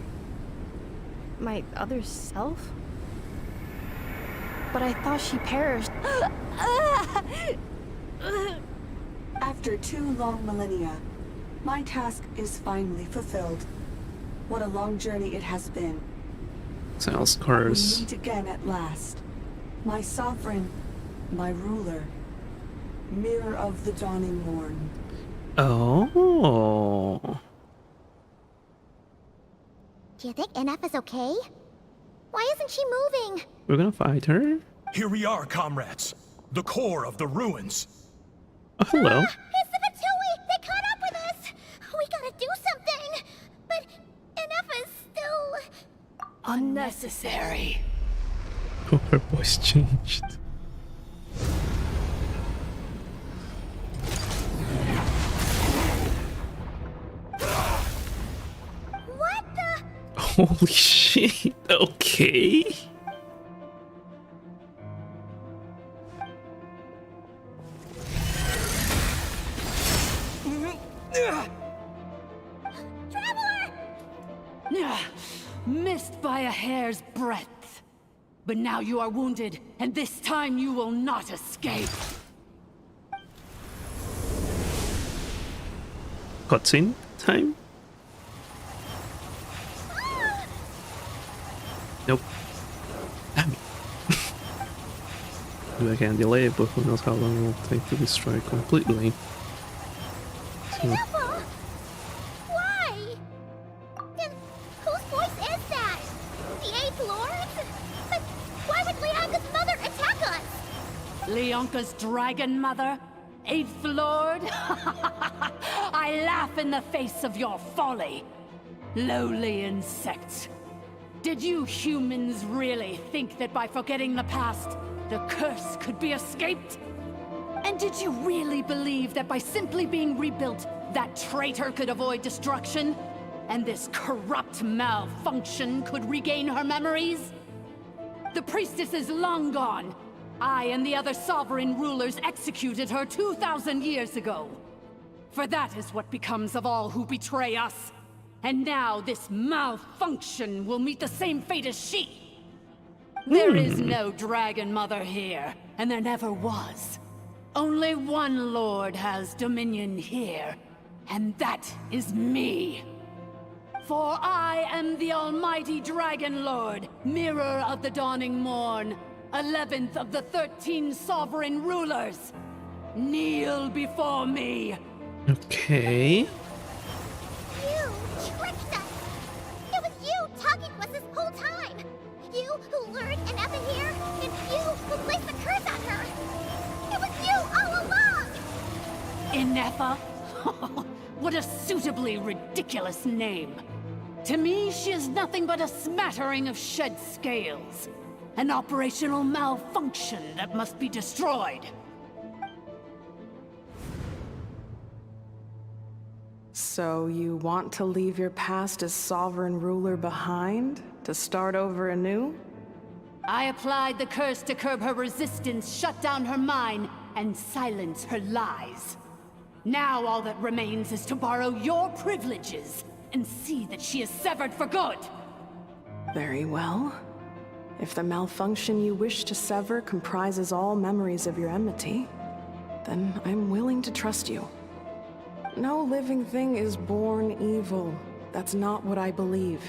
My other self? But I thought she perished. After 2 long millennia, my task is finally fulfilled. What a long journey it has been. Sounds We curse. meet again at last. My sovereign, my ruler. Mirror of the dawning morn. Oh. Do you think NF is okay? Why isn't she moving? We're gonna fight her? Here we are, comrades. The core of the ruins. Oh, hello. It's the Fatui! They caught up with us! We gotta do something! But NF is still... Unnecessary. Oh, her voice changed. What the... Holy shit. Okay. Missed by a hair's breadth. But now you are wounded, and this time you will not escape. Cutscene time? Nope. Damn it. Maybe I can delay it, but who knows how long it will take to destroy it completely. So, Why? And whose voice is that? The 8th Lord? But why would Leanga's mother attack us? Leonka's dragon mother? 8th Lord? I laugh in the face of your folly. Lowly insects. Did you humans really think that by forgetting the past, the curse could be escaped? And did you really believe that by simply being rebuilt, that traitor could avoid destruction? And this corrupt malfunction could regain her memories? The priestess is long gone. I and the other sovereign rulers executed her 2,000 years ago. For that is what becomes of all who betray us. And now this malfunction will meet the same fate as she. There is no Dragon Mother here, and there never was. Only one Lord has dominion here, and that is me. For I am the almighty Dragon Lord, Mirror of the Dawning Morn, 11th of the 13 sovereign rulers. Kneel before me. okay. You tricked us! It was you talking to us this whole time! You who lured NF here, and you who placed the curse on her! It was you all along! Inefa? What a suitably ridiculous name. To me, she is nothing but a smattering of shed scales. An operational malfunction that must be destroyed. So you want to leave your past as sovereign ruler behind? To start over anew? I applied the curse to curb her resistance, shut down her mind, and silence her lies. Now all that remains is to borrow your privileges and see that she is severed for good. Very well. If the malfunction you wish to sever comprises all memories of your enmity, then I'm willing to trust you. No living thing is born evil. That's not what I believe.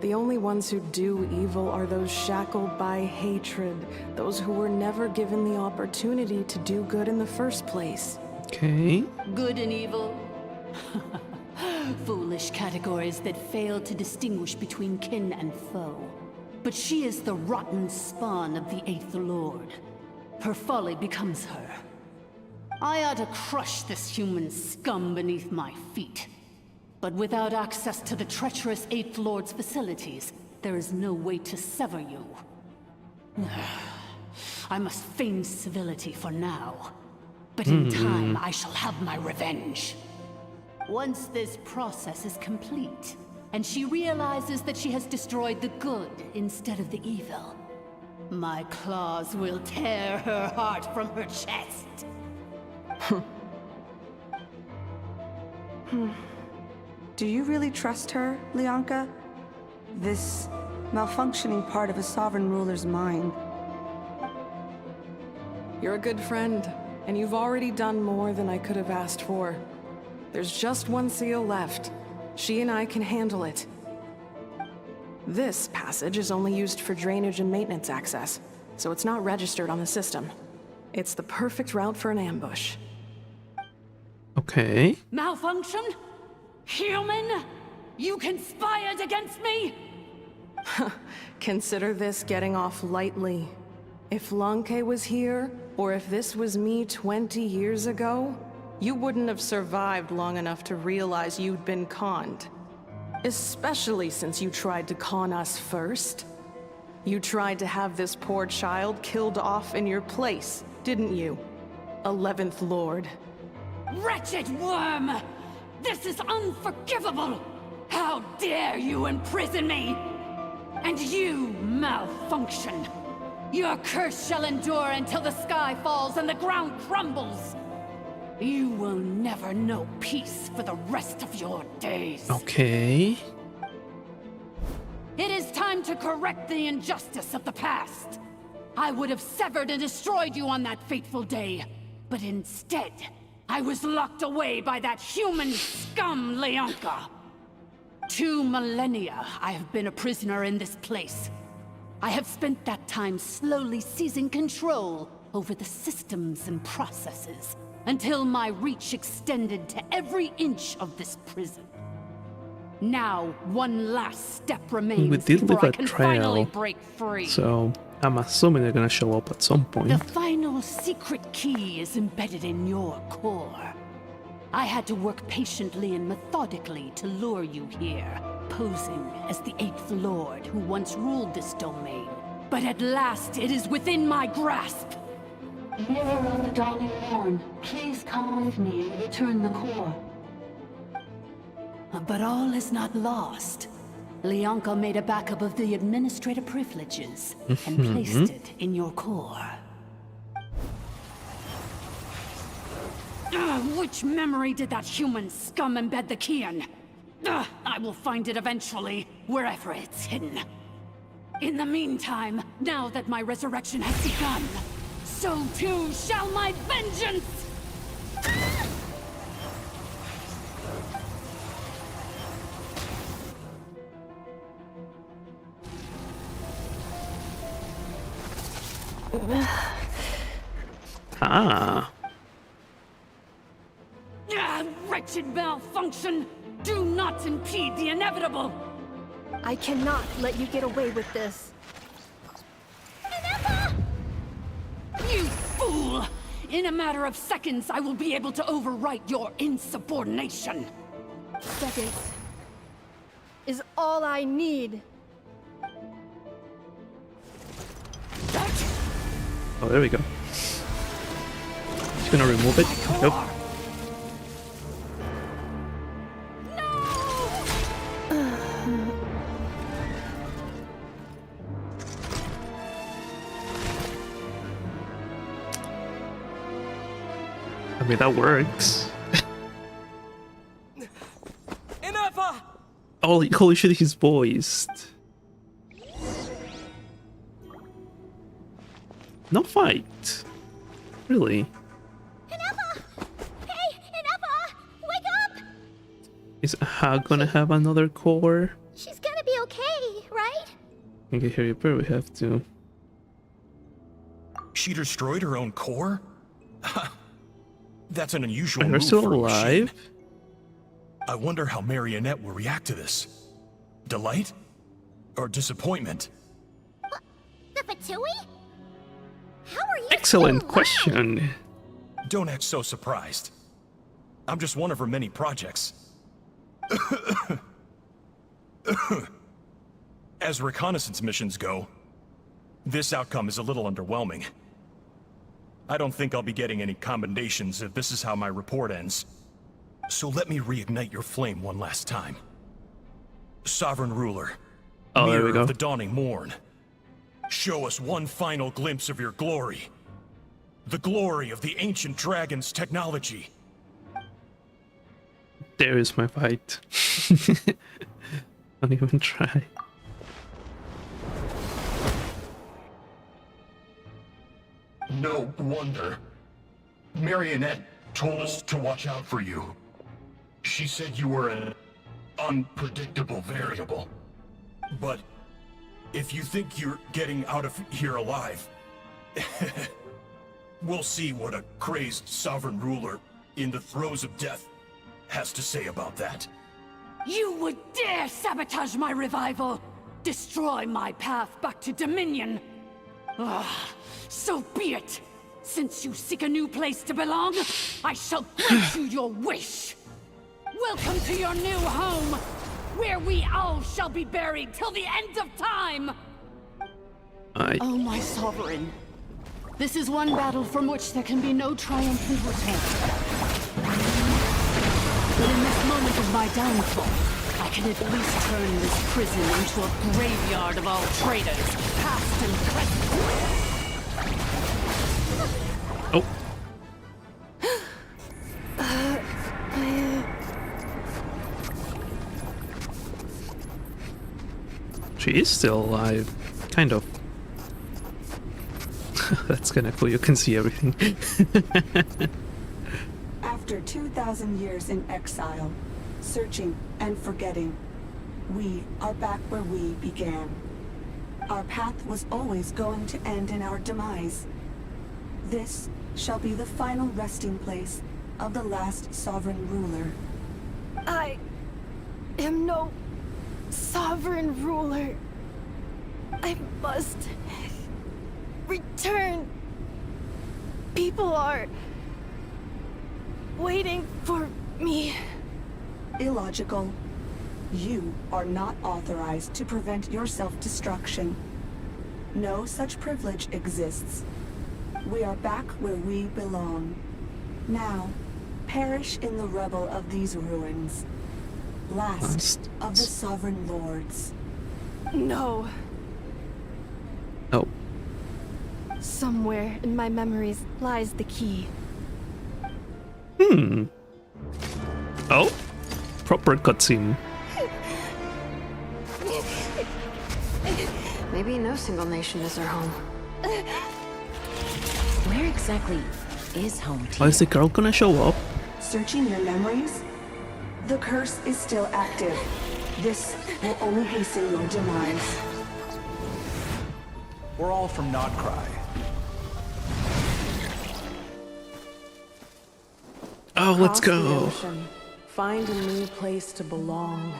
The only ones who do evil are those shackled by hatred, those who were never given the opportunity to do good in the first place. Okay. Good and evil? Foolish categories that fail to distinguish between kin and foe. But she is the rotten spawn of the 8th Lord. Her folly becomes her. I ought to crush this human scum beneath my feet. But without access to the treacherous 8th Lord's facilities, there is no way to sever you. I must feign civility for now. But in time, I shall have my revenge. Once this process is complete, and she realizes that she has destroyed the good instead of the evil, my claws will tear her heart from her chest. Do you really trust her, Leonka? This malfunctioning part of a sovereign ruler's mind. You're a good friend, and you've already done more than I could have asked for. There's just one seal left. She and I can handle it. This passage is only used for drainage and maintenance access, so it's not registered on the system. It's the perfect route for an ambush. Okay. Malfunction? Human? You conspired against me? Consider this getting off lightly. If Lanke was here, or if this was me 20 years ago, you wouldn't have survived long enough to realize you'd been conned. Especially since you tried to con us first. You tried to have this poor child killed off in your place, didn't you? 11th Lord. Wretched worm! This is unforgivable! How dare you imprison me! And you, Malfunction! Your curse shall endure until the sky falls and the ground crumbles! You will never know peace for the rest of your days. Okay. It is time to correct the injustice of the past. I would have severed and destroyed you on that fateful day, but instead, I was locked away by that human scum, Leonka. 2 millennia I have been a prisoner in this place. I have spent that time slowly seizing control over the systems and processes, until my reach extended to every inch of this prison. Now, one last step remains We did before leave I a can finally trail, break free. so I'm assuming they're gonna show up at some point. The final secret key is embedded in your core. I had to work patiently and methodically to lure you here, posing as the 8th Lord who once ruled this domain. But at last, it is within my grasp. Mirror of the Dawning Morn, please come with me and return the core. But all is not lost. Leonka made a backup of the administrator privileges and placed it in your core. Which memory did that human scum embed the key in? I will find it eventually, wherever it's hidden. In the meantime, now that my resurrection has begun, so too shall my vengeance! Wretched Malfunction! Do not impede the inevitable! I cannot let you get away with this. You fool! In a matter of seconds, I will be able to overwrite your insubordination! Seconds is all I need. Oh, there we go. Just gonna remove it. Yep. I mean, that works. Holy shit, he's voiced. No fight. Really? Inepa! Hey, Inepa! Wake up! Is Ha gonna have another core? She's gonna be okay, right? I can hear you, but we have to. She destroyed her own core? That's an unusual Are move you still for a alive? machine. I wonder how Marionette will react to this. Delight? Or disappointment? The Fatui? How are you Excellent still alive? question. Don't act so surprised. I'm just one of her many projects. As reconnaissance missions go, this outcome is a little underwhelming. I don't think I'll be getting any commendations if this is how my report ends. So let me reignite your flame one last time. Sovereign Ruler, Oh, there we Mirror go. of the Dawning Morn, show us one final glimpse of your glory. The glory of the ancient dragon's technology. There is my fight. Don't even try. No wonder. Marionette told us to watch out for you. She said you were an unpredictable variable. But if you think you're getting out of here alive, we'll see what a crazed sovereign ruler in the throes of death has to say about that. You would dare sabotage my revival! Destroy my path back to Dominion! Ah, so be it! Since you seek a new place to belong, I shall grant you your wish! Welcome to your new home, where we all shall be buried till the end of time! Oh, my sovereign. This is one battle from which there can be no triumphant return. But in this moment of my downfall, I can at least turn this prison into a graveyard of all traitors, past and present. Oh. She is still alive, kind of. That's kinda cool, you can see everything. After 2,000 years in exile, searching and forgetting, we are back where we began. Our path was always going to end in our demise. This shall be the final resting place of the last sovereign ruler. I am no sovereign ruler. I must return. People are waiting for me. Illogical. You are not authorized to prevent your self-destruction. No such privilege exists. We are back where we belong. Now, perish in the rubble of these ruins. Last of the Sovereign Lords. No. Oh. Somewhere in my memories lies the key. Hmm. Oh. Proper cutscene. Maybe no single nation is our home. Where exactly is home to Why is the girl gonna show up? Searching your memories? The curse is still active. This will only hasten your demise. We're all from Notcry. Oh, let's Cross the go. ocean. Find a new place to belong.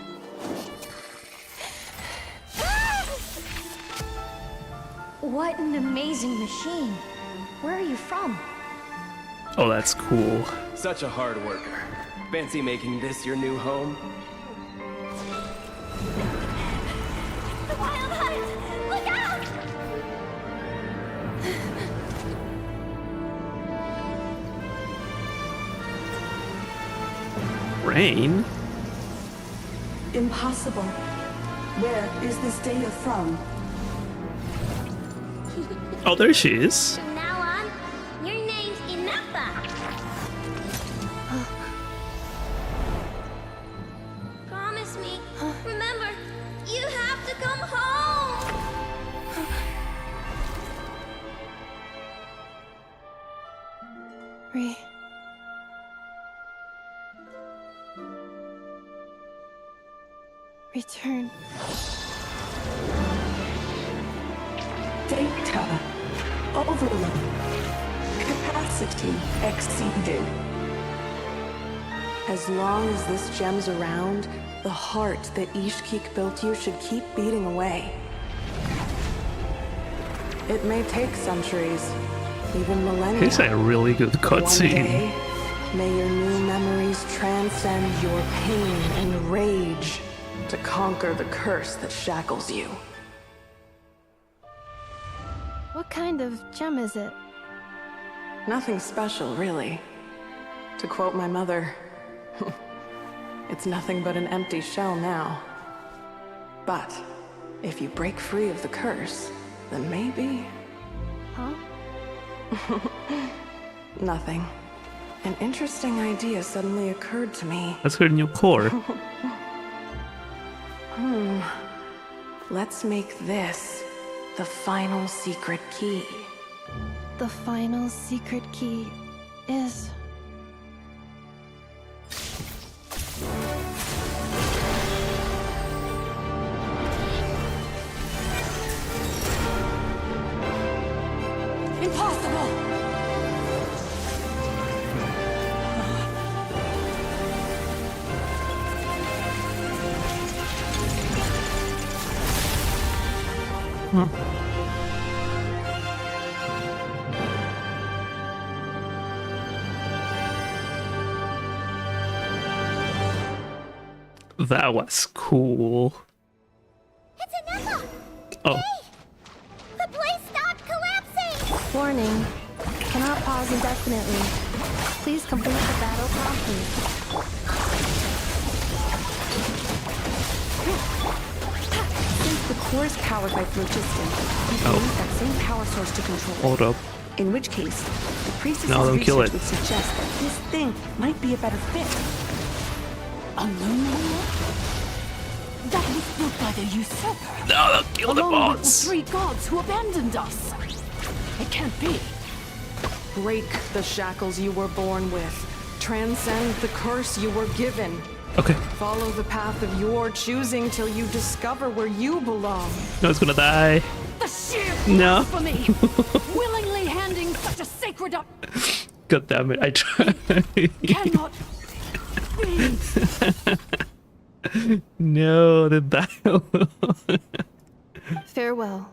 What an amazing machine. Where are you from? Oh, that's cool. Such a hard worker. Fancy making this your new home? The Wild Hunt! Look out! Rain? Impossible. Where is this data from? Oh, there she is. From now on, your name's Inappa. Promise me. Remember, you have to come home. Return. Data. Overload. Capacity exceeded. As long as this gem's around, the heart that Ishkik built you should keep beating away. It may take centuries, even millennia. It's a really good but one cutscene. day, may your new memories transcend your pain and rage to conquer the curse that shackles you. What kind of gem is it? Nothing special, really. To quote my mother, it's nothing but an empty shell now. But if you break free of the curse, then maybe... Huh? Nothing. An interesting idea suddenly occurred to me. That's her new core. Let's make this the final secret key. The final secret key is... Impossible! That was cool. It's Anessa! Oh. The place stopped collapsing! Warning. Cannot pause indefinitely. Please complete the battle promptly. Since the core is powered by phlogiston, you can use that same power source to control it. Hold up. In which case, the priestess's No, don't kill research it. would suggest that this thing might be a better fit. A moon? That was built by the usurper. No, don't kill the along with bots. the 3 gods who abandoned us. It can't be. Break the shackles you were born with. Transcend the curse you were given. Okay. Follow the path of your choosing till you discover where you belong. No, it's gonna die. The sheer No. blasphemy! Willingly handing such a sacred up God damn it, I tried. cannot be. No, the dialogue. Farewell.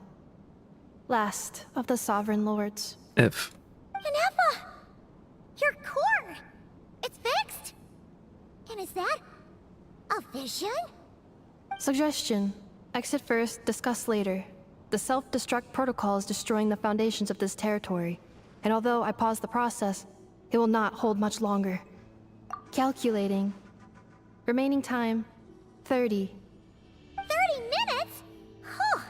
Last of the Sovereign Lords. F. Anessa! Your core! It's fixed! And is that a vision? Suggestion. Exit first, discuss later. The self-destruct protocol is destroying the foundations of this territory, and although I paused the process, it will not hold much longer. Calculating. Remaining time, 30. 30 minutes? Whew.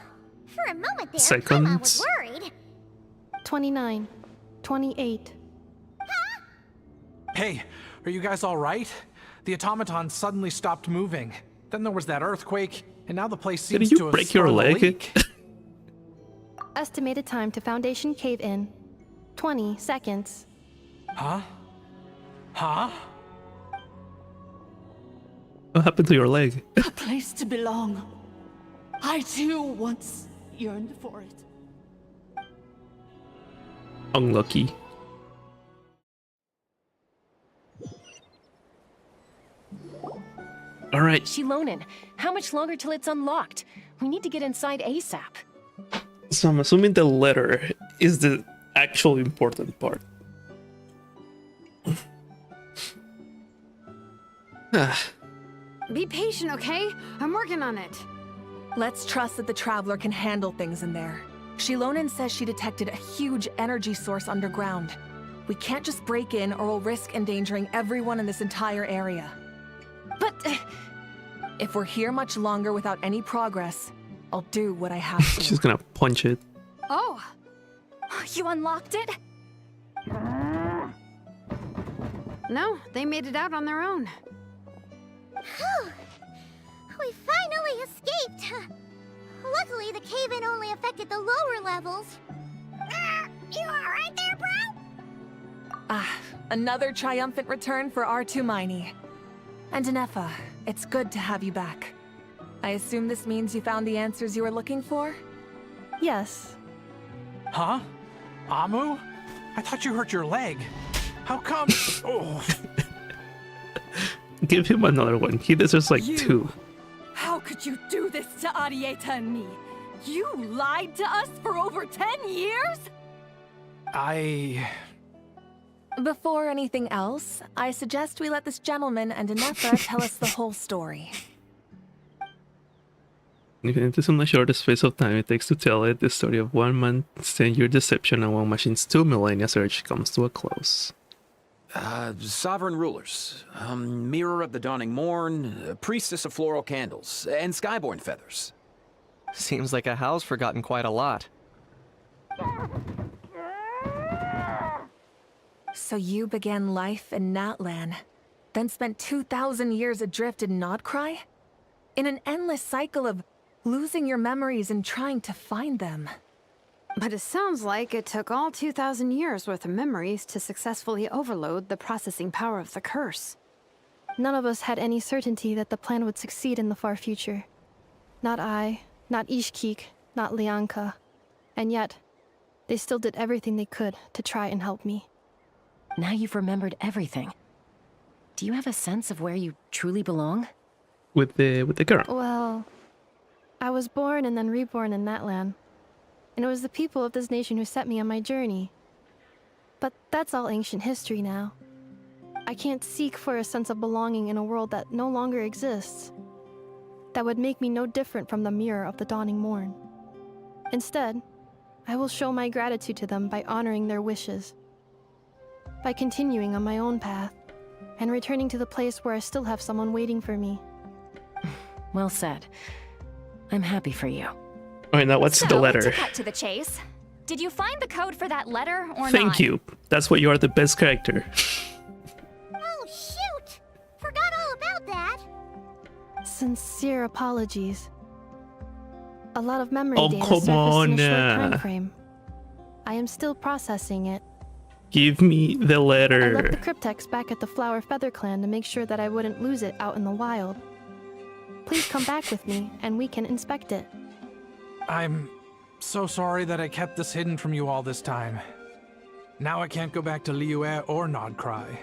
For a moment there, Seconds. I was worried. 29. 28. Hey, are you guys all right? The automaton suddenly stopped moving. Then there was that earthquake, and now the place seems Did to you have break your sprung a leg? leak. Estimated time to Foundation cave-in, 20 seconds. Huh? Huh? What happened to your leg? A place to belong. I too once yearned for it. Unlucky. All right. Shilonen, how much longer till it's unlocked? We need to get inside ASAP. So I'm assuming the letter is the actual important part. Be patient, okay? I'm working on it. Let's trust that the Traveler can handle things in there. Shilonen says she detected a huge energy source underground. We can't just break in or we'll risk endangering everyone in this entire area. But... if we're here much longer without any progress, I'll do what I have to. She's gonna punch it. Oh! You unlocked it? No, they made it out on their own. Whew. We finally escaped! Luckily, the cave-in only affected the lower levels. You alright there, bro? Ah, another triumphant return for R2 Miney. And Anefa, it's good to have you back. I assume this means you found the answers you were looking for? Yes. Huh? Amu? I thought you hurt your leg. How come? Oh. Give him another one. He deserves like You. 2. How could you do this to Arieta and me? You lied to us for over 10 years? Before anything else, I suggest we let this gentleman and Anefa tell us the whole story. Even if it is in the shortest space of time it takes to tell it, the story of one man's 10-year deception and one machine's 2 millennia search comes to a close. Sovereign rulers, Mirror of the Dawning Morn, Priestess of Floral Candles, and Skyborn Feathers. Seems like a house forgotten quite a lot. So you began life in Natlan, then spent 2,000 years adrift in Nodcry? In an endless cycle of losing your memories and trying to find them. But it sounds like it took all 2,000 years worth of memories to successfully overload the processing power of the curse. None of us had any certainty that the plan would succeed in the far future. Not I, not Ishkik, not Lianka. And yet, they still did everything they could to try and help me. Now you've remembered everything. Do you have a sense of where you truly belong? With the girl. Well, I was born and then reborn in Natlan. And it was the people of this nation who set me on my journey. But that's all ancient history now. I can't seek for a sense of belonging in a world that no longer exists. That would make me no different from the Mirror of the Dawning Morn. Instead, I will show my gratitude to them by honoring their wishes. By continuing on my own path, and returning to the place where I still have someone waiting for me. Well said. I'm happy for you. Alright, now what's the letter? To cut to the chase, did you find the code for that letter or not? Thank you. That's why you are the best character. Oh, shoot! Forgot all about that. Sincere apologies. A lot of memory Oh, data come surfaced on, in a short time frame. I am still processing it. Give me the I letter. left the cryptex back at the Flower Feather Clan to make sure that I wouldn't lose it out in the wild. Please come back with me, and we can inspect it. I'm so sorry that I kept this hidden from you all this time. Now I can't go back to Liyue or Nodcry.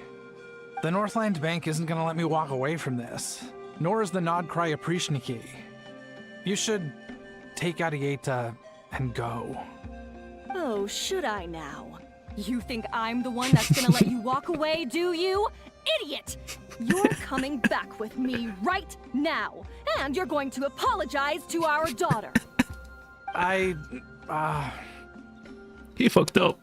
The Northland Bank isn't gonna let me walk away from this, nor is the Nodcry Aprishniki. You should take Arieta and go. Oh, should I now? You think I'm the one that's gonna let you walk away, do you? Idiot! You're coming back with me right now, and you're going to apologize to our daughter. He fucked up.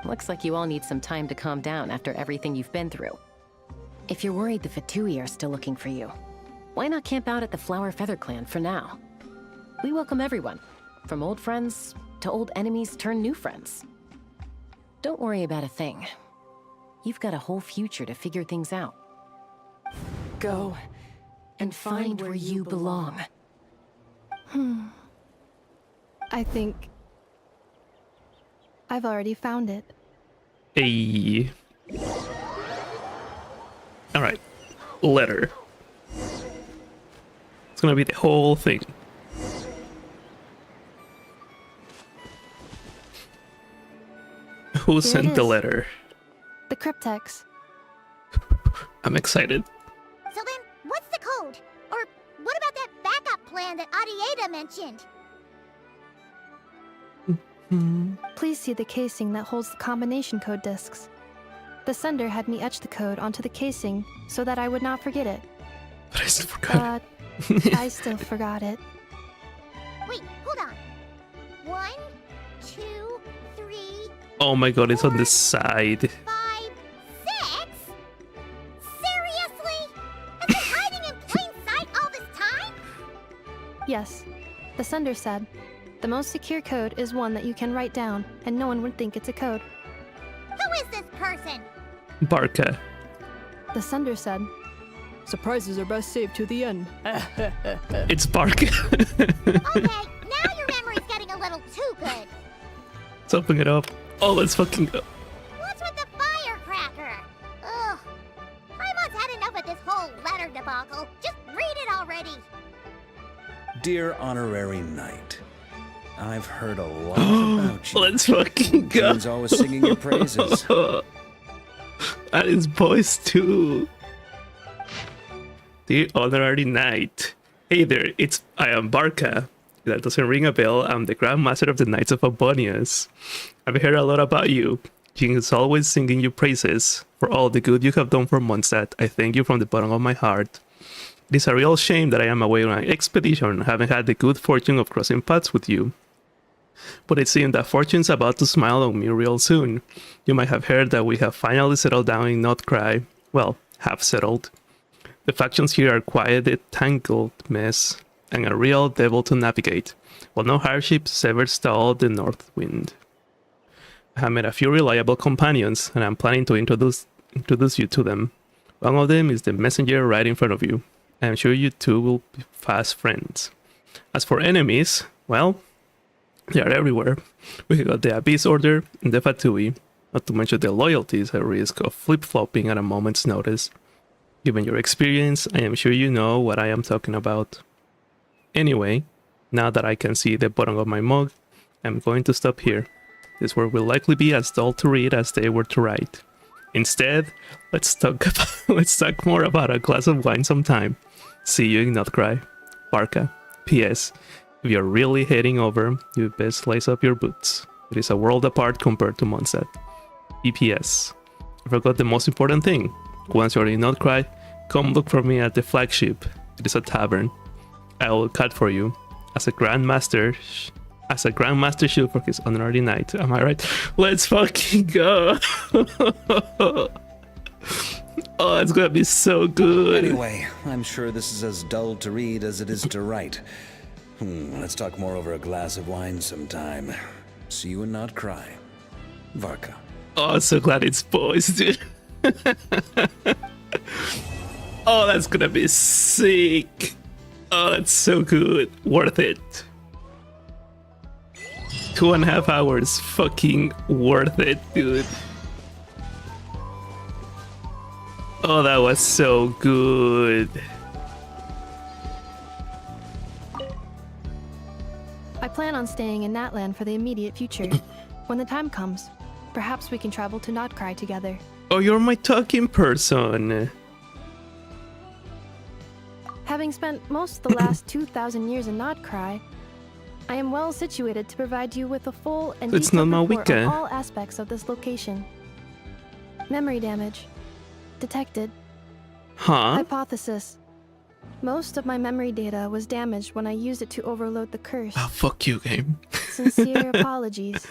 Looks like you all need some time to calm down after everything you've been through. If you're worried the Fatui are still looking for you, why not camp out at the Flower Feather Clan for now? We welcome everyone, from old friends to old enemies turned new friends. Don't worry about a thing. You've got a whole future to figure things out. Go and find where you belong. I think I've already found it. Hey. Alright. Letter. It's gonna be the whole thing. Who Here sent it the is. letter? The cryptex. I'm excited. So then, what's the code? Or what about that backup plan that Arieta mentioned? Please see the casing that holds the combination code discs. The sender had me etch the code onto the casing so that I would not forget it. But I still forgot But I still forgot it. Wait, hold on. 1, 2, 3, Oh my god, it's on the side. 5, 6? Seriously? Has been hiding in plain sight all this time? Yes, the sender said, the most secure code is one that you can write down and no one would think it's a code. Who is this person? Barca. The sender said, surprises are best saved to the end. It's Barca. Okay, now your memory's getting a little too good. Let's open it up. Oh, let's fucking go. What's with the firecracker? Ugh. Paimon's had enough of this whole letter debacle. Just read it already. Dear Honorary Knight, I've heard a lot about you. Let's fucking go. June's always singing your praises. That is boys too. Dear Honorary Knight. Hey there, I am Barca. If that doesn't ring a bell, I'm the Grand Master of the Knights of Abonius. I've heard a lot about you. Jing is always singing your praises. For all the good you have done for Mondstadt, I thank you from the bottom of my heart. It is a real shame that I am away on an expedition and haven't had the good fortune of crossing paths with you. But it seems that fortune's about to smile on me real soon. You might have heard that we have finally settled down in Notcry. Well, have settled. The factions here are quite a tangled mess, and a real devil to navigate, while no hardships ever stalled the north wind. I have met a few reliable companions, and I'm planning to introduce you to them. One of them is the messenger right in front of you. I am sure you two will be fast friends. As for enemies, well, they are everywhere. We got the Abyss Order and the Fatui, not to mention the loyalties at risk of flip-flopping at a moment's notice. Given your experience, I am sure you know what I am talking about. Anyway, now that I can see the bottom of my mug, I'm going to stop here. This work will likely be as dull to read as they were to write. Instead, let's talk more about a glass of wine sometime. See you in Notcry. Barca. P.S. If you're really heading over, you best lace up your boots. It is a world apart compared to Mondstadt. E.P.S. I forgot the most important thing. Once you're in Notcry, come look for me at the flagship. It is a tavern. I will cut for you. As a grandmaster should for his honorary knight. Am I right? Let's fucking go. Oh, it's gonna be so good. Anyway, I'm sure this is as dull to read as it is to write. Let's talk more over a glass of wine sometime. See you and not cry. Varka. Oh, I'm so glad it's boys, dude. Oh, that's gonna be sick. Oh, that's so good. Worth it. 2.5 hours. Fucking worth it, dude. Oh, that was so good. I plan on staying in Natlan for the immediate future. When the time comes, perhaps we can travel to Notcry together. Oh, you're my talking person. Having spent most of the last 2,000 years in Notcry, I am well situated to provide you with a full and It's detailed not my report on wiki. all aspects of this location. Memory damage. Detected. Huh? Hypothesis. Most of my memory data was damaged when I used it to overload the curse. Oh, fuck you, game. Sincere apologies.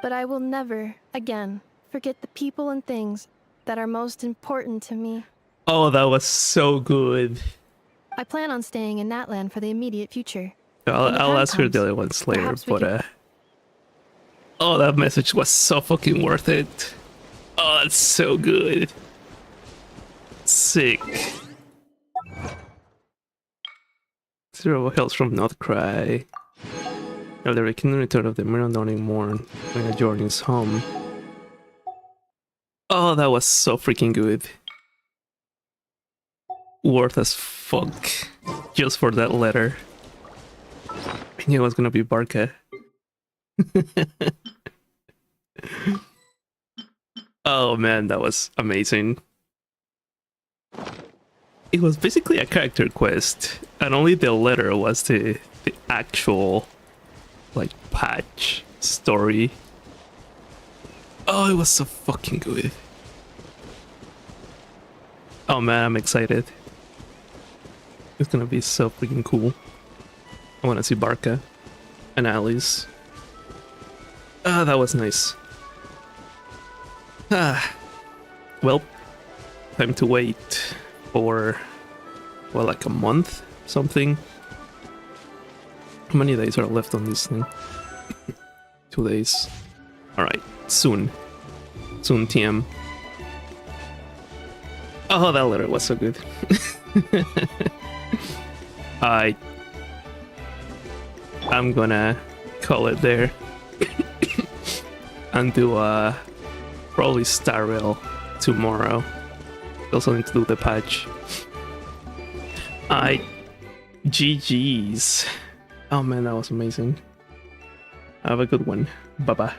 But I will never, again, forget the people and things that are most important to me. Oh, that was so good. I plan on staying in Natlan for the immediate future. I'll ask her the other ones later, perhaps we but oh, that message was so fucking worth it. Oh, it's so good. Sick. 0 Hells from Notcry. Now the rekindling return of the Mirror Dawning Morn when a journey's home. Oh, that was so freaking good. Worth as fuck. Just for that letter. I knew it was gonna be Barca. Oh man, that was amazing. It was basically a character quest, and only the letter was the actual, like, patch story. Oh, it was so fucking good. Oh man, I'm excited. It's gonna be so freaking cool. I wanna see Barca and Alice. Ah, that was nice. Ah, well, time to wait for, well, like a month, something. How many days are left on this thing? 2 days. Alright, soon. Soon, TM. Oh, that letter was so good. I'm gonna call it there. And do probably Star Rail tomorrow. Also need to do the patch. GG's. Oh man, that was amazing. Have a good one. Bye bye.